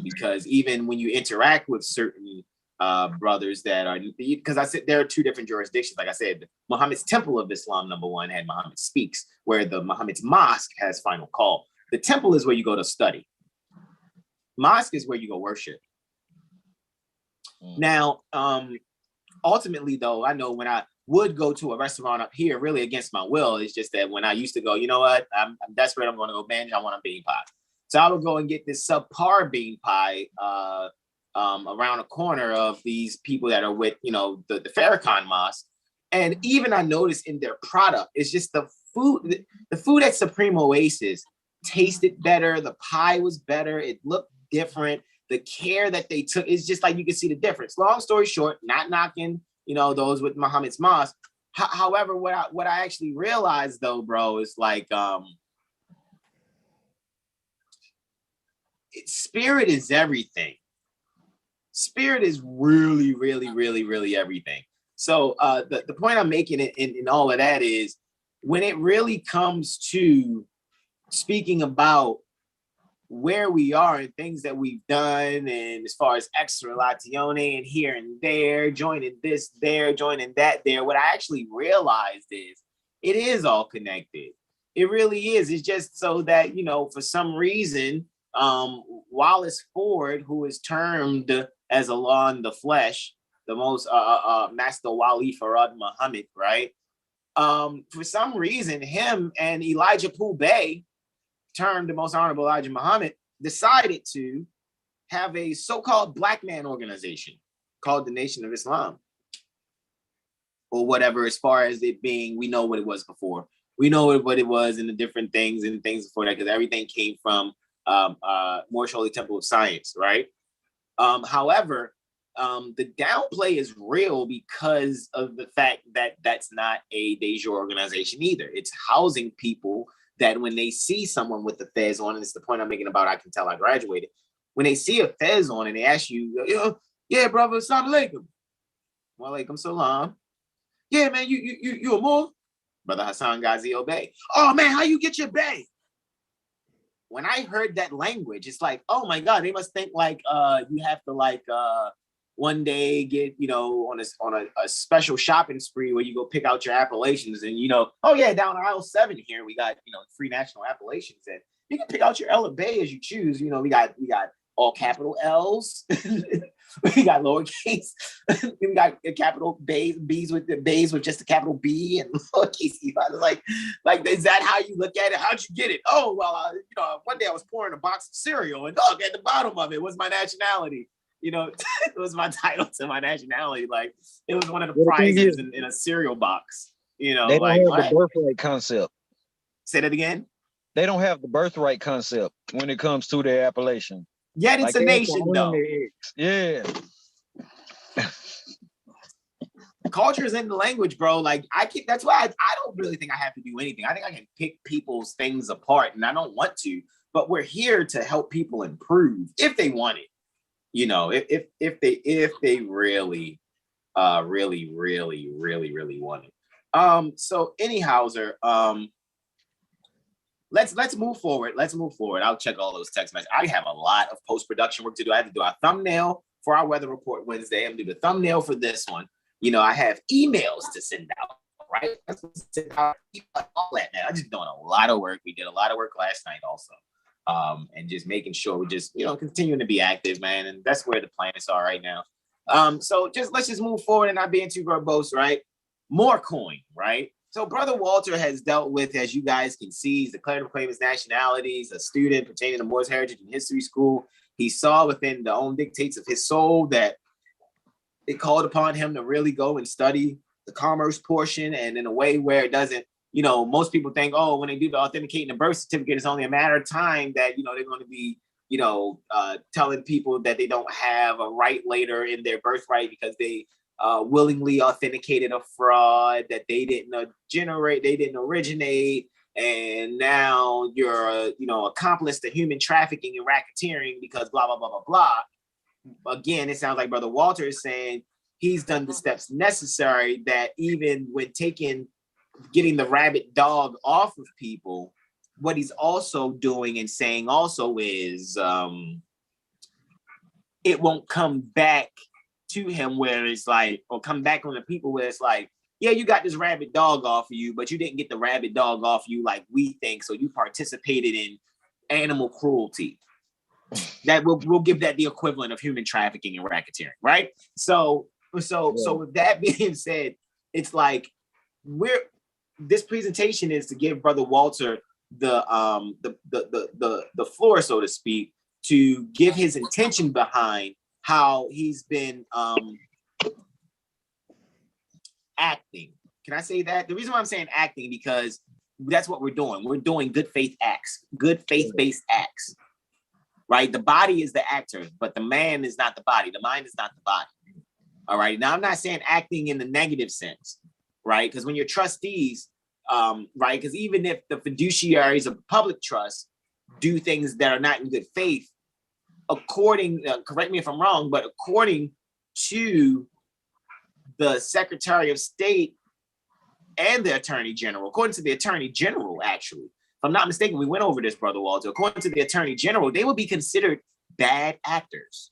Because even when you interact with certain brothers that are, because I said there are two different jurisdictions. Like I said, Muhammad's Temple of Islam #1 had Muhammad Speaks, where the Muhammad's Mosque has Final Call. The temple is where you go to study. Mosque is where you go worship. Now, ultimately, though, I know when I would go to a restaurant up here, really against my will, it's just that when I used to go, you know what, I'm desperate, I'm going to go binge, I want a bean pie. So I would go and get this subpar bean pie around a corner of these people that are with, you know, the Farrakhan Mosque. And even I noticed in their product, it's just the food at Supreme Oasis tasted better. The pie was better. It looked different. The care that they took, it's just like you can see the difference. Long story short, not knocking, you know, those with Muhammad's Mosque. However, what I actually realized though, bro, is like, spirit is everything. Spirit is really, really, really, really everything. So the point I'm making in all of that is when it really comes to speaking about where we are and things that we've done, and as far as extralatione and here and there, joining this there, joining that there, what I actually realized is it is all connected. It really is. It's just so that, you know, for some reason, Wallace Ford, who is termed as a law in the flesh, the most Master Wali Farad Muhammad, right? For some reason, him and Elijah Pooh Bey, termed the most honorable Elijah Muhammad, decided to have a so-called black man organization called the Nation of Islam, or whatever, as far as it being, we know what it was before. We know what it was and the different things and things before that, because everything came from Moorish Holy Temple of Science, right? However, the downplay is real because of the fact that that's not a de jure organization either. It's housing people that when they see someone with the fez on, and it's the point I'm making about I can tell I graduated, when they see a fez on and they ask you, yeah, brother, assalamu alaikum. Wa alaikum salam. Yeah, man, you a Moor? Brother Hasan Ghaziel Bey. Oh, man, how you get your Bey? When I heard that language, it's like, oh my God, they must think like you have to like one day get, you know, on a special shopping spree where you go pick out your appellations and, you know, oh yeah, down aisle 7 here, we got, you know, free national appellations, and you can pick out your L or Bay as you choose. You know, we got all capital L's, we got lowercase, we got capital B's with the B's with just a capital B and lowercase E. Like, is that how you look at it? How'd you get it? Oh, well, you know, one day I was pouring a box of cereal and look at the bottom of it was my nationality. You know, it was my title to my nationality. Like, it was one of the prizes in a cereal box. You know, they don't like have the birthright concept. Say that again. They don't have the birthright concept when it comes to their appellation. Yet it's like a nation, though. Yeah. Culture is in the language, bro. Like that's why I don't really think I have to do anything. I think I can pick people's things apart, and I don't want to. But we're here to help people improve if they want it. You know, if they really want it. So anyhowser, let's move forward. I'll check all those text messages. I have a lot of post-production work to do. I have to do our thumbnail for our weather report Wednesday. I'm gonna do the thumbnail for this one. You know, I have emails to send out, right? All that, man. I'm just doing a lot of work. We did a lot of work last night also. And just making sure we're just, you know, continuing to be active, man. And that's where the planets are right now. So let's just move forward and not being too verbose, right? MUURCOIN, right? So Brother Walter has dealt with, as you guys can see, he's declared and proclaimed his nationalities, a student pertaining to Moorish Heritage and History School. He saw within the own dictates of his soul that it called upon him to really go and study the commerce portion, and in a way where it doesn't, you know, most people think, oh, when they do the authenticating the birth certificate, it's only a matter of time that, you know, they're going to be, you know, telling people that they don't have a right later in their birthright because they willingly authenticated a fraud that they didn't generate, they didn't originate, and now you're, you know, accomplice to human trafficking and racketeering because blah, blah, blah, blah, blah. Again, it sounds like Brother Walter is saying he's done the steps necessary that even when getting the rabid dog off of people, what he's also doing and saying also is it won't come back to him where it's like, or come back on the people where it's like, yeah, you got this rabid dog off of you, but you didn't get the rabid dog off you like we think, so you participated in animal cruelty. That we'll give that the equivalent of human trafficking and racketeering, right? So with that being said, it's like this presentation is to give Brother Walter the floor, so to speak, to give his intention behind how he's been acting. Can I say that? The reason why I'm saying acting, because that's what we're doing. We're doing good faith acts, good faith-based acts, right? The body is the actor, but the man is not the body. The mind is not the body. All right. Now, I'm not saying acting in the negative sense, right? Because when you're trustees, right? Because even if the fiduciaries of public trust do things that are not in good faith, according, correct me if I'm wrong, but according to the Secretary of State and the Attorney General, according to the Attorney General, actually, I'm not mistaken, we went over this, Brother Walter. According to the Attorney General, they would be considered bad actors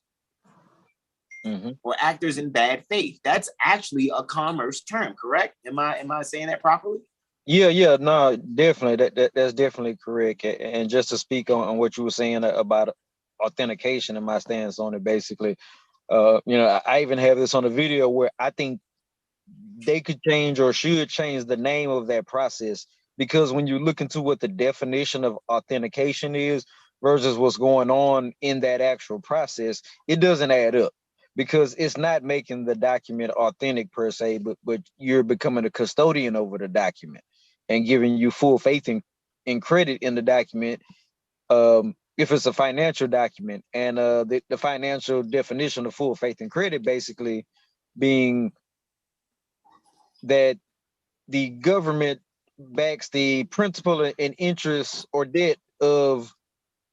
or actors in bad faith. That's actually a commerce term, correct? Am I saying that properly? Yeah, no, definitely. That's definitely correct. And just to speak on what you were saying about authentication and my stance on it, basically, I even have this on a video where I think they could change or should change the name of that process, because when you look into what the definition of authentication is versus what's going on in that actual process, it doesn't add up, because it's not making the document authentic per se, but you're becoming a custodian over the document and giving you full faith and credit in the document. If it's a financial document, and the financial definition of full faith and credit basically being that the government backs the principal and interest or debt of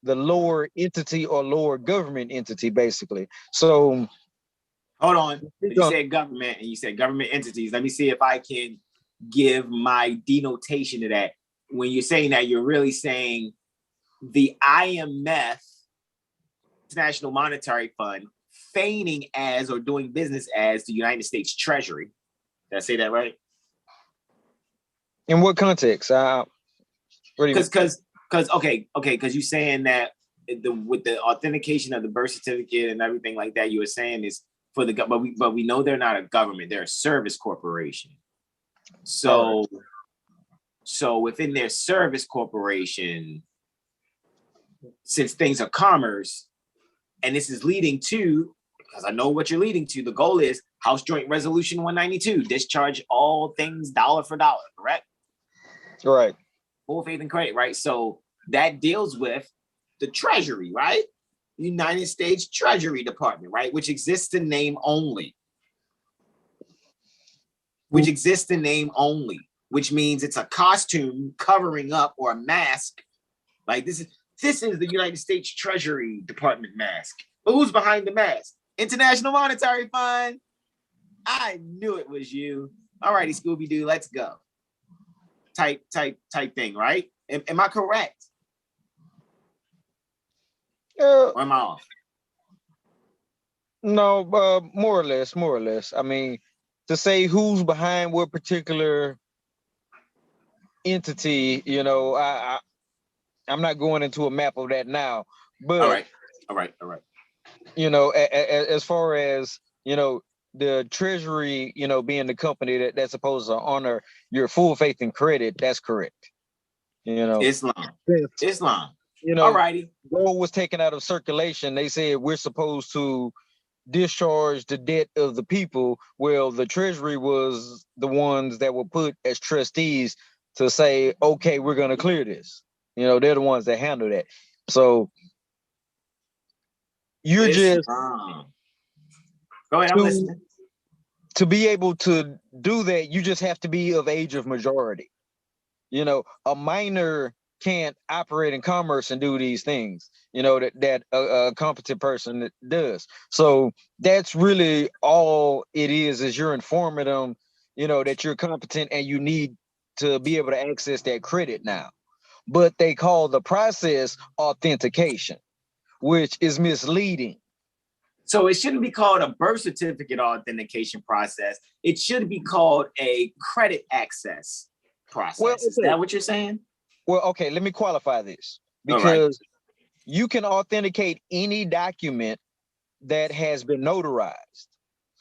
the lower entity or lower government entity, basically. So hold on, you said government and you said government entities. Let me see if I can give my denotation to that. When you're saying that, you're really saying the IMF, International Monetary Fund, feigning as or doing business as the United States Treasury. Did I say that right? In what context? Because you're saying that with the authentication of the birth certificate and everything like that, you were saying is for the but we know they're not a government; they're a service corporation. So within their service corporation, since things are commerce, and this is leading to, because I know what you're leading to, the goal is House Joint Resolution 192, discharge all things dollar for dollar, correct? Right. Full faith and credit, right? So that deals with the Treasury, right? United States Treasury Department, right? Which exists in name only. Which exists in name only, which means it's a costume covering up or a mask. Like this is the United States Treasury Department mask. But who's behind the mask? International Monetary Fund. I knew it was you. All righty, Scooby-Doo, let's go. Type thing, right? Am I correct? Or am I off? No, more or less. I mean, to say who's behind what particular entity, I'm not going into a map of that now. But all right. As far as the Treasury, being the company that's supposed to honor your full faith and credit, that's correct. Islam. All righty. Gold was taken out of circulation. They said we're supposed to discharge the debt of the people. Well, the Treasury was the ones that were put as trustees to say, okay, we're going to clear this. They're the ones that handle that. So you're just go ahead. I'm listening. To be able to do that, you just have to be of age of majority. A minor can't operate in commerce and do these things, that a competent person does. So that's really all it is you're informing them, that you're competent and you need to be able to access that credit now. But they call the process authentication, which is misleading. So it shouldn't be called a birth certificate authentication process. It should be called a credit access process. Well, okay. Is that what you're saying? Well, okay, let me qualify this, because you can authenticate any document that has been notarized.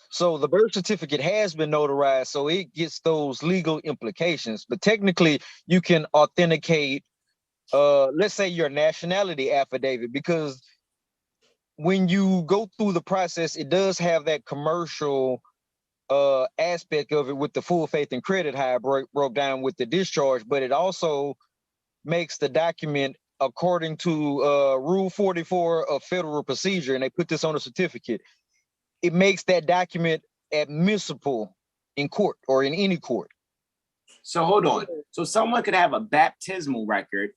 So the birth certificate has been notarized, so it gets those legal implications. But technically, you can authenticate, let's say, your nationality affidavit, because when you go through the process, it does have that commercial aspect of it with the full faith and credit, how I broke down with the discharge, but it also makes the document according to Rule 44 of Federal Procedure, and they put this on a certificate. It makes that document admissible in court or in any court. So hold on. So someone could have a baptismal record.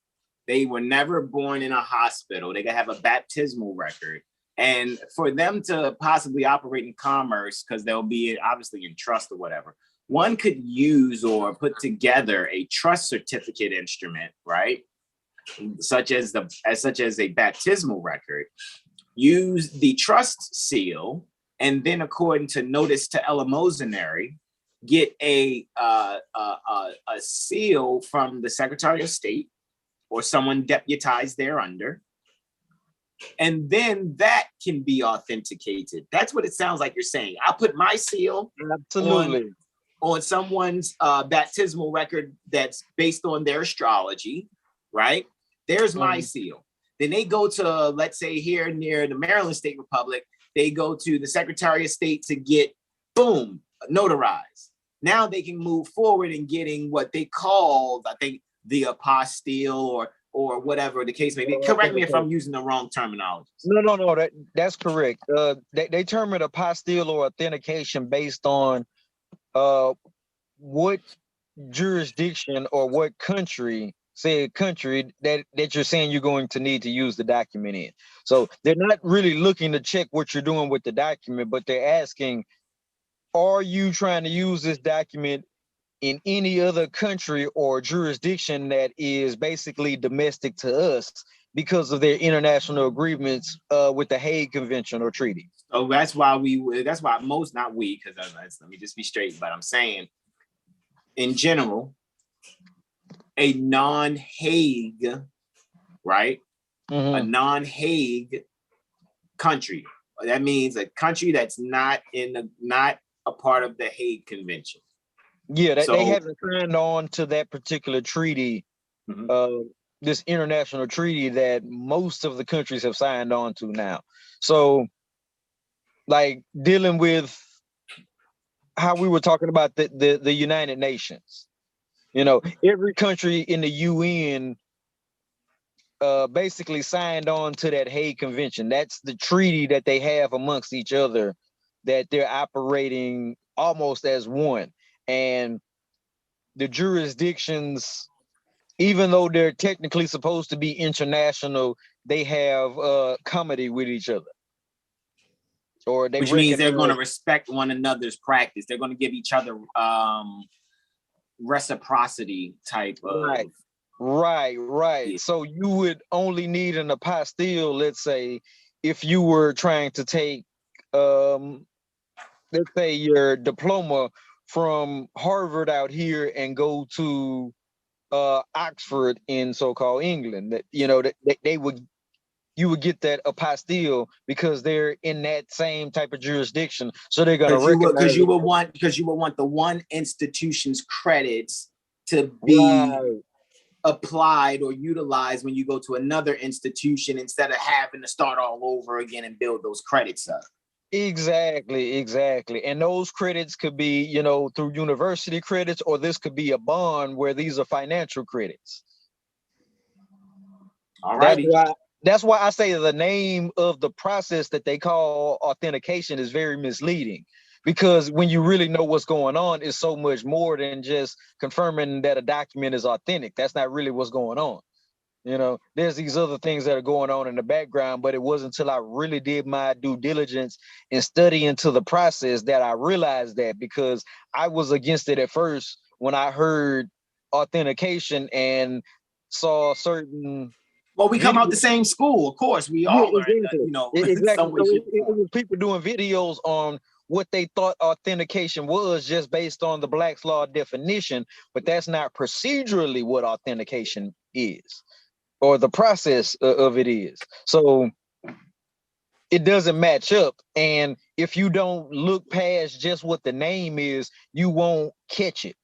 They were never born in a hospital. They could have a baptismal record. And for them to possibly operate in commerce, because they'll be obviously in trust or whatever, one could use or put together a trust certificate instrument, right? such as a baptismal record, use the trust seal, and then according to notice to eleemosynary, get a seal from the Secretary of State or someone deputized thereunder, and then that can be authenticated. That's what it sounds like you're saying. I'll put my seal Absolutely. on someone's baptismal record that's based on their astrology, right? There's my seal. Then they go to, let's say here near the Maryland State Republic, they go to the Secretary of State to get, boom, notarized. Now they can move forward in getting what they call, I think, the apostille or whatever the case may be. Correct me if I'm using the wrong terminology. No, that's correct. They term it apostille or authentication based on what jurisdiction or what country that you're saying you're going to need to use the document in. So they're not really looking to check what you're doing with the document, but they're asking, are you trying to use this document in any other country or jurisdiction that is basically domestic to us because of their international agreements with the Hague Convention or treaty? So that's why most, not we, because let me just be straight, but I'm saying in general, a non-Hague, right? A non-Hague country. That means a country that's not a part of the Hague Convention. Yeah, they haven't signed on to that particular treaty, this international treaty that most of the countries have signed on to now. So, like dealing with how we were talking about the United Nations, every country in the UN basically signed on to that Hague Convention. That's the treaty that they have amongst each other, that they're operating almost as one. And the jurisdictions, even though they're technically supposed to be international, they have comity with each other. Which means they're going to respect one another's practice. They're going to give each other reciprocity type of. Right. Yeah. So you would only need an apostille, let's say, if you were trying to take, let's say, your diploma from Harvard out here and go to Oxford in so-called England. That you would get that apostille because they're in that same type of jurisdiction. So they're going to recognize, because you would want the one institution's credits to be applied or utilized when you go to another institution instead of having to start all over again and build those credits up. Exactly. And those credits could be, through university credits, or this could be a bond where these are financial credits. All righty. That's why I say the name of the process that they call authentication is very misleading, because when you really know what's going on, it's so much more than just confirming that a document is authentic. That's not really what's going on. There's these other things that are going on in the background, but it wasn't until I really did my due diligence and study into the process that I realized that, because I was against it at first when I heard authentication and saw certain. Well, we come out the same school, of course. We all learn, exactly. So it was people doing videos on what they thought authentication was just based on the Black's Law definition, but that's not procedurally what authentication is, or the process of it is. So it doesn't match up. And if you don't look past just what the name is, you won't catch it.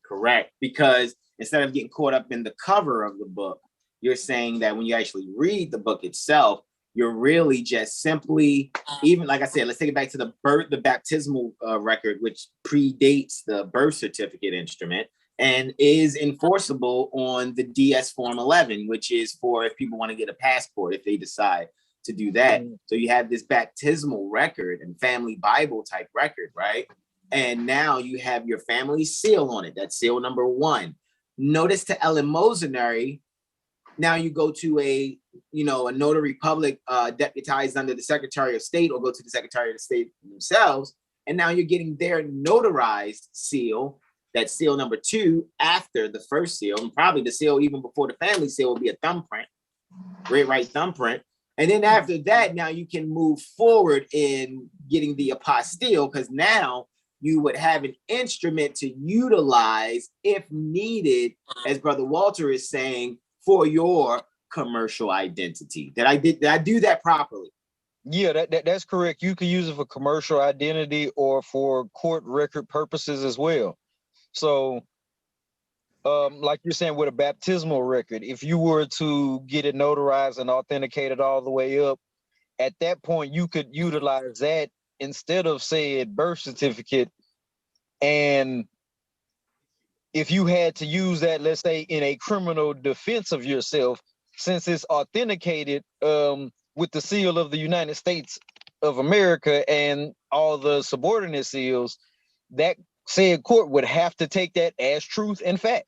Correct. Because instead of getting caught up in the cover of the book, you're saying that when you actually read the book itself, you're really just simply, even like I said, let's take it back to the baptismal record, which predates the birth certificate instrument and is enforceable on the DS Form 11, which is for if people want to get a passport, if they decide to do that. So you have this baptismal record and family Bible type record, right? And now you have your family seal on it. That's seal number 1. Notice to eleemosynary. Now you go to a notary public deputized under the Secretary of State, or go to the Secretary of State themselves, and now you're getting their notarized seal. that seal number 2 after the first seal, and probably the seal even before the family seal will be a thumbprint, right thumbprint. And then after that, now you can move forward in getting the apostille, because now you would have an instrument to utilize if needed, as Brother Walter is saying, for your commercial identity. Did I do that properly? Yeah, that's correct. You can use it for commercial identity or for court record purposes as well. So, like you're saying with a baptismal record, if you were to get it notarized and authenticated all the way up, at that point, you could utilize that instead of, say, a birth certificate. And if you had to use that, let's say, in a criminal defense of yourself, since it's authenticated with the seal of the United States of America and all the subordinate seals, that said court would have to take that as truth and fact.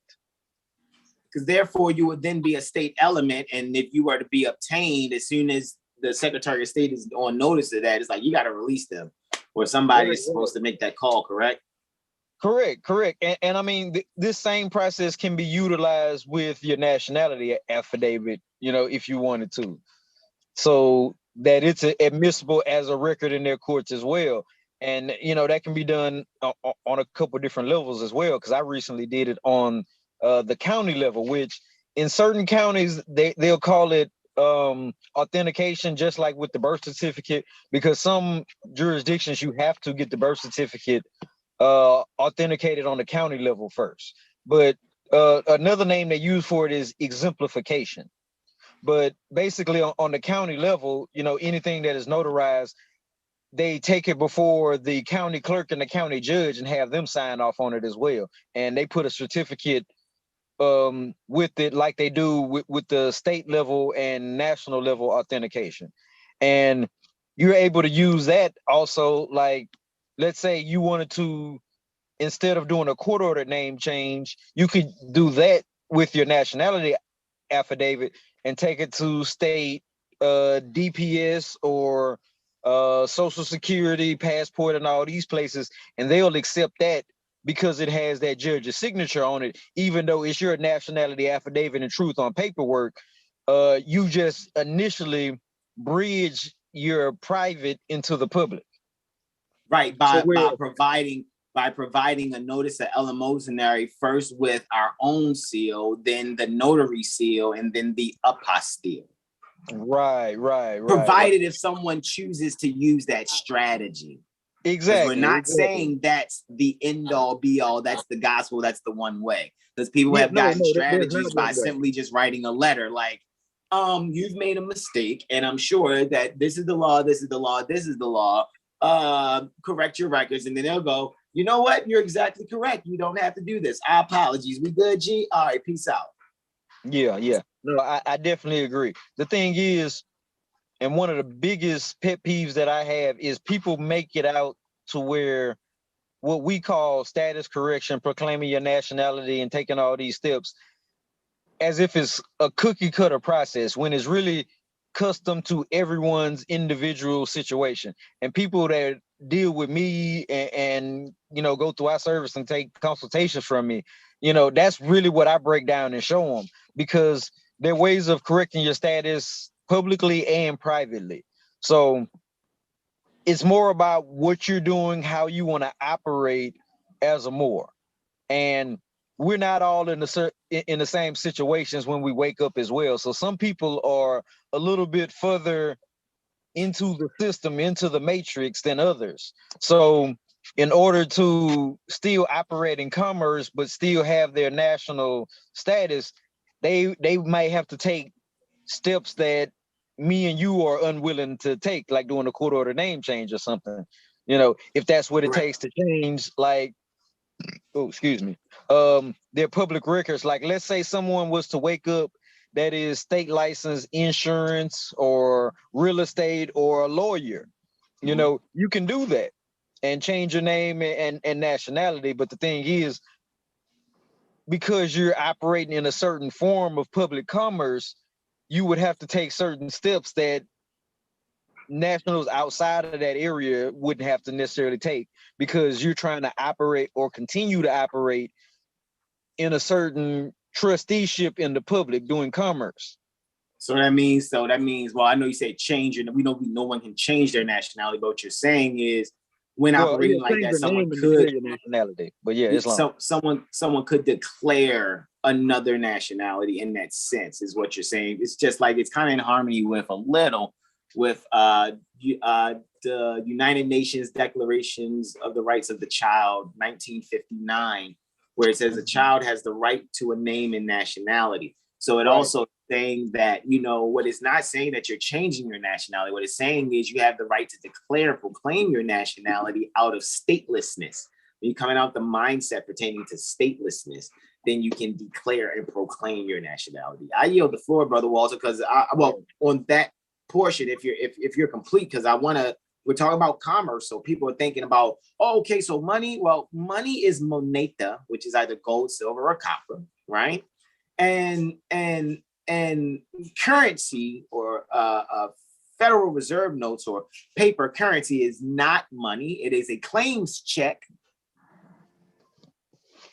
Because therefore you would then be a state element, and if you were to be obtained, as soon as the Secretary of State is on notice of that, it's like you got to release them, or somebody is supposed to make that call, correct? Correct. And I mean, this same process can be utilized with your nationality affidavit, if you wanted to. So that it's admissible as a record in their courts as well. And, that can be done on a couple different levels as well, because I recently did it on the county level, which in certain counties, they'll call it authentication, just like with the birth certificate, because some jurisdictions you have to get the birth certificate authenticated on the county level first. But another name they use for it is exemplification. But basically on the county level, anything that is notarized, they take it before the county clerk and the county judge and have them sign off on it as well. And they put a certificate with it, like they do with the state level and national level authentication. And you're able to use that also, like, let's say you wanted to, instead of doing a court-ordered name change, you could do that with your nationality affidavit and take it to state DPS or Social Security, passport, and all these places, and they'll accept that because it has that judge's signature on it, even though it's your nationality affidavit and truth on paperwork. You just initially bridge your private into the public. Right, by providing a notice of eleemosynary first with our own seal, then the notary seal, and then the apostille. Right. Provided if someone chooses to use that strategy. Exactly. We're not saying that's the end all be all, that's the gospel, that's the one way. Because people have gotten strategies by simply just writing a letter like, you've made a mistake, and I'm sure that this is the law, this is the law, this is the law. Correct your records, and then they'll go, you know what? You're exactly correct. You don't have to do this. Our apologies. We good, G? All right, peace out. Yeah. No, I definitely agree. The thing is, and one of the biggest pet peeves that I have is people make it out to where what we call status correction, proclaiming your nationality and taking all these steps, as if it's a cookie cutter process, when it's really custom to everyone's individual situation. And people that deal with me and go through our service and take consultations from me, that's really what I break down and show them, because there are ways of correcting your status publicly and privately. So it's more about what you're doing, how you want to operate as a Moor. And we're not all in the same situations when we wake up as well. So some people are a little bit further into the system, into the matrix than others. So in order to still operate in commerce, but still have their national status, they might have to take steps that me and you are unwilling to take, like doing a court order name change or something. If that's what it takes to change, like, their public records. Like, let's say someone was to wake up that is state licensed insurance or real estate or a lawyer, you can do that and change your name and nationality. But the thing is, because you're operating in a certain form of public commerce, you would have to take certain steps that nationals outside of that area wouldn't have to necessarily take, because you're trying to operate or continue to operate in a certain trusteeship in the public doing commerce. So that means, well, I know you say change, and we know no one can change their nationality, but what you're saying is when operating like that, someone could your nationality. But yeah, it's long. Someone could declare another nationality in that sense, is what you're saying. It's just like it's kind of in harmony with the United Nations Declarations of the Rights of the Child, 1959, where it says a child has the right to a name and nationality. So it also saying that, what it's not saying that you're changing your nationality. What it's saying is you have the right to declare, proclaim your nationality out of statelessness. When you're coming out the mindset pertaining to statelessness, then you can declare and proclaim your nationality. I yield the floor, Brother Walter, because on that portion, if you're complete, because we're talking about commerce, so people are thinking about, okay, so money. Well, money is moneta, which is either gold, silver, or copper, right? And currency, or Federal Reserve notes or paper currency, is not money. It is a claims check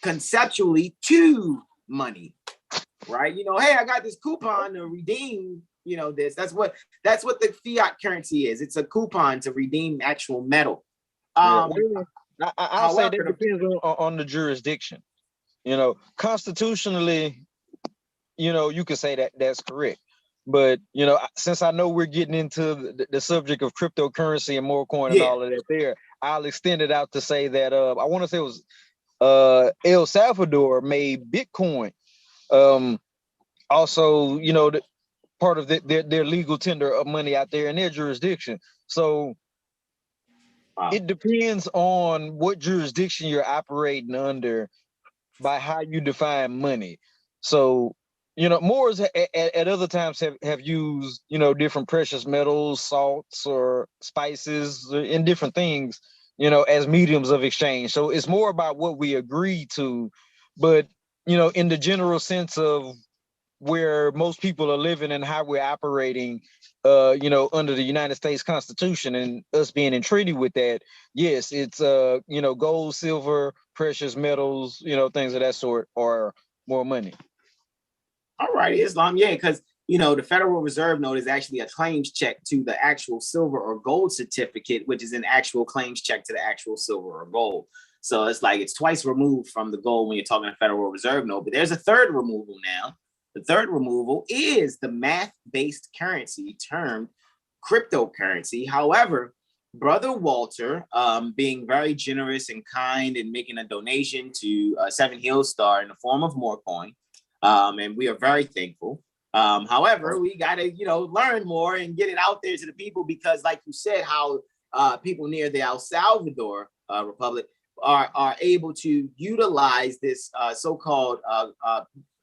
conceptually to money, right? Hey, I got this coupon to redeem, this. That's what the fiat currency is. It's a coupon to redeem actual metal. I'll say that depends on the jurisdiction. Constitutionally, you can say that that's correct. But, since I know we're getting into the subject of cryptocurrency and MUURCOIN and all of that there, I'll extend it out to say that I want to say it was El Salvador made Bitcoin. Also, part of their legal tender of money out there in their jurisdiction. So it depends on what jurisdiction you're operating under by how you define money. So, Moors at other times have used, different precious metals, salts, or spices, and different things, as mediums of exchange. So it's more about what we agree to. But, in the general sense of where most people are living and how we're operating, under the United States Constitution and us being in treaty with that, yes, it's, gold, silver, precious metals, things of that sort, or more money. All right, Islam, because the Federal Reserve note is actually a claims check to the actual silver or gold certificate, which is an actual claims check to the actual silver or gold. So it's like it's twice removed from the gold when you're talking a Federal Reserve note. But there's a third removal now. The third removal is the math-based currency termed cryptocurrency. However, Brother Walter, being very generous and kind and making a donation to Seven Hills Star in the form of MUURCOIN, and we are very thankful. However, we got to, learn more and get it out there to the people, because like you said, how people near the El Salvador Republic are able to utilize this so-called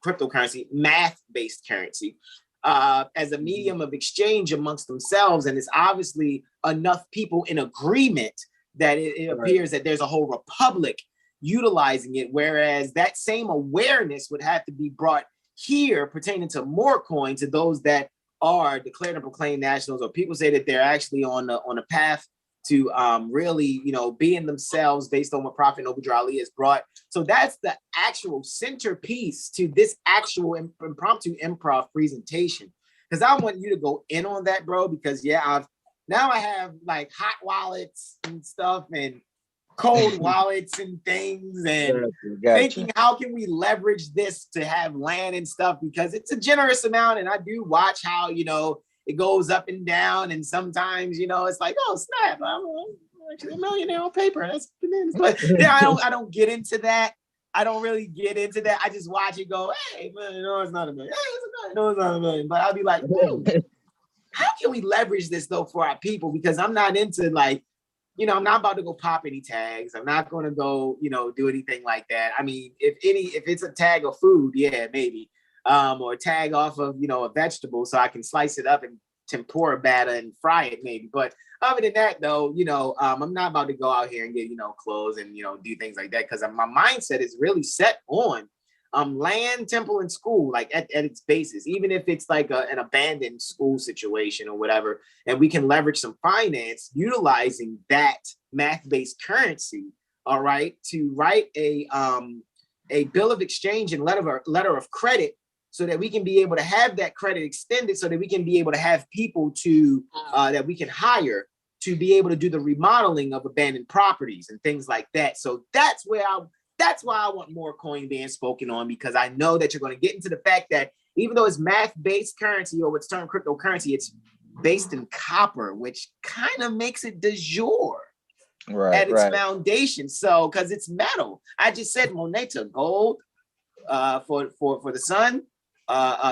cryptocurrency, math-based currency, as a medium of exchange amongst themselves. And it's obviously enough people in agreement that it appears that there's a whole republic utilizing it, whereas that same awareness would have to be brought here pertaining to MUURCOIN to those that are declared and proclaimed nationals, or people say that they're actually on a path to really, being themselves based on what Prophet Noble Ali has brought. So that's the actual centerpiece to this actual impromptu improv presentation. Because I want you to go in on that, bro, because I have like hot wallets and stuff and cold wallets and things, and thinking how can we leverage this to have land and stuff, because it's a generous amount. And I do watch how, it goes up and down, and sometimes, it's like, oh snap, I'm actually a millionaire on paper. That's bananas. But I don't get into that. I don't really get into that. I just watch it go, hey, man, no, it's not a million. Hey, it's not a million. But I'll be like, how can we leverage this though for our people? Because I'm not into like, I'm not about to go pop any tags. I'm not going to go, do anything like that. I mean, if it's a tag of food, yeah, maybe. Or tag off of, a vegetable so I can slice it up and tempura batter and fry it maybe. But other than that though, I'm not about to go out here and get, clothes and, do things like that, because my mindset is really set on land, temple, and school, like at its basis, even if it's like an abandoned school situation or whatever, and we can leverage some finance utilizing that math-based currency, all right, to write a bill of exchange and letter of credit, so that we can be able to have that credit extended, so that we can be able to have people to that we can hire to be able to do the remodeling of abandoned properties and things like that. So that's why I want MUURCOIN being spoken on, because I know that you're going to get into the fact that even though it's math-based currency, or what's termed cryptocurrency, it's based in copper, which kind of makes it de jure at its foundation. So, because it's metal. I just said moneta, gold for the sun,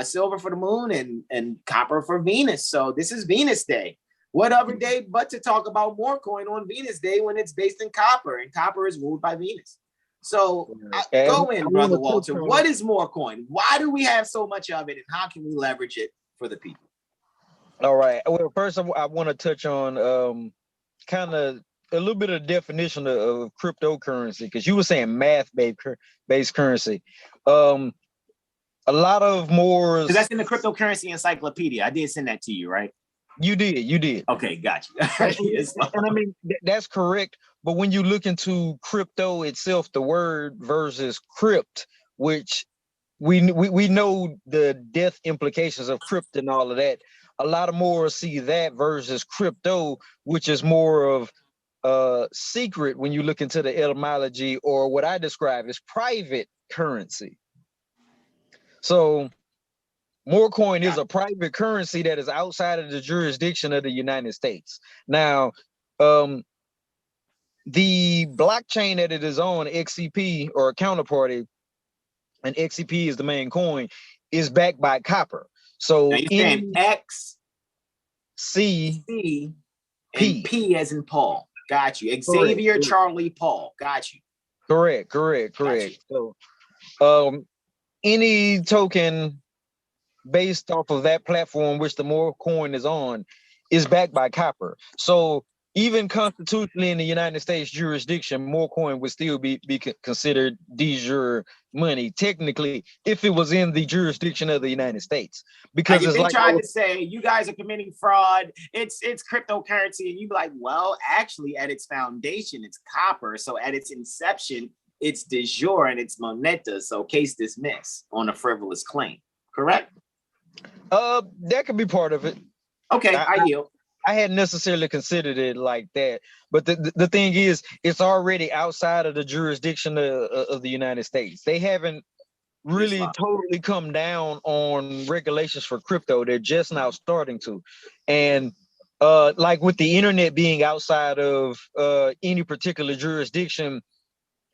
silver for the moon, and copper for Venus. So this is Venus Day. What other day but to talk about MUURCOIN on Venus Day, when it's based in copper, and copper is ruled by Venus. So go in, Brother Walter. What is MUURCOIN? Why do we have so much of it, and how can we leverage it for the people? All right. Well, first I want to touch on kind of a little bit of definition of cryptocurrency, because you were saying math-based currency. A lot of more. Because that's in the cryptocurrency encyclopedia. I did send that to you, right? You did. Okay, got you. And I mean, that's correct. But when you look into crypto itself, the word versus crypt, which we know the death implications of crypt and all of that. A lot of more see that versus crypto, which is more of secret when you look into the etymology, or what I describe as private currency. So MUURCOIN is a private currency that is outside of the jurisdiction of the United States. Now, the blockchain that it is on, XCP, or counterparty, and XCP is the main coin, is backed by copper. So in X, C, P, and P as in Paul. Got you. Xavier, correct. Charlie, Paul. Got you. Correct. So, any token based off of that platform, which the MUURCOIN is on, is backed by copper. So even constitutionally in the United States jurisdiction, MUURCOIN would still be considered de jure money, technically, if it was in the jurisdiction of the United States. Because if they tried to say, you guys are committing fraud, it's cryptocurrency, and you'd be like, well, actually, at its foundation, it's copper. So at its inception, it's de jure and it's moneta. So case dismissed on a frivolous claim. Correct? That could be part of it. Okay, I yield. I hadn't necessarily considered it like that, but the thing is, it's already outside of the jurisdiction of the United States. They haven't really totally come down on regulations for crypto. They're just now starting to, and like with the internet being outside of any particular jurisdiction,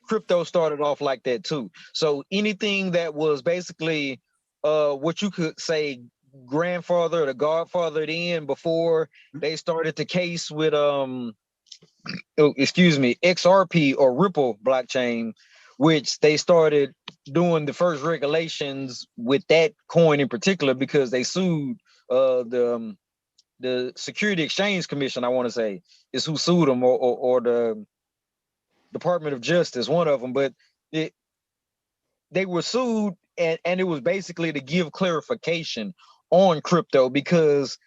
crypto started off like that too. So anything that was basically what you could say grandfather or the godfathered in before they started the case with XRP or Ripple blockchain, which they started doing the first regulations with that coin in particular, because they sued the Security Exchange Commission, I want to say, is who sued them, or the Department of Justice, one of them. But they were sued, and it was basically to give clarification on crypto, because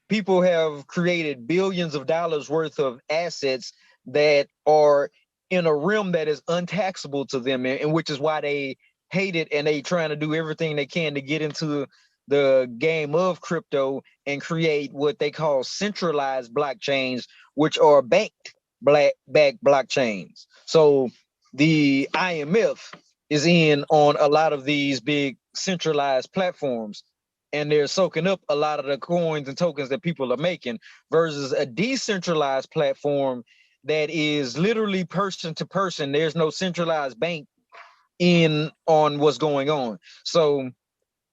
people have created billions of dollars worth of assets that are in a realm that is untaxable to them, and which is why they hate it, and they trying to do everything they can to get into the game of crypto and create what they call centralized blockchains, which are backed blockchains. So the IMF is in on a lot of these big centralized platforms, and they're soaking up a lot of the coins and tokens that people are making, versus a decentralized platform that is literally person to person. There's no centralized bank in on what's going on. So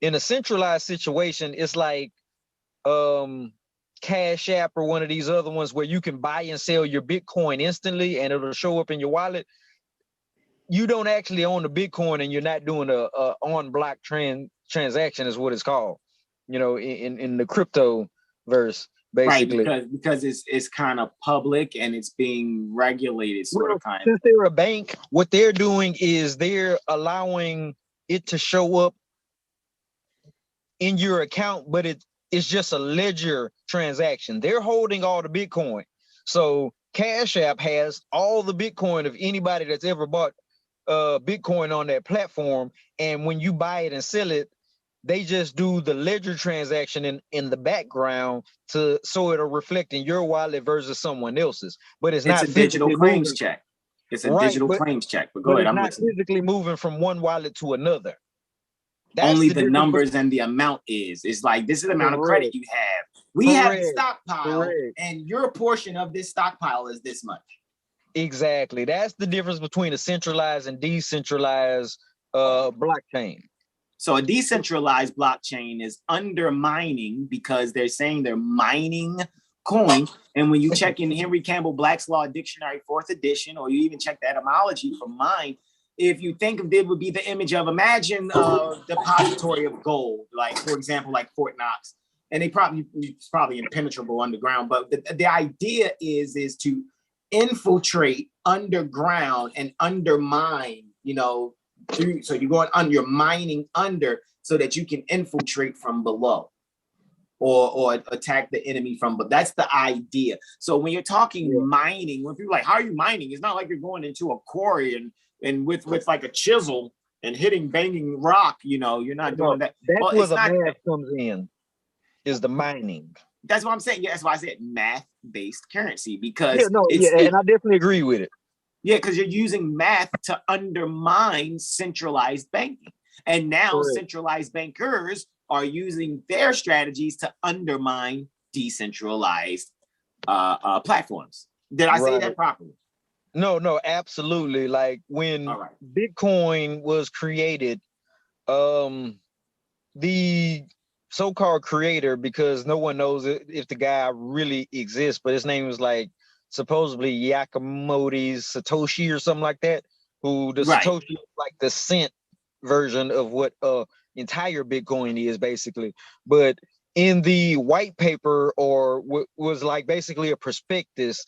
in a centralized situation, it's like Cash App or one of these other ones where you can buy and sell your Bitcoin instantly and it'll show up in your wallet. You don't actually own the Bitcoin, and you're not doing a on-block transaction is what it's called, in the crypto verse, basically. Right, because it's kind of public and it's being regulated, sort of kind. Since they're a bank, what they're doing is they're allowing it to show up in your account, but it's just a ledger transaction. They're holding all the Bitcoin. So Cash App has all the Bitcoin of anybody that's ever bought Bitcoin on that platform. And when you buy it and sell it, they just do the ledger transaction in the background so it'll reflect in your wallet versus someone else's. But it's not a digital claims moving. check. It's a digital claims check. But go ahead, it's I'm not listening. physically moving from one wallet to another. That's only the numbers and the amount is. It's like, this is the amount of credit you have. We have the stockpile, and your portion of this stockpile is this much. Exactly. That's the difference between a centralized and decentralized blockchain. So a decentralized blockchain is undermining, because they're saying they're mining coin. And when you check in Henry Campbell Black's Law Dictionary, 4th edition, or you even check the etymology for mine, if you think of it, would be the image of, imagine a depository of gold, like, for example, like Fort Knox. And it's probably impenetrable underground. But the idea is to infiltrate underground and undermine, so you're going on, you're mining under so that you can infiltrate from below or attack the enemy from, but that's the idea. So when you're talking mining, when people are like, how are you mining? It's not like you're going into a quarry and with like a chisel and banging rock, you're not doing that. That's where the math comes in, is the mining. That's what I'm saying. Yeah, that's why I said math-based currency, because and I definitely agree with it. Yeah, because you're using math to undermine centralized banking. And now centralized bankers are using their strategies to undermine decentralized platforms. Did I say that properly? No, absolutely. Like when Bitcoin was created, the so-called creator, because no one knows if the guy really exists, but his name was like supposedly Satoshi or something like that, who the Satoshi is like the cent version of what entire Bitcoin is basically. But in the white paper, or what was like basically a prospectus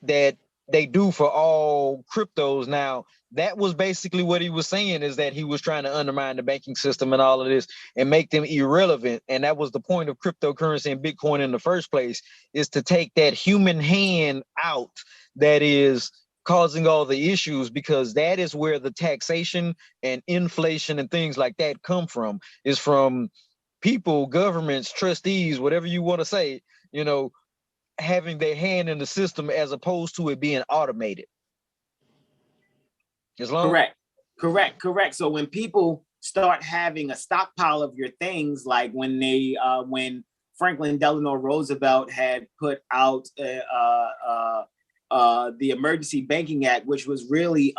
that they do for all cryptos now, that was basically what he was saying, is that he was trying to undermine the banking system and all of this and make them irrelevant. And that was the point of cryptocurrency and Bitcoin in the first place, is to take that human hand out that is causing all the issues, because that is where the taxation and inflation and things like that come from, is from people, governments, trustees, whatever you want to say, having their hand in the system as opposed to it being automated. Correct. So when people start having a stockpile of your things, like when Franklin Delano Roosevelt had put out the Emergency Banking Act, which was really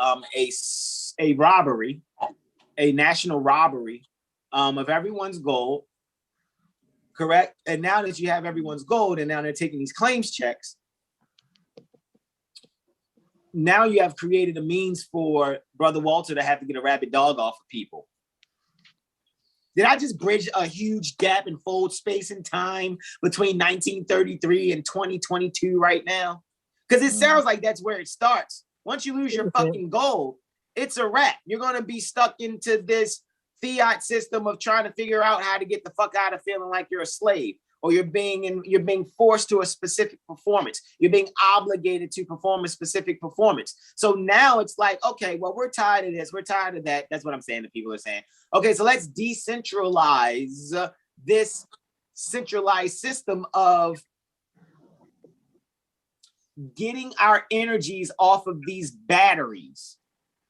a robbery, a national robbery of everyone's gold. Correct. And now that you have everyone's gold, and now they're taking these claims checks, now you have created a means for Brother Walter to have to get a rabid dog off of people. Did I just bridge a huge gap and fold space and time between 1933 and 2022 right now? Because it sounds like that's where it starts. Once you lose your fucking gold, it's a wrap. You're going to be stuck into this fiat system of trying to figure out how to get the fuck out of feeling like you're a slave, or you're being forced to a specific performance. You're being obligated to perform a specific performance. So now it's like, okay, well, we're tired of this. We're tired of that. That's what I'm saying. The people are saying, okay, so let's decentralize this centralized system of getting our energies off of these batteries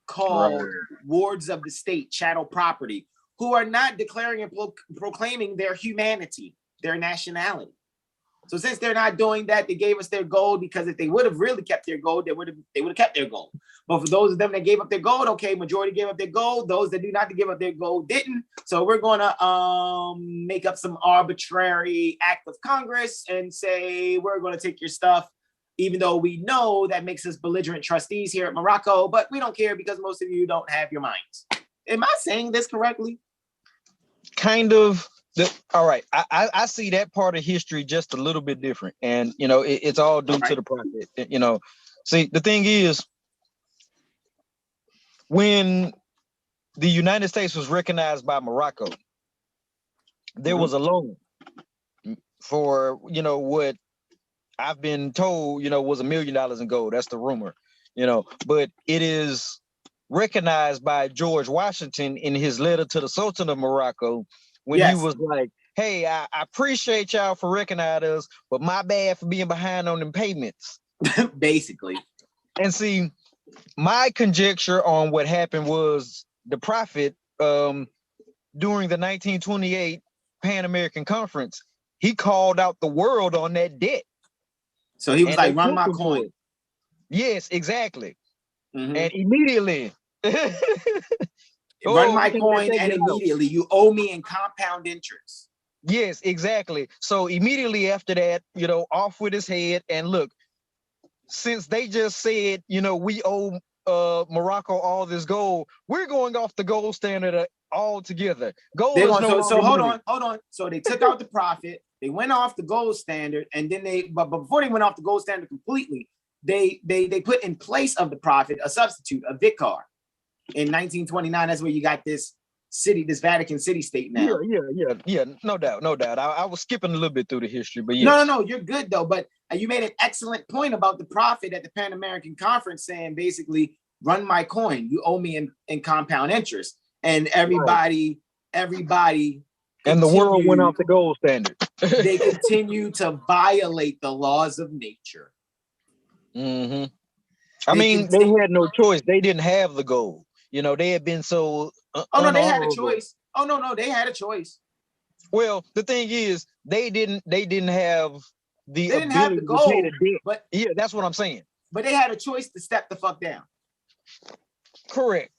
called wards of the state, chattel property, who are not declaring and proclaiming their humanity, their nationality. So since they're not doing that, they gave us their gold, because if they would have really kept their gold, they would have kept their gold. But for those of them that gave up their gold, okay, majority gave up their gold. Those that do not give up their gold didn't. So we're going to make up some arbitrary act of Congress and say, we're going to take your stuff, even though we know that makes us belligerent trustees here at Morocco, but we don't care because most of you don't have your minds. Am I saying this correctly? Kind of. All right. I see that part of history just a little bit different. And, it's all due to the project. See, the thing is, when the United States was recognized by Morocco. There was a loan for, you know, what I've been told, you know, was $1 million in gold. That's the rumor, you know, but it is recognized by George Washington in his letter to the Sultan of Morocco when he was like, hey, I appreciate y'all for recognizing us, but my bad for being behind on them payments. Basically. And see, my conjecture on what happened was the prophet during the 1928 Pan American Conference, he called out the world on that debt. So he was like, run my coin. Yes, exactly. And immediately run my coin, and immediately you owe me in compound interest. Yes, exactly. So immediately after that, you know, off with his head. And look, since they just said, you know, we owe Morocco all this gold, we're going off the gold standard altogether. Gold is no so hold on. So they took out the profit, they went off the gold standard, and then but before they went off the gold standard completely, they put in place of the profit a substitute, a vicar. In 1929, that's where you got this city, this Vatican city state now. Yeah. No doubt. I was skipping a little bit through the history, but yeah. No, you're good though. But you made an excellent point about the prophet at the Pan American Conference saying basically, run my coin, you owe me in compound interest. And everybody and the world went off the gold standard. They continue to violate the laws of nature. I mean, they had no choice. They didn't have the gold. You know, they had been so they had a choice. They had a choice. Well, the thing is, they didn't have the ability have the gold, to pay the debt. But yeah, that's what I'm saying. But they had a choice to step the fuck down. Correct.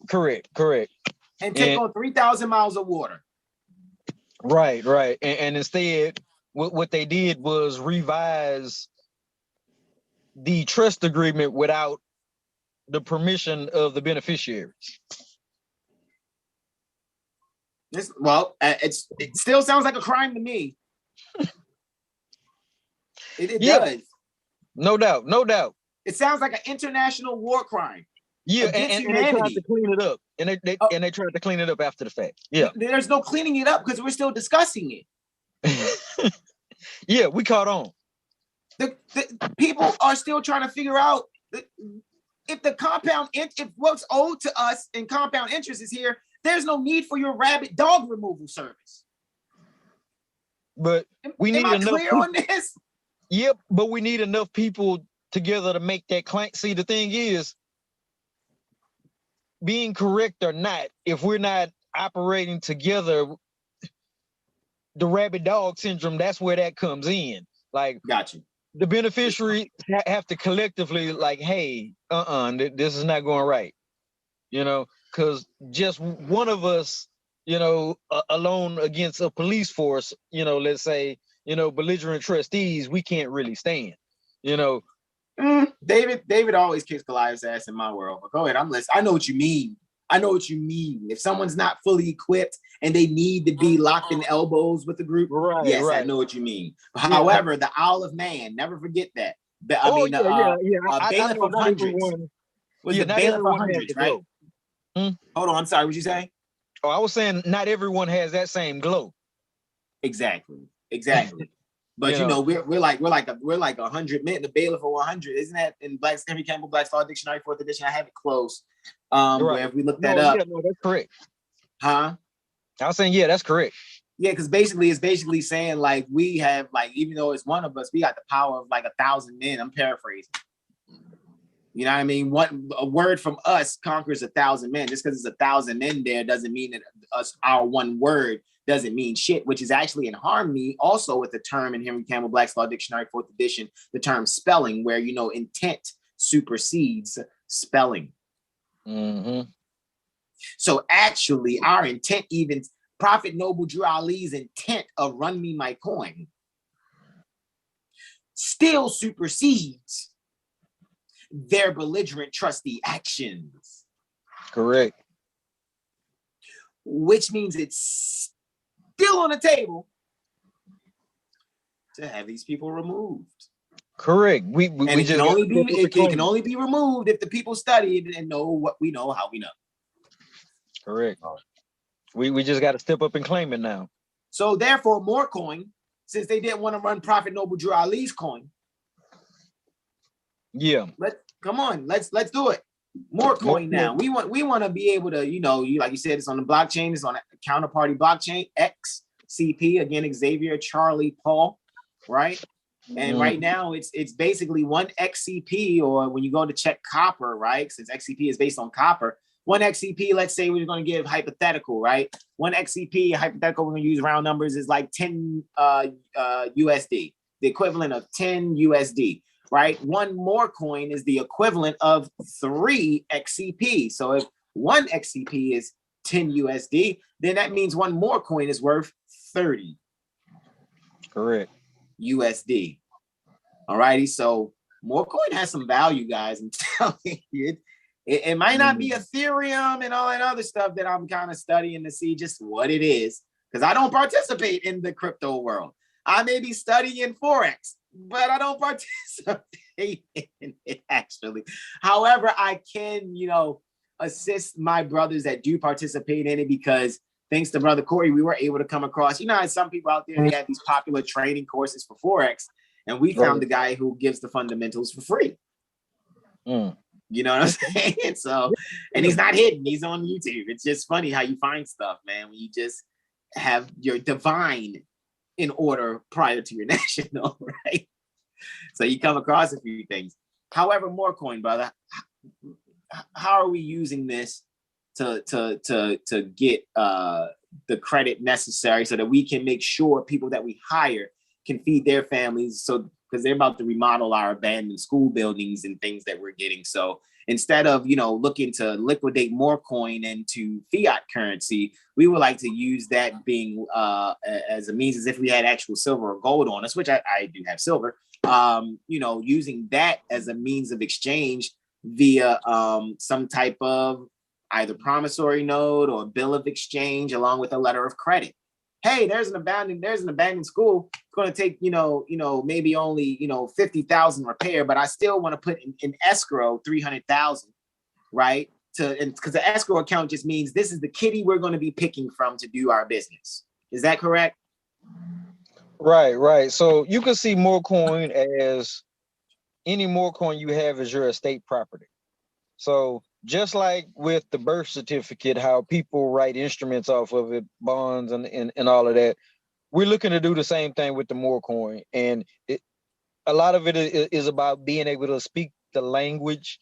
And take on 3,000 miles of water. Right. And instead, what they did was revise the trust agreement without the permission of the beneficiaries. It still sounds like a crime to me. It does. No doubt. It sounds like an international war crime. Yeah, and they tried to clean it up. And they tried to clean it up after the fact. Yeah. There's no cleaning it up because we're still discussing it. Yeah, we caught on. The people are still trying to figure out if what's owed to us in compound interest is here, there's no need for your rabbit dog removal service. But we need enough clear on this? Yep, but we need enough people together to make that claim. See, the thing is, being correct or not, if we're not operating together, the rabbit dog syndrome, that's where that comes in. Like, got you. The beneficiaries have to collectively like, hey, this is not going right. You know, because just one of us, you know, alone against a police force, you know, let's say, you know, belligerent trustees, we can't really stand, you know. David always kicks Goliath's ass in my world. But go ahead, I'm listening. I know what you mean. If someone's not fully equipped and they need to be locked in elbows with the group, right. I know what you mean. However, the Owl of Man, never forget that. Bailiff of Hundreds. Was the Bailiff of Hundreds, right? Hold on, I'm sorry, what you saying? Oh, I was saying not everyone has that same glow. Exactly. But you know, we're like 100 men. The Bailiff of 100, isn't that in Henry Campbell Black's Law Dictionary, 4th edition? I have it close. Where if we look that up. Yeah, no, that's correct. Huh? I was saying, yeah, that's correct. Yeah, because it's basically saying like we have like, even though it's one of us, we got the power of like 1,000 men. I'm paraphrasing. You know what I mean? A word from us conquers 1,000 men. Just because it's 1,000 men there doesn't mean that our one word doesn't mean shit, which is actually in harmony also with the term in Henry Campbell Black's Law Dictionary, 4th edition, the term spelling, where, you know, intent supersedes spelling. So actually our intent, even Prophet Noble Drew Ali's intent of run me my coin, still supersedes their belligerent trustee actions. Correct. Which means it's still on the table to have these people removed. Correct. It can only be removed if the people study and know what we know, how we know. Correct. We just got to step up and claim it now. So therefore, MUURCOIN, since they didn't want to run Prophet Noble Drew Ali's coin. Yeah. Let's do it. MUURCOIN now. We want to be able to, like you said, it's on the blockchain, it's on a counterparty blockchain, XCP, again, Xavier, Charlie, Paul, right? And right now it's basically one XCP, or when you go to check copper, right? Since XCP is based on copper, one XCP, let's say we're going to give hypothetical, right? One XCP, hypothetical, we're going to use round numbers, is like 10 USD, the equivalent of 10 USD, right? One MUURCOIN is the equivalent of 3 XCP. So if one XCP is 10 USD, then that means one MUURCOIN is worth 30. Correct. USD. All righty. So MUURCOIN has some value, guys. I'm telling you. It might not be Ethereum and all that other stuff that I'm kind of studying to see just what it is, because I don't participate in the crypto world. I may be studying Forex, but I don't participate in it actually. However, I can, assist my brothers that do participate in it, because thanks to Brother Corey, we were able to come across, some people out there, they have these popular training courses for Forex, and we found the guy who gives the fundamentals for free. You know what I'm saying? So, and he's not hidden. He's on YouTube. It's just funny how you find stuff, man, when you just have your divine in order prior to your national, right? So you come across a few things. However, MUURCOIN, brother, how are we using this to get the credit necessary so that we can make sure people that we hire can feed their families? So, because they're about to remodel our abandoned school buildings and things that we're getting. So instead of, looking to liquidate MUURCOIN into fiat currency, we would like to use that being as a means, as if we had actual silver or gold on us, which I do have silver, using that as a means of exchange via some type of either promissory note or bill of exchange, along with a letter of credit. Hey, there's an abandoned school. It's going to take, maybe only, 50,000 repair, but I still want to put in escrow 300,000, right? Because the escrow account just means this is the kitty we're going to be picking from to do our business. Is that correct? Right. So you can see MUURCOIN as any MUURCOIN you have as your estate property. So just like with the birth certificate, how people write instruments off of it, bonds and all of that, we're looking to do the same thing with the MUURCOIN. And a lot of it is about being able to speak the language.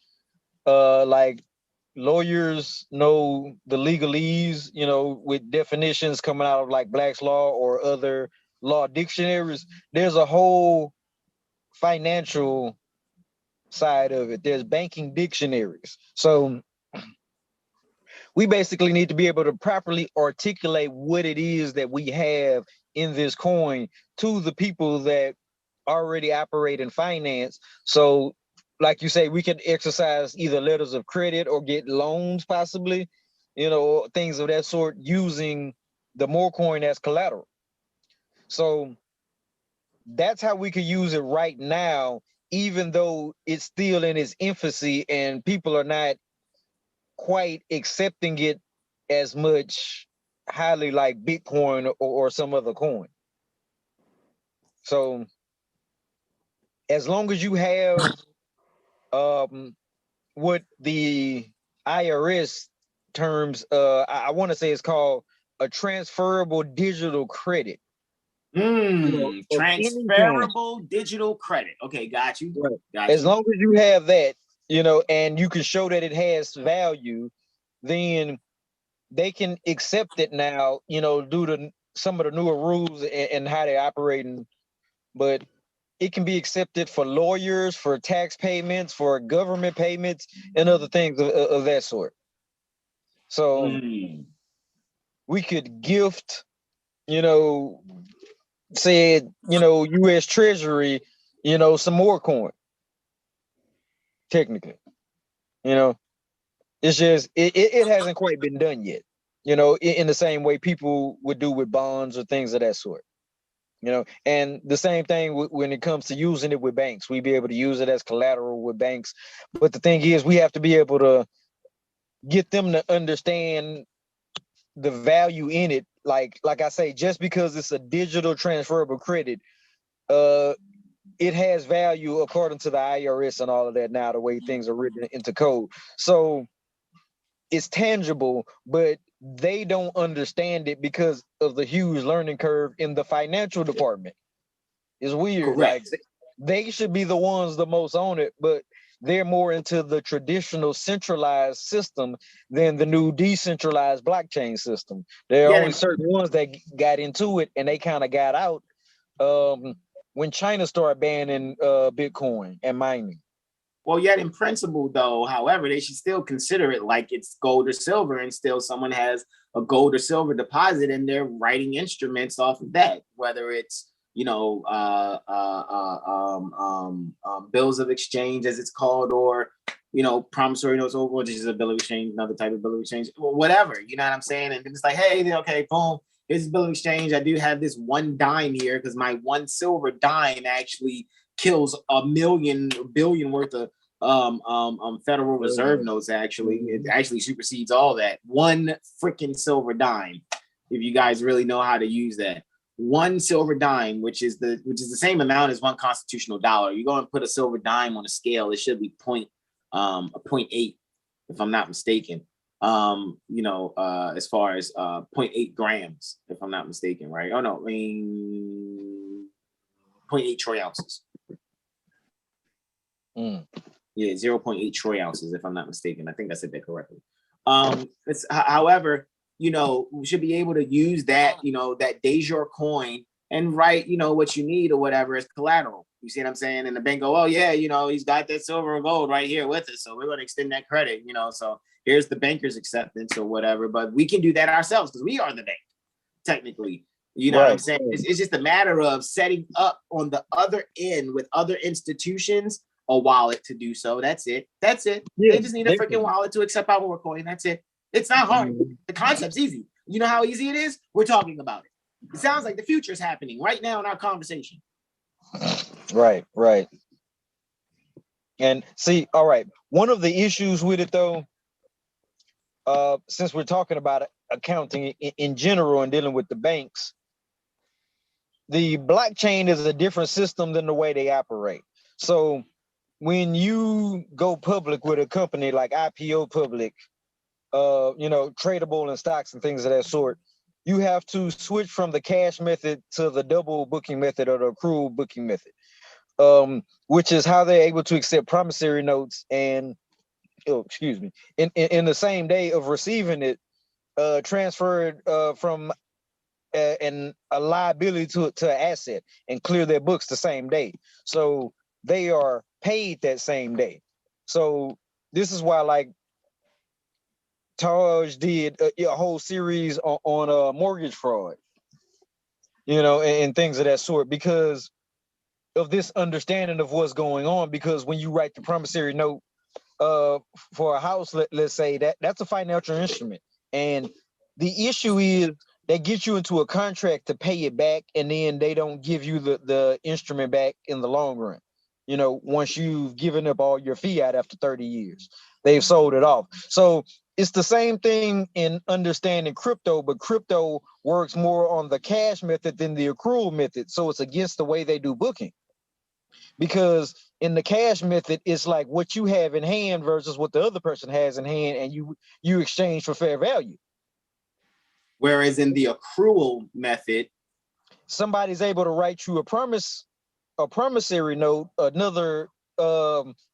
Like lawyers know the legalese, with definitions coming out of like Black's Law or other law dictionaries. There's a whole financial side of it. There's banking dictionaries. So we basically need to be able to properly articulate what it is that we have in this coin to the people that already operate in finance. So like you say, we can exercise either letters of credit or get loans possibly, things of that sort, using the MUURCOIN as collateral. So that's how we could use it right now, even though it's still in its infancy and people are not quite accepting it as much highly like Bitcoin or some other coin. So as long as you have what the IRS terms, I want to say it's called a transferable digital credit. Transferable digital credit. Okay, got you. Right. Got as you. long as you have that, and you can show that it has value, then they can accept it now, due to some of the newer rules and how they're operating. But it can be accepted for lawyers, for tax payments, for government payments, and other things of that sort. So we could gift, said, U.S. Treasury, some MUURCOIN. Technically, it's just it hasn't quite been done yet. In the same way people would do with bonds or things of that sort. And the same thing when it comes to using it with banks, we'd be able to use it as collateral with banks. But the thing is, we have to be able to get them to understand the value in it, like I say, just because it's a digital transferable credit, it has value according to the IRS and all of that now, the way things are written into code. So it's tangible, but they don't understand it because of the huge learning curve in the financial department. It's weird. Correct. Like they should be the ones the most on it, but they're more into the traditional centralized system than the new decentralized blockchain system. There are only certain ones that got into it, and they kind of got out when China started banning Bitcoin and mining. Well, yet in principle, though, however, they should still consider it like it's gold or silver, and still someone has a gold or silver deposit, and they're writing instruments off of that, whether it's, you know, bills of exchange, as it's called, or, you know, promissory notes, which is a bill of exchange, another type of bill of exchange, or whatever, you know what I'm saying? And it's like, hey, okay, boom, here's a bill of exchange. I do have this one dime here because my one silver dime actually kills $1 billion worth of Federal Reserve notes. Actually, it actually supersedes all that. One freaking silver dime, if you guys really know how to use that. One silver dime, which is the same amount as one constitutional dollar. You go and put a silver dime on a scale, it should be 0.8, if I'm not mistaken. You know, as far as 0.8 grams, if I'm not mistaken, right? Oh no, I mean 0.8 troy ounces. Yeah, 0.8 troy ounces, if I'm not mistaken. I think I said that correctly. However, you know, we should be able to use that, you know, that de jure coin and write, you know, what you need or whatever as collateral. You see what I'm saying? And the bank go, oh yeah, you know, he's got that silver or gold right here with us, so we're going to extend that credit, you know, so here's the banker's acceptance or whatever. But we can do that ourselves because we are the bank, technically. You know what I'm saying? It's just a matter of setting up on the other end with other institutions a wallet to do so. That's it. Yeah, they just need a freaking wallet to accept our MUURCOIN. That's it. It's not hard. The concept's easy. You know how easy it is? We're talking about it. It sounds like the future's happening right now in our conversation. Right. And see, all right, one of the issues with it though, since we're talking about accounting in general and dealing with the banks, the blockchain is a different system than the way they operate. So when you go public with a company like IPO public, you know, tradable and stocks and things of that sort, you have to switch from the cash method to the double booking method or the accrual booking method, which is how they're able to accept promissory notes and, in the same day of receiving it, transferred from a liability to an asset and clear their books the same day. So they are paid that same day. So this is why, like, Taj did a whole series on mortgage fraud, you know, and things of that sort, because of this understanding of what's going on. Because when you write the promissory note for a house, let's say that's a financial instrument, and the issue is they get you into a contract to pay it back, and then they don't give you the instrument back in the long run. You know, once you've given up all your fiat after 30 years, they've sold it off. So it's the same thing in understanding crypto, but crypto works more on the cash method than the accrual method. So it's against the way they do booking. Because in the cash method, it's like what you have in hand versus what the other person has in hand, and you exchange for fair value. Whereas in the accrual method, somebody's able to write you a promissory note, another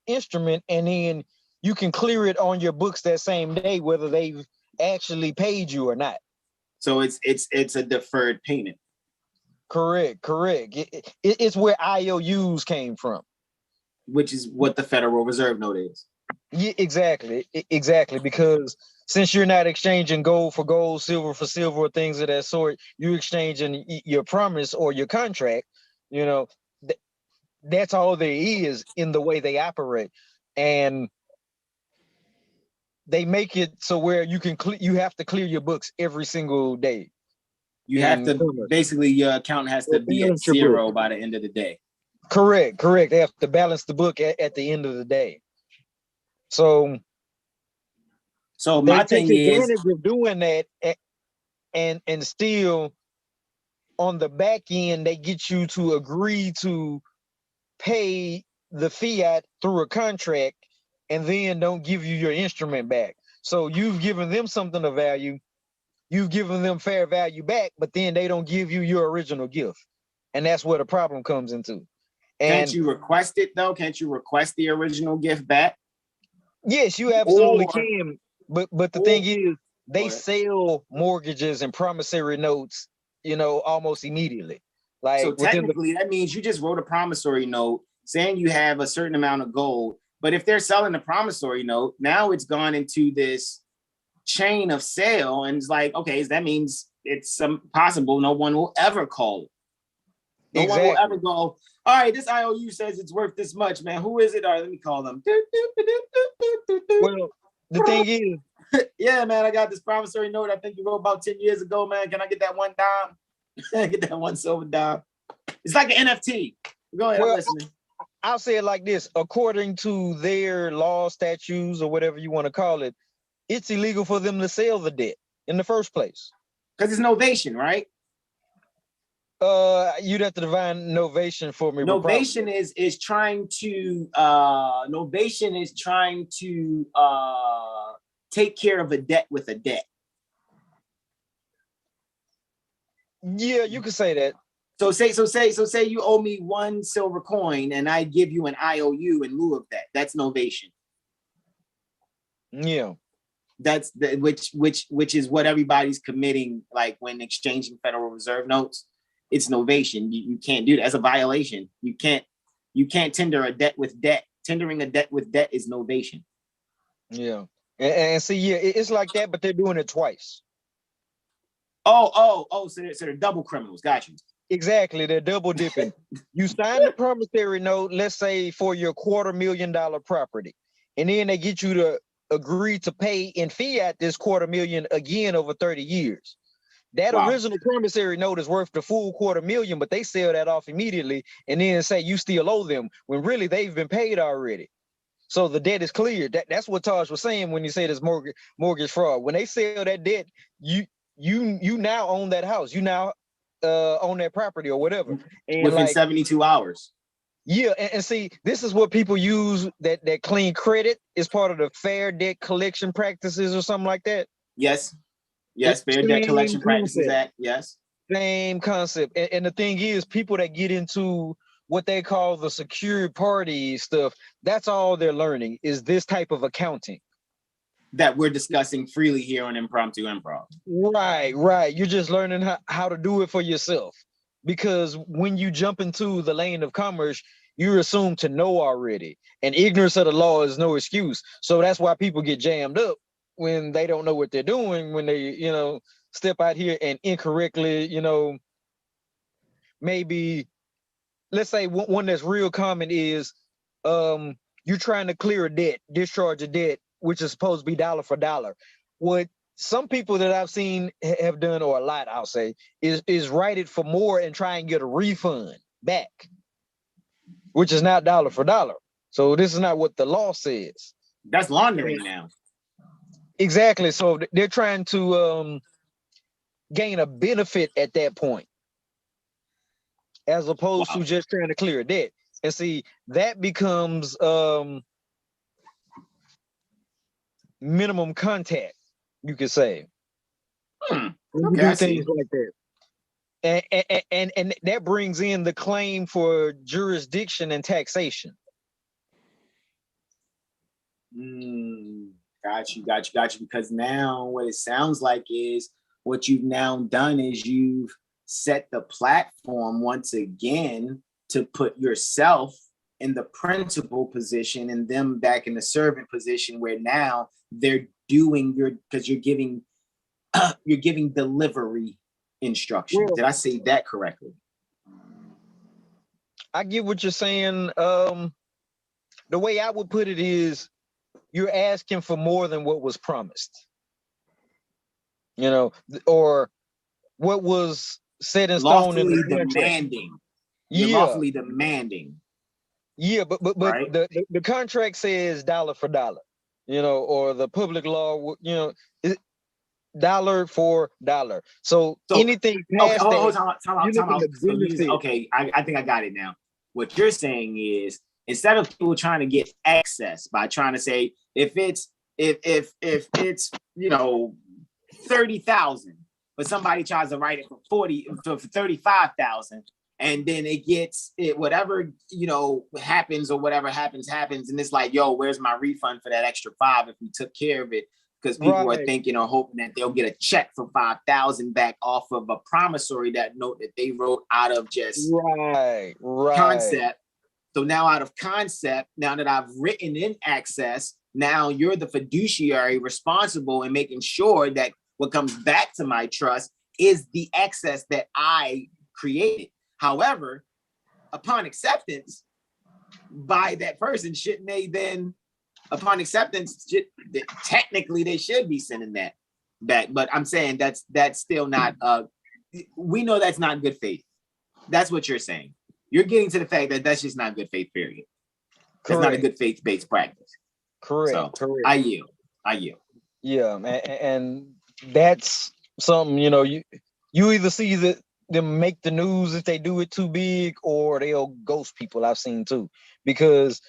instrument, and then you can clear it on your books that same day, whether they've actually paid you or not. So it's a deferred payment. Correct. It's where IOUs came from, which is what the Federal Reserve note is. Yeah, exactly. Because since you're not exchanging gold for gold, silver for silver, or things of that sort, you're exchanging your promise or your contract. You know, that's all there is in the way they operate, and they make it so where you have to clear your books every single day. You have to basically, your account has to be at zero by the end of the day. Correct. They have to balance the book at the end of the day. So my thing is of doing that and still on the back end they get you to agree to pay the fiat through a contract and then don't give you your instrument back. So you've given them something of value, you've given them fair value back, but then they don't give you your original gift. And that's where the problem comes into. And can't you request it though? Can't you request the original gift back? yes, you absolutely can. But the thing is, they sell mortgages and promissory notes, you know, almost immediately. Like, so technically, that means you just wrote a promissory note saying you have a certain amount of gold. But if they're selling the promissory note, now it's gone into this chain of sale, and it's like, okay, that means it's possible no one will ever call it. No one will ever go, all right, this IOU says it's worth this much, man. Who is it? All right, let me call them. Well, the thing is, yeah, man, I got this promissory note I think you wrote about 10 years ago, man. Can I get that one dime? Can I get that one silver dime? It's like an NFT. Go ahead, I'm listening. I'll say it like this. According to their law, statutes, or whatever you want to call it, it's illegal for them to sell the debt in the first place. Because it's novation, right? You'd have to define novation for me. Novation is trying to take care of a debt with a debt. Yeah, you could say that. So say you owe me one silver coin and I give you an IOU in lieu of that. That's novation. Yeah. That's which is what everybody's committing, like when exchanging Federal Reserve notes. It's novation. You can't do that. As a violation. You can't tender a debt with debt. Tendering a debt with debt is novation. Yeah. And see, yeah, it's like that, but they're doing it twice. So they're double criminals. Got you. Exactly. They're double dipping. You sign the promissory note, let's say for your $250,000 property, and then they get you to agree to pay in fiat this $250,000 again over 30 years. That original promissory note is worth the full $250,000, but they sell that off immediately and then say you still owe them when really they've been paid already. So the debt is cleared. That's what Taj was saying when you say this mortgage fraud. When they sell that debt, you now own that house. You now own that property or whatever. And within 72 hours. Yeah, and see, this is what people use, that clean credit is part of the Fair Debt Collection Practices or something like that. Yes, Fair Debt Collection Practices Act, yes. Same concept. And the thing is, people that get into what they call the secured party stuff, that's all they're learning is this type of accounting. That we're discussing freely here on Impromptu Improv. Right. You're just learning how to do it for yourself. Because when you jump into the lane of commerce, you're assumed to know already. And ignorance of the law is no excuse. So that's why people get jammed up when they don't know what they're doing, when they, step out here and incorrectly, maybe, let's say one that's real common is you're trying to clear a debt, discharge a debt, which is supposed to be dollar for dollar. What some people that I've seen have done, or a lot, I'll say, is write it for more and try and get a refund back, which is not dollar for dollar. So this is not what the law says. That's laundering now. Exactly. So they're trying to gain a benefit at that point, as opposed to just trying to clear a debt. And see, that becomes minimum contact, you could say. Okay, do things like that. And that brings in the claim for jurisdiction and taxation. Got you. Because now what it sounds like is what you've now done is you've set the platform once again to put yourself in the principal position and them back in the servant position, where now they're doing because you're giving delivery instructions. Did I say that correctly? I get what you're saying. The way I would put it is you're asking for more than what was promised, or what was set in stone in the contract. Lawfully demanding. Yeah, but right? the contract says dollar for dollar, or the public law, dollar for dollar. So anything okay, past hold that, on, time out. So okay, I think I got it now. What you're saying is, instead of people trying to get access by trying to say if it's 30,000, but somebody tries to write it for 35,000, and then it gets it whatever happens, or whatever happens, and it's like, yo, where's my refund for that extra 5 if we took care of it? Because people are thinking or hoping that they'll get a check for 5,000 back off of a promissory note that they wrote out of just concept. So now out of concept, now that I've written in access, now you're the fiduciary responsible in making sure that what comes back to my trust is the excess that I created. However, upon acceptance by that person, shouldn't they then, upon acceptance, technically they should be sending that back? But I'm saying that's still not, we know that's not good faith. That's what you're saying. You're getting to the fact that that's just not good faith, period. That's not a good faith-based practice. Correct. So I yield. Yeah, and that's something, you either see them make the news if they do it too big, or they'll ghost people. I've seen too, because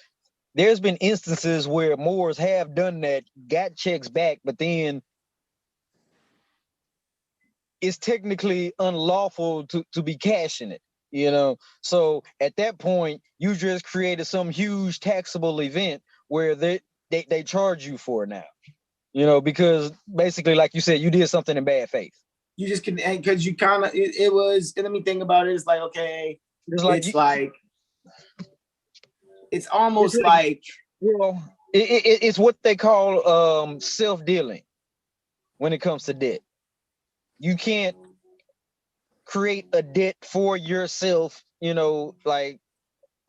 there's been instances where Moors have done that, got checks back, but then it's technically unlawful to be cashing it. So at that point, you just created some huge taxable event where they charge you for it now, because basically, like you said, you did something in bad faith. You just can, because you kind of, it was, let me think about it. It's like, okay, it's almost like, it's what they call self-dealing when it comes to debt. You can't create a debt for yourself, like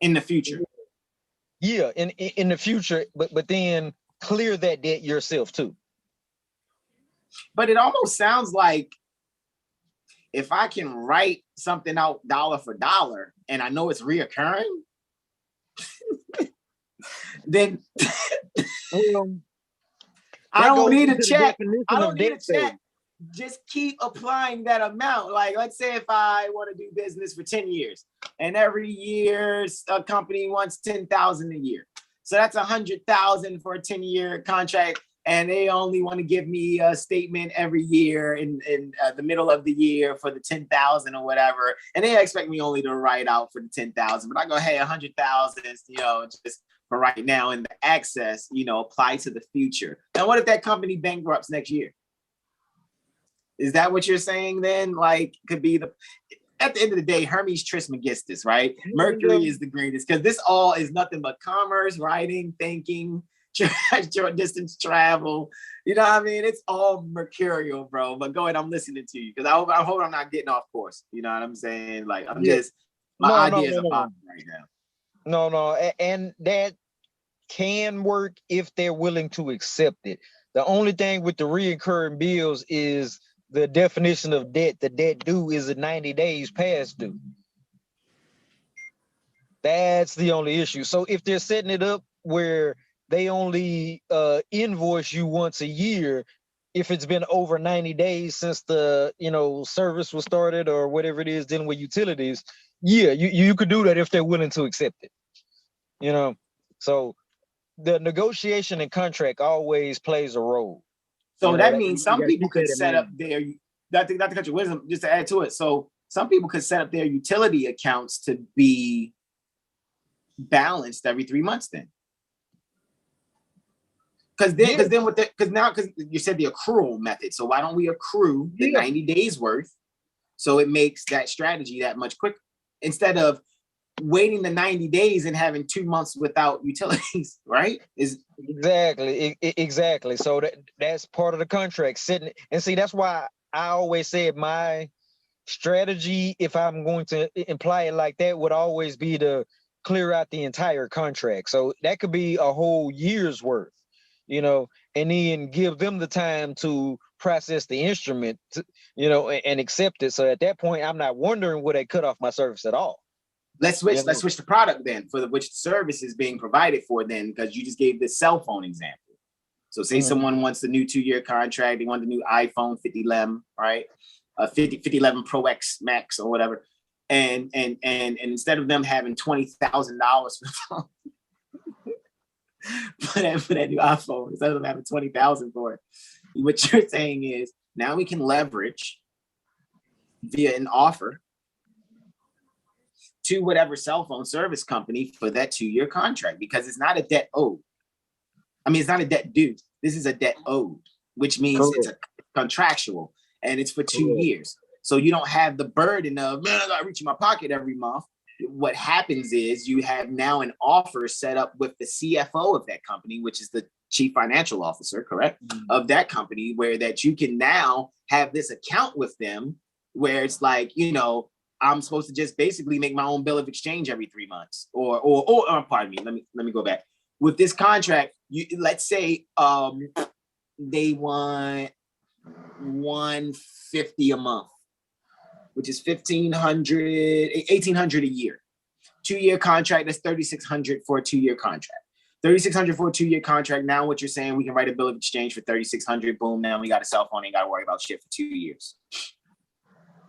in the future. Yeah, in the future, but then clear that debt yourself too. But it almost sounds like, if I can write something out dollar for dollar and I know it's reoccurring, then I don't need a check. I don't need a check. Just keep applying that amount. Like, let's say if I want to do business for 10 years, and every year a company wants 10,000 a year. So that's 100,000 for a 10-year contract. And they only want to give me a statement every year in the middle of the year for the 10,000 or whatever. And they expect me only to write out for the 10,000. But I go, hey, 100,000, just for right now. And the access, apply to the future. Now, what if that company bankrupts next year? Is that what you're saying then? Like, could be at the end of the day, Hermes Trismegistus, right? Mercury is the greatest, because this all is nothing but commerce, writing, thinking, short distance travel. You know what I mean? It's all mercurial, bro. But go ahead, I'm listening to you, because I hope I'm not getting off course. You know what I'm saying? Like, I'm just, my ideas are popping right now. No, and that can work if they're willing to accept it. The only thing with the reoccurring bills is the definition of debt. The debt due is 90 days past due. That's the only issue. So if they're setting it up where they only invoice you once a year, if it's been over 90 days since the service was started or whatever it is dealing with utilities, you could do that if they're willing to accept it. So the negotiation and contract always plays a role. So that means some people could set up their, not to cut your wisdom, just to add to it. So some people could set up their utility accounts to be balanced every 3 months then. Because you said the accrual method. So why don't we accrue the 90 days worth? So it makes that strategy that much quicker, instead of waiting the 90 days and having 2 months without utilities, right? Exactly. So that's part of the contract. And see, that's why I always said my strategy, if I'm going to imply it like that, would always be to clear out the entire contract. So that could be a whole year's worth, and then give them the time to process the instrument, and accept it. So at that point, I'm not wondering would they cut off my service at all. Let's switch the product then, for which the service is being provided for then, because you just gave this cell phone example. So say someone wants the new 2-year contract, they want the new iPhone 5011, right? 5011 Pro X Max or whatever. And instead of them having $20,000 for that new iPhone, instead of them having $20,000 for it, what you're saying is now we can leverage via an offer to whatever cell phone service company for that 2-year contract, because it's not a debt owed. I mean, it's not a debt due. This is a debt owed, which means it's a contractual and it's for 2 years. So you don't have the burden of, man, I got to reach in my pocket every month. What happens is you have now an offer set up with the CFO of that company, which is the chief financial officer, correct, of that company, where that you can now have this account with them where it's like, you know, I'm supposed to just basically make my own bill of exchange every 3 months or pardon me, let me go back. With this contract, let's say they want $150 a month, which is $1,800 a year. 2-year contract, that's $3,600 for a 2-year contract. $3,600 for a 2-year contract. Now what you're saying, we can write a bill of exchange for $3,600. Boom, now we got a cell phone, ain't got to worry about shit for 2 years.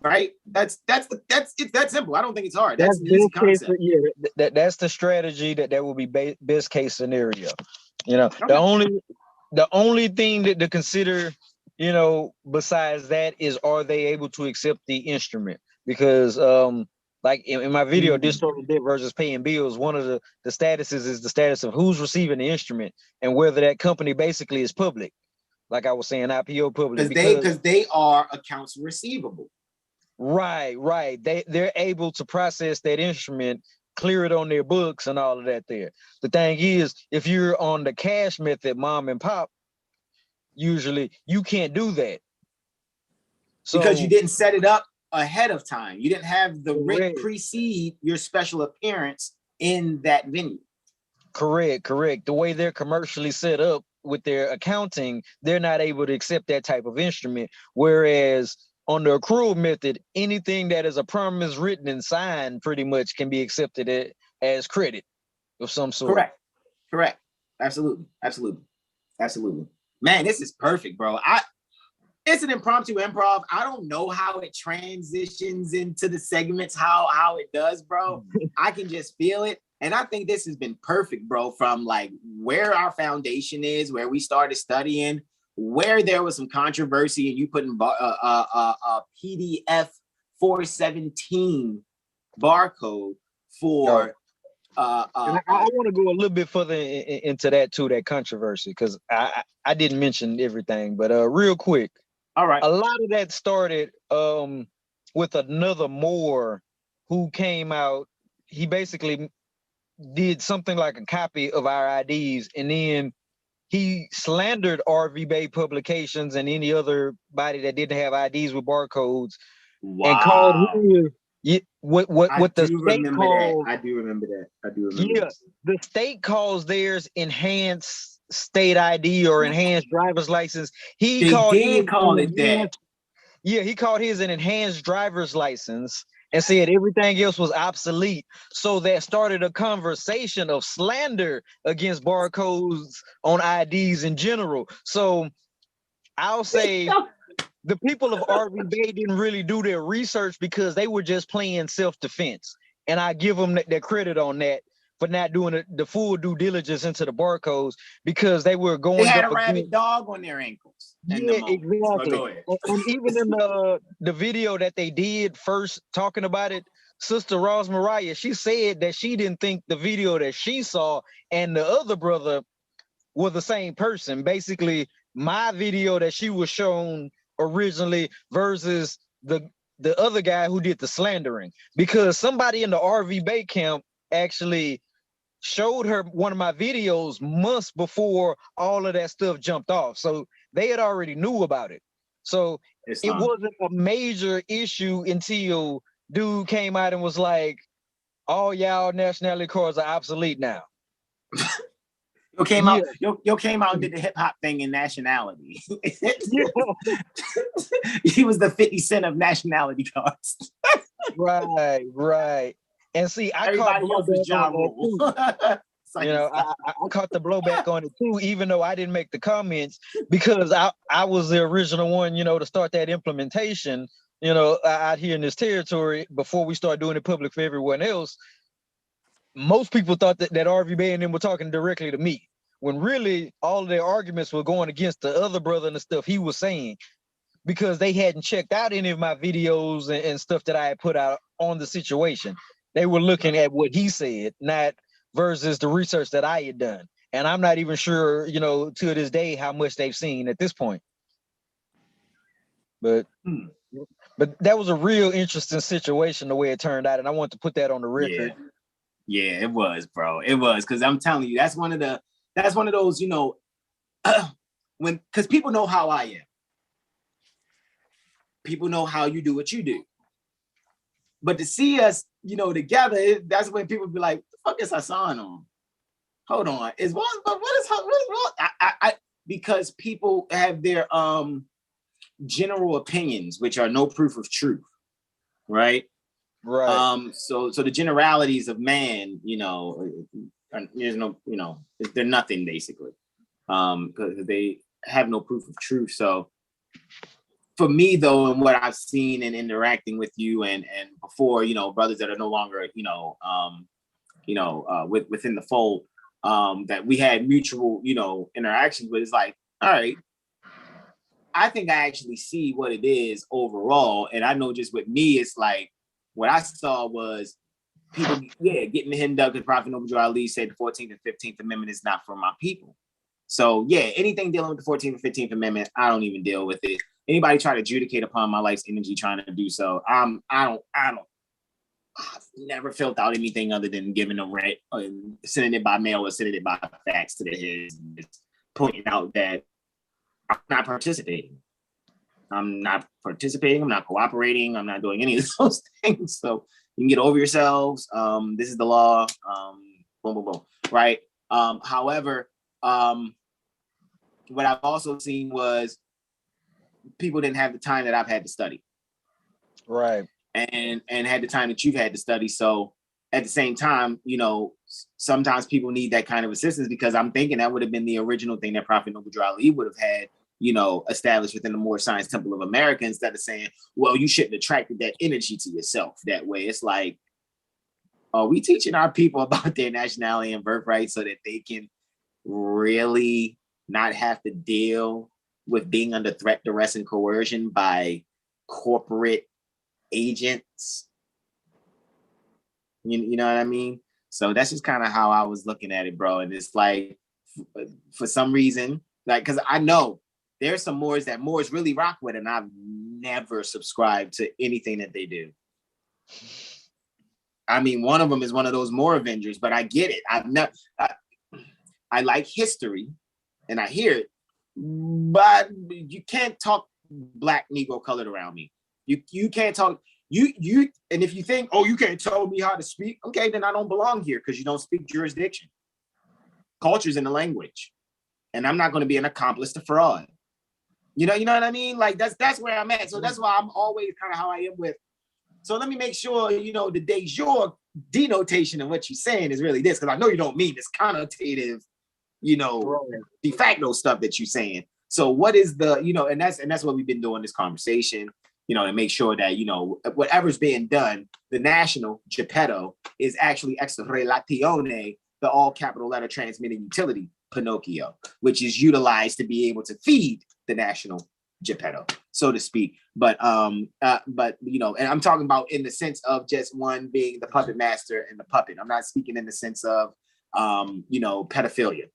Right? It's that simple. I don't think it's hard. That's an easy concept. That's the strategy that will be best case scenario. You know, the only thing to consider, you know, besides that is, are they able to accept the instrument? Because like in my video, discharging debt versus paying bills, one of the statuses is the status of who's receiving the instrument and whether that company basically is public. Like I was saying, IPO public. Because they are accounts receivable. Right. They're able to process that instrument, clear it on their books and all of that there. The thing is, if you're on the cash method, mom and pop, usually you can't do that. So, because you didn't set it up ahead of time. You didn't have the writ precede your special appearance in that venue. Correct. The way they're commercially set up with their accounting, they're not able to accept that type of instrument. Whereas on the accrual method, anything that is a promise written and signed pretty much can be accepted as credit of some sort. Correct. Absolutely. Man, this is perfect, bro. It's an impromptu improv. I don't know how it transitions into the segments, how it does, bro. I can just feel it. And I think this has been perfect, bro, from like where our foundation is, where we started studying, where there was some controversy and you putting PDF 417 barcode for I want to go a little bit further into that too, that controversy, because I didn't mention everything, but real quick. All right. A lot of that started with another Moor who came out. He basically did something like a copy of our IDs, and then he slandered RV-Bey publications and any other body that didn't have IDs with barcodes. Wow. And called what the state called. I do remember that. Yeah, the state calls theirs enhanced state ID or enhanced driver's license. He called it that. Yeah, he called his an enhanced driver's license and said everything else was obsolete. So that started a conversation of slander against barcodes on IDs in general. So I'll say the people of RV-Bey didn't really do their research because they were just playing self-defense. And I give them that credit on that for not doing the full due diligence into the barcodes, because they were going. They had a rabid dog on their ankles. Yeah, exactly. And even in the video that they did first talking about it, Sister Ross Mariah, she said that she didn't think the video that she saw and the other brother were the same person. Basically, my video that she was shown originally versus the other guy who did the slandering, because somebody in the RV-Bey camp actually showed her one of my videos months before all of that stuff jumped off. So they had already knew about it. So it wasn't a major issue until dude came out and was like, all y'all nationality cards are obsolete now. Yo came out and did the hip hop thing in nationality. He was the 50 Cent of nationality cards. Right. And see, everybody else was Ja Rule. You know, I caught the blowback on it too, even though I didn't make the comments, because I was the original one, you know, to start that implementation, you know, out here in this territory before we start doing it public for everyone else. Most people thought that RV Bey and them were talking directly to me, when really all of their arguments were going against the other brother and the stuff he was saying, because they hadn't checked out any of my videos and stuff that I had put out on the situation. They were looking at what he said, not versus the research that I had done. And I'm not even sure, you know, to this day, how much they've seen at this point. But that was a real interesting situation, the way it turned out. And I want to put that on the record. Yeah, it was, bro. It was, because I'm telling you, that's one of those, you know, because people know how I am. People know how you do what you do. But to see us, you know, together, that's when people be like, "The fuck is Hasan on? Hold on, what is wrong?" Because people have their general opinions, which are no proof of truth, right? Right. So the generalities of man, you know, there's no, you know, they're nothing basically, because they have no proof of truth. So for me, though, and what I've seen in interacting with you and before, you know, brothers that are no longer, within the fold, that we had mutual, you know, interactions with, it's like, all right, I think I actually see what it is overall. And I know just with me, it's like, what I saw was people, getting hemmed up because Prophet Noble Ali said the 14th and 15th Amendment is not for my people. So anything dealing with the 14th and 15th Amendment, I don't even deal with it. Anybody try to adjudicate upon my life's energy trying to do so, I've never filled out anything other than giving a rent, sending it by mail or sending it by fax to the heads, and just pointing out that I'm not participating. I'm not cooperating, I'm not doing any of those things. So you can get over yourselves. This is the law. Boom, boom, boom. Right. However, what I've also seen was people didn't have the time that I've had to study. Right. And had the time that you've had to study. So at the same time, you know, sometimes people need that kind of assistance, because I'm thinking that would have been the original thing that Prophet Noble Ali would have had, you know, established within the Moor Science Temple of America, instead of saying, well, you shouldn't attract that energy to yourself that way. It's like, are we teaching our people about their nationality and birthright so that they can really not have to deal with being under threat, duress, and coercion by corporate agents? You know what I mean? So that's just kind of how I was looking at it, bro. And it's like, for some reason, like, because I know there's some Moors that Moors really rock with, and I've never subscribed to anything that they do. I mean, one of them is one of those Moor Avengers, but I get it. I like history, and I hear it, but you can't talk Black Negro colored around me. You can't talk. You and if you think, oh, you can't tell me how to speak, okay, then I don't belong here, because you don't speak jurisdiction. Culture's in the language, and I'm not going to be an accomplice to fraud. You know what I mean? Like that's where I'm at. So that's why I'm always kind of how I am with. So let me make sure, you know, the de jure denotation of what you're saying is really this, because I know you don't mean this connotative, you know, de facto stuff that you're saying. So what is the, you know, and that's what we've been doing this conversation, you know, to make sure that, you know, whatever's being done, the national Geppetto is actually ex relatione, the all capital letter transmitting utility Pinocchio, which is utilized to be able to feed the national Geppetto, so to speak. But you know, and I'm talking about in the sense of just one being the puppet master and the puppet. I'm not speaking in the sense of you know, pedophilia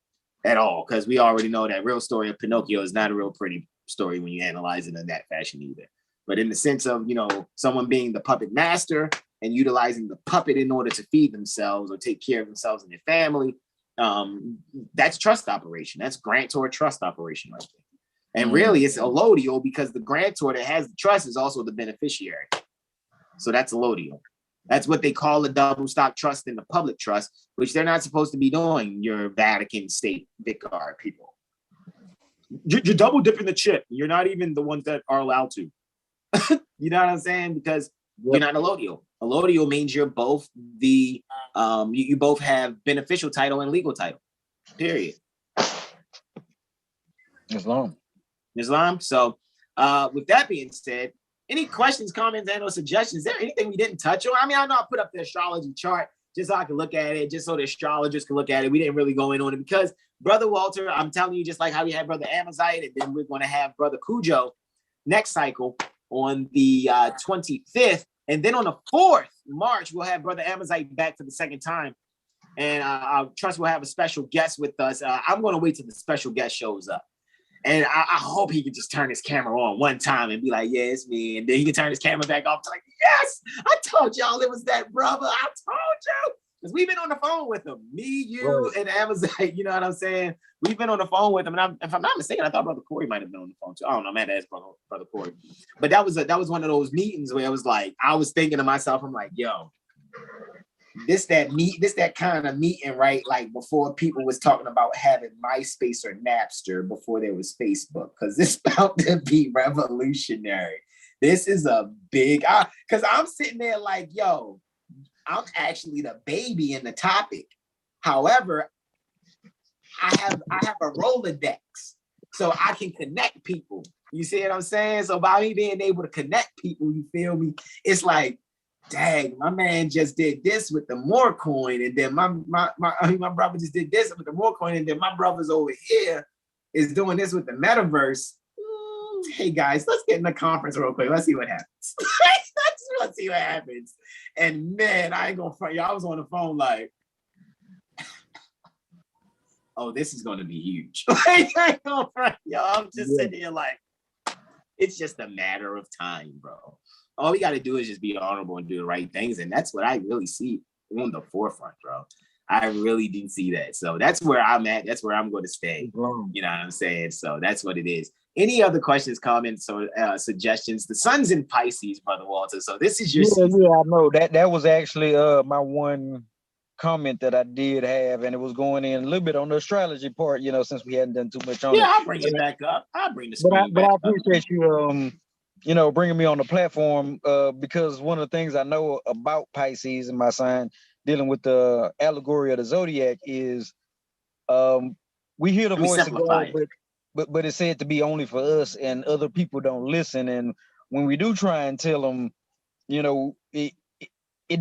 at all, because we already know that real story of Pinocchio is not a real pretty story when you analyze it in that fashion either. But in the sense of, you know, someone being the puppet master and utilizing the puppet in order to feed themselves or take care of themselves and their family, that's trust operation. That's grantor trust operation right there. And really, it's allodial, because the grantor that has the trust is also the beneficiary. So that's allodial. That's what they call a double stock trust in the public trust, which they're not supposed to be doing, your Vatican state vicar people. You're double dipping the chip. You're not even the ones that are allowed to. You know what I'm saying? Because You're not an allodial. Allodial means you're both the you both have beneficial title and legal title. Period. Islam. So with that being said, any questions, comments, and or suggestions? Is there anything we didn't touch on? I mean, I know I put up the astrology chart just so I can look at it, just so the astrologers can look at it. We didn't really go in on it because Brother Walter, I'm telling you, just like how we had Brother Amazite, and then we're going to have Brother Cujo next cycle on the 25th. And then on the 4th March, we'll have Brother Amazite back for the second time. And I trust we'll have a special guest with us. I'm going to wait till the special guest shows up. And I hope he can just turn his camera on one time and be like, yeah, it's me. And then he can turn his camera back off. Like, yes, I told y'all it was that brother. I told you. Because we've been on the phone with him. Me, you, and Amazon. You know what I'm saying? We've been on the phone with him. And if I'm not mistaken, I thought Brother Corey might have been on the phone too. I don't know, man. That's Brother Corey. But that was one of those meetings where it was like, I was thinking to myself, I'm like, yo, this that kind of meeting, right? Like before people was talking about having MySpace or Napster before there was Facebook, because it's about to be revolutionary. This is a big, because I'm sitting there like, yo, I'm actually the baby in the topic. However, I have a Rolodex, so I can connect people. You see what I'm saying? So by me being able to connect people, you feel me? It's like, dang, my man just did this with the MUURCOIN, and then my brother just did this with the MUURCOIN, and then my brother's over here is doing this with the metaverse. Hey guys, let's get in the conference real quick. Let's see what happens. Let's see what happens. And man, I ain't gonna front y'all. I was on the phone like, oh, this is gonna be huge. I ain't gonna front y'all. I'm just sitting here like, it's just a matter of time, bro. All we got to do is just be honorable and do the right things. And that's what I really see on the forefront, bro. I really didn't see that. So that's where I'm at. That's where I'm going to stay. You know what I'm saying? So that's what it is. Any other questions, comments, or suggestions? The sun's in Pisces, Brother Walter. So this is your season. Yeah, I know. That was actually my one comment that I did have, and it was going in a little bit on the astrology part, you know, since we hadn't done too much on it. Yeah, I'll bring it back up. I'll bring the screen back up. I appreciate you, you know, bringing me on the platform, because one of the things I know about Pisces and my sign dealing with the allegory of the zodiac is we hear the voice of God, but it's said to be only for us, and other people don't listen. And when we do try and tell them, you know, it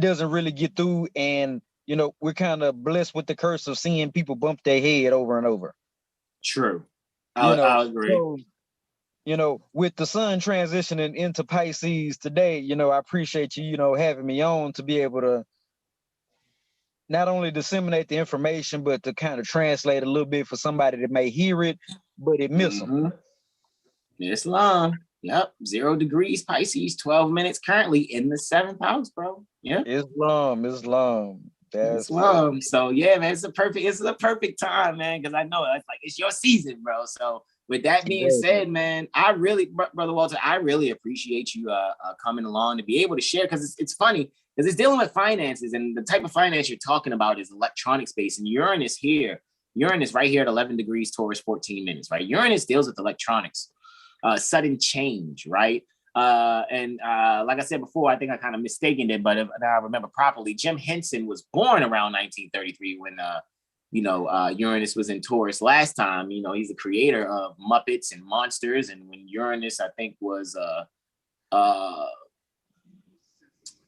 doesn't really get through, and you know, we're kind of blessed with the curse of seeing people bump their head over and over. True. I'll agree. So, you know, with the sun transitioning into Pisces today, you know, I appreciate you, you know, having me on to be able to not only disseminate the information, but to kind of translate a little bit for somebody that may hear it, but it miss them. Islam. Yep. 0 degrees Pisces, 12 minutes currently in the 7th house, bro. Yeah. Islam. That's Islam. So yeah, man, it's a perfect time, man, because I know it's your season, bro. So with that being said, man, I really, Brother Walter, I really appreciate you coming along to be able to share, because it's funny, because it's dealing with finances, and the type of finance you're talking about is electronic space, and Uranus right here at 11 degrees Taurus, 14 minutes, right? Uranus deals with electronics, sudden change, right? And like I said before, I think I kind of mistaken it, but if I remember properly, Jim Henson was born around 1933 when Uranus was in Taurus last time. You know, he's the creator of Muppets and Monsters, and when Uranus, I think, was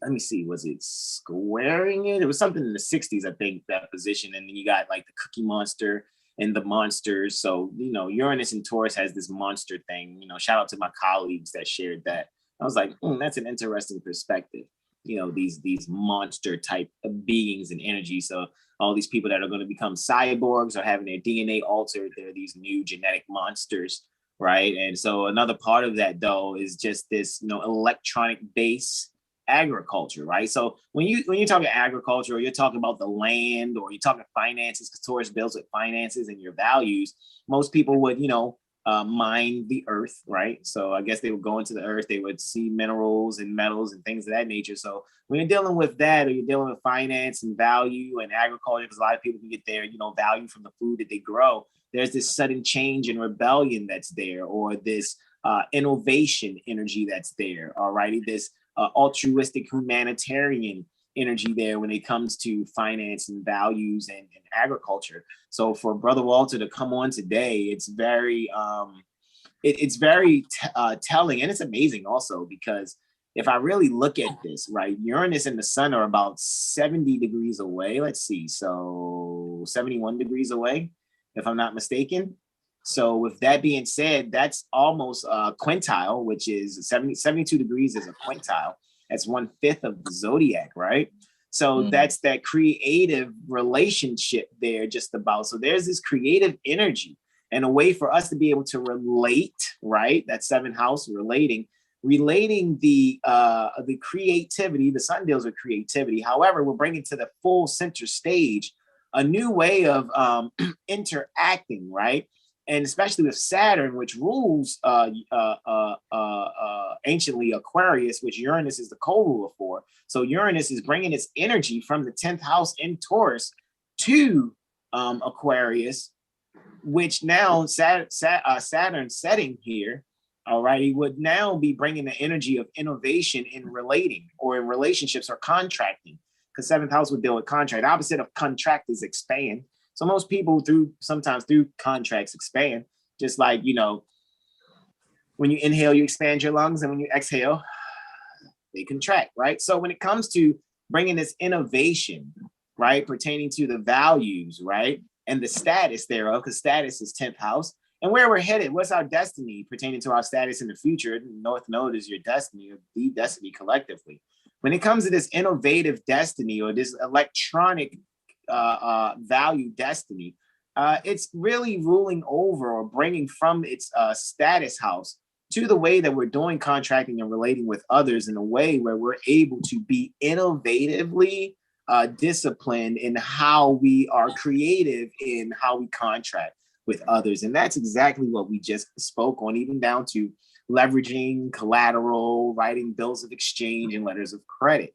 let me see, was it squaring it? It was something in the 60s, I think, that position. And then you got like the Cookie Monster and the monsters. So, you know, Uranus and Taurus has this monster thing. You know, shout out to my colleagues that shared that. I was like, that's an interesting perspective. You know, these monster type of beings and energy. So all these people that are going to become cyborgs or having their DNA altered, they're these new genetic monsters, right? And so another part of that, though, is just this, you know, electronic base agriculture, right? So when you're talking agriculture, or you're talking about the land, or you're talking finances, because Taurus deals with finances and your values, most people would, you know, mine the earth, right? So I guess they would go into the earth, they would see minerals and metals and things of that nature. So when you're dealing with that, or you're dealing with finance and value and agriculture, because a lot of people can get their, you know, value from the food that they grow, there's this sudden change and rebellion that's there, or this innovation energy that's there, all righty, this altruistic humanitarian energy there when it comes to finance and values and agriculture. So for Brother Walter to come on today, it's very telling, and it's amazing also because if I really look at this, right, Uranus and the sun are about 70 degrees away. Let's see, so 71 degrees away, if I'm not mistaken. So with that being said, that's almost a quintile, which is 72 degrees is a quintile. That's 1/5 of the zodiac, right? So that's that creative relationship there just about. So there's this creative energy and a way for us to be able to relate, right? That 7th house relating the creativity. The sun deals with creativity. However, we're bringing to the full center stage a new way of interacting, right? And especially with Saturn, which rules anciently Aquarius, which Uranus is the co-ruler for. So Uranus is bringing its energy from the 10th house in Taurus to Aquarius, which now Saturn setting here, all right, he would now be bringing the energy of innovation in relating or in relationships or contracting, because 7th house would deal with contract. The opposite of contract is expand. So most people sometimes through contracts expand, just like, you know, when you inhale, you expand your lungs, and when you exhale, they contract, right? So when it comes to bringing this innovation, right, pertaining to the values, right, and the status thereof, because status is 10th house, and where we're headed, what's our destiny pertaining to our status in the future? North Node is your destiny, or the destiny collectively. When it comes to this innovative destiny or this electronic value destiny, it's really ruling over or bringing from its status house to the way that we're doing contracting and relating with others in a way where we're able to be innovatively disciplined in how we are creative in how we contract with others. And that's exactly what we just spoke on, even down to leveraging collateral, writing bills of exchange and letters of credit.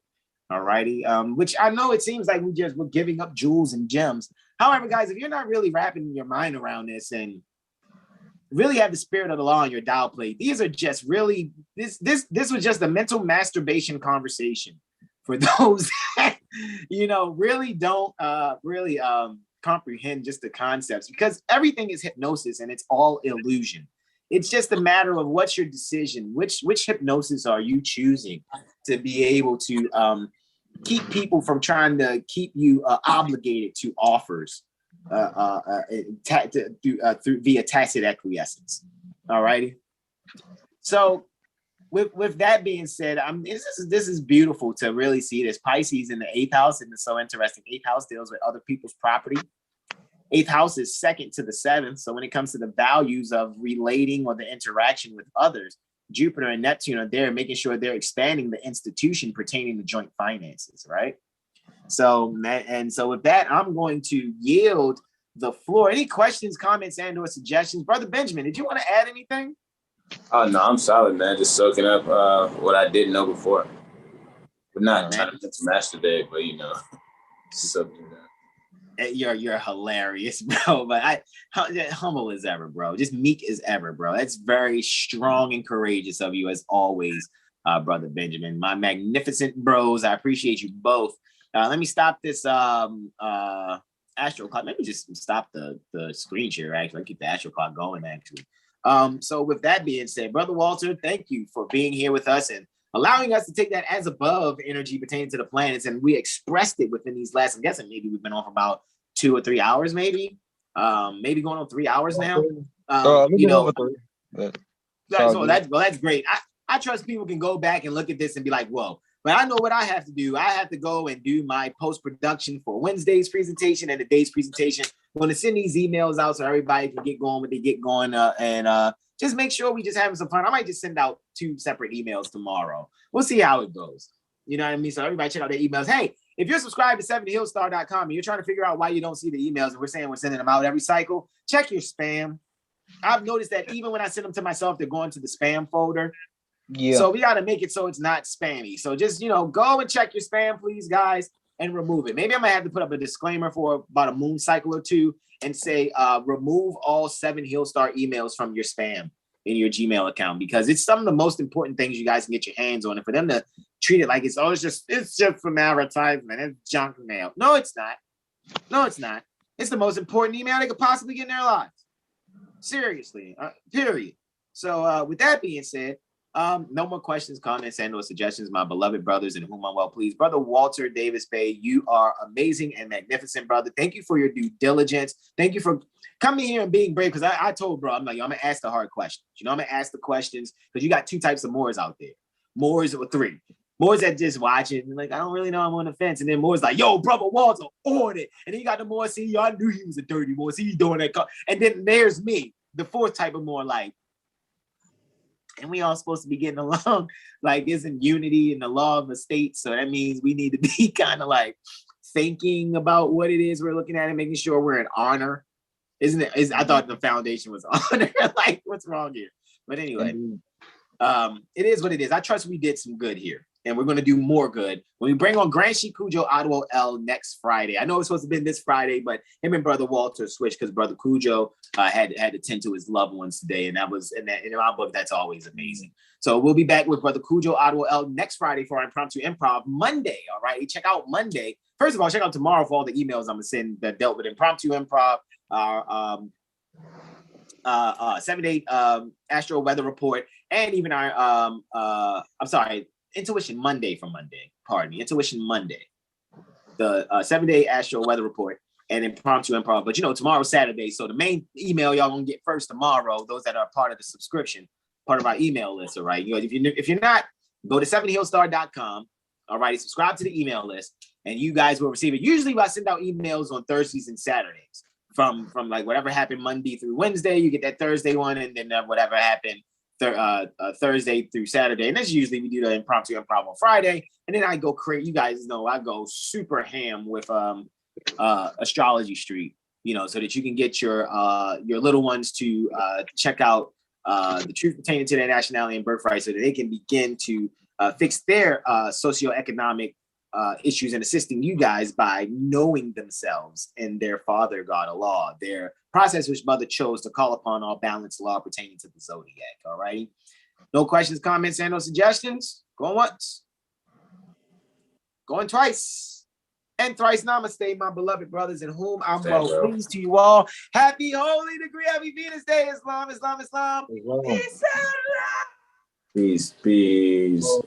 All righty, which I know it seems like we're giving up jewels and gems. However, guys, if you're not really wrapping your mind around this and really have the spirit of the law on your dial plate, these are just really this was just a mental masturbation conversation for those that, you know, really don't comprehend just the concepts, because everything is hypnosis and it's all illusion. It's just a matter of what's your decision, which hypnosis are you choosing to be able to keep people from trying to keep you obligated to offers through via tacit acquiescence. All righty. So with that being said, this is beautiful to really see this. Pisces in the 8th house, and it's so interesting. 8th house deals with other people's property. 8th house is second to the 7th. So when it comes to the values of relating or the interaction with others, Jupiter and Neptune are there making sure they're expanding the institution pertaining to joint finances, right? So with that, I'm going to yield the floor. Any questions, comments, and or suggestions? Brother Benjamin, did you want to add anything? Oh, no, I'm solid, man. Just soaking up what I didn't know before. But not trying to masturbate, but, you know, soaking it up. You're hilarious, bro. But humble as ever, bro. Just meek as ever, bro. That's very strong and courageous of you as always, Brother Benjamin. My magnificent bros. I appreciate you both. Let me stop this astro clock. Let me just stop the screen share. Actually, keep the astro clock going. Actually. So with that being said, Brother Walter, thank you for being here with us and allowing us to take that as above energy pertaining to the planets, and we expressed it within these last, I'm guessing maybe we've been on for about 2 or 3 hours, maybe going on 3 hours now. You know, that's great. I trust people can go back and look at this and be like, whoa. But I know what I have to do. I have to go and do my post-production for Wednesday's presentation and the day's presentation. I'm going to send these emails out so everybody can get going when they get going, and just make sure we just having some fun. I might just send out 2 separate emails tomorrow. We'll see how it goes. You know what I mean? So everybody check out their emails. Hey, if you're subscribed to 70hillstar.com and you're trying to figure out why you don't see the emails, and we're saying we're sending them out every cycle, check your spam. I've noticed that even when I send them to myself, they're going to the spam folder. Yeah. So we got to make it so it's not spammy. So just, you know, go and check your spam, please, guys, and remove it. Maybe I might have to put up a disclaimer for about a moon cycle or 2 and say, remove all 7 Hillstar emails from your spam. in your Gmail account, because it's some of the most important things you guys can get your hands on. And for them to treat it like it's just for advertisement, it's junk mail. No, it's not. No, it's not. It's the most important email they could possibly get in their lives. Seriously, period. So with that being said, no more questions, comments, and or suggestions, my beloved brothers in whom I'm well pleased. Brother Walter Davis-Bey, you are amazing and magnificent, brother. Thank you for your due diligence. Thank you for coming here and being brave, because I told bro, I'm like, I'm going to ask the hard questions. You know, I'm going to ask the questions, because you got two types of Moors out there. Moors or three. Moors that just watch it and like, I don't really know, I'm on the fence. And then Moors like, yo, brother Walter, on it. And then you got the Moor, see, yo, I knew he was a dirty Moor. See, he's doing that. And then there's me, the fourth type of Moor, like, and we all supposed to be getting along, like isn't unity in the law of the state. So that means we need to be kind of like thinking about what it is we're looking at and making sure we're in honor. Isn't it? I thought the foundation was honor. Like, what's wrong here? But anyway, it is what it is. I trust we did some good here, and we're going to do more good when we bring on Grand Sheik Cujo Adwo L next Friday. I know it's supposed to have been this Friday, but him and Brother Walter switched because Brother Cujo had to tend to his loved ones today, and that was in my book. That's always amazing. So we'll be back with Brother Cujo Adwo L next Friday for our Impromptu Improv Monday. All right, check out Monday. First of all, check out tomorrow for all the emails I'm gonna send that dealt with Impromptu Improv. Our 7-day Astro Weather Report, and even our Intuition Monday from Monday. Pardon me, Intuition Monday. The 7-day Astro Weather Report and Impromptu Improv. But you know, tomorrow's Saturday, so the main email y'all gonna get first tomorrow. Those that are part of the subscription, part of our email list. All right, you know, if you're not, go to 7hillstar.com. All right, subscribe to the email list, and you guys will receive it. Usually, I send out emails on Thursdays and Saturdays. From like whatever happened Monday through Wednesday, you get that Thursday one, and then whatever happened Thursday through Saturday. And that's usually we do the Impromptu Improv on Friday. And then I go create, you guys know I go super ham with Astrology Street, you know, so that you can get your little ones to check out the truth pertaining to their nationality and birthright, so that they can begin to fix their socioeconomic issues and assisting you guys by knowing themselves and their father God Allah, their process which mother chose to call upon all balanced law pertaining to the Zodiac. All right. No questions, comments, and no suggestions. Going once. Going twice. And thrice namaste, my beloved brothers in whom I'm well pleased to you all. Happy Holy Degree, happy Venus Day, Islam, Islam, Islam. Peace, peace. Peace.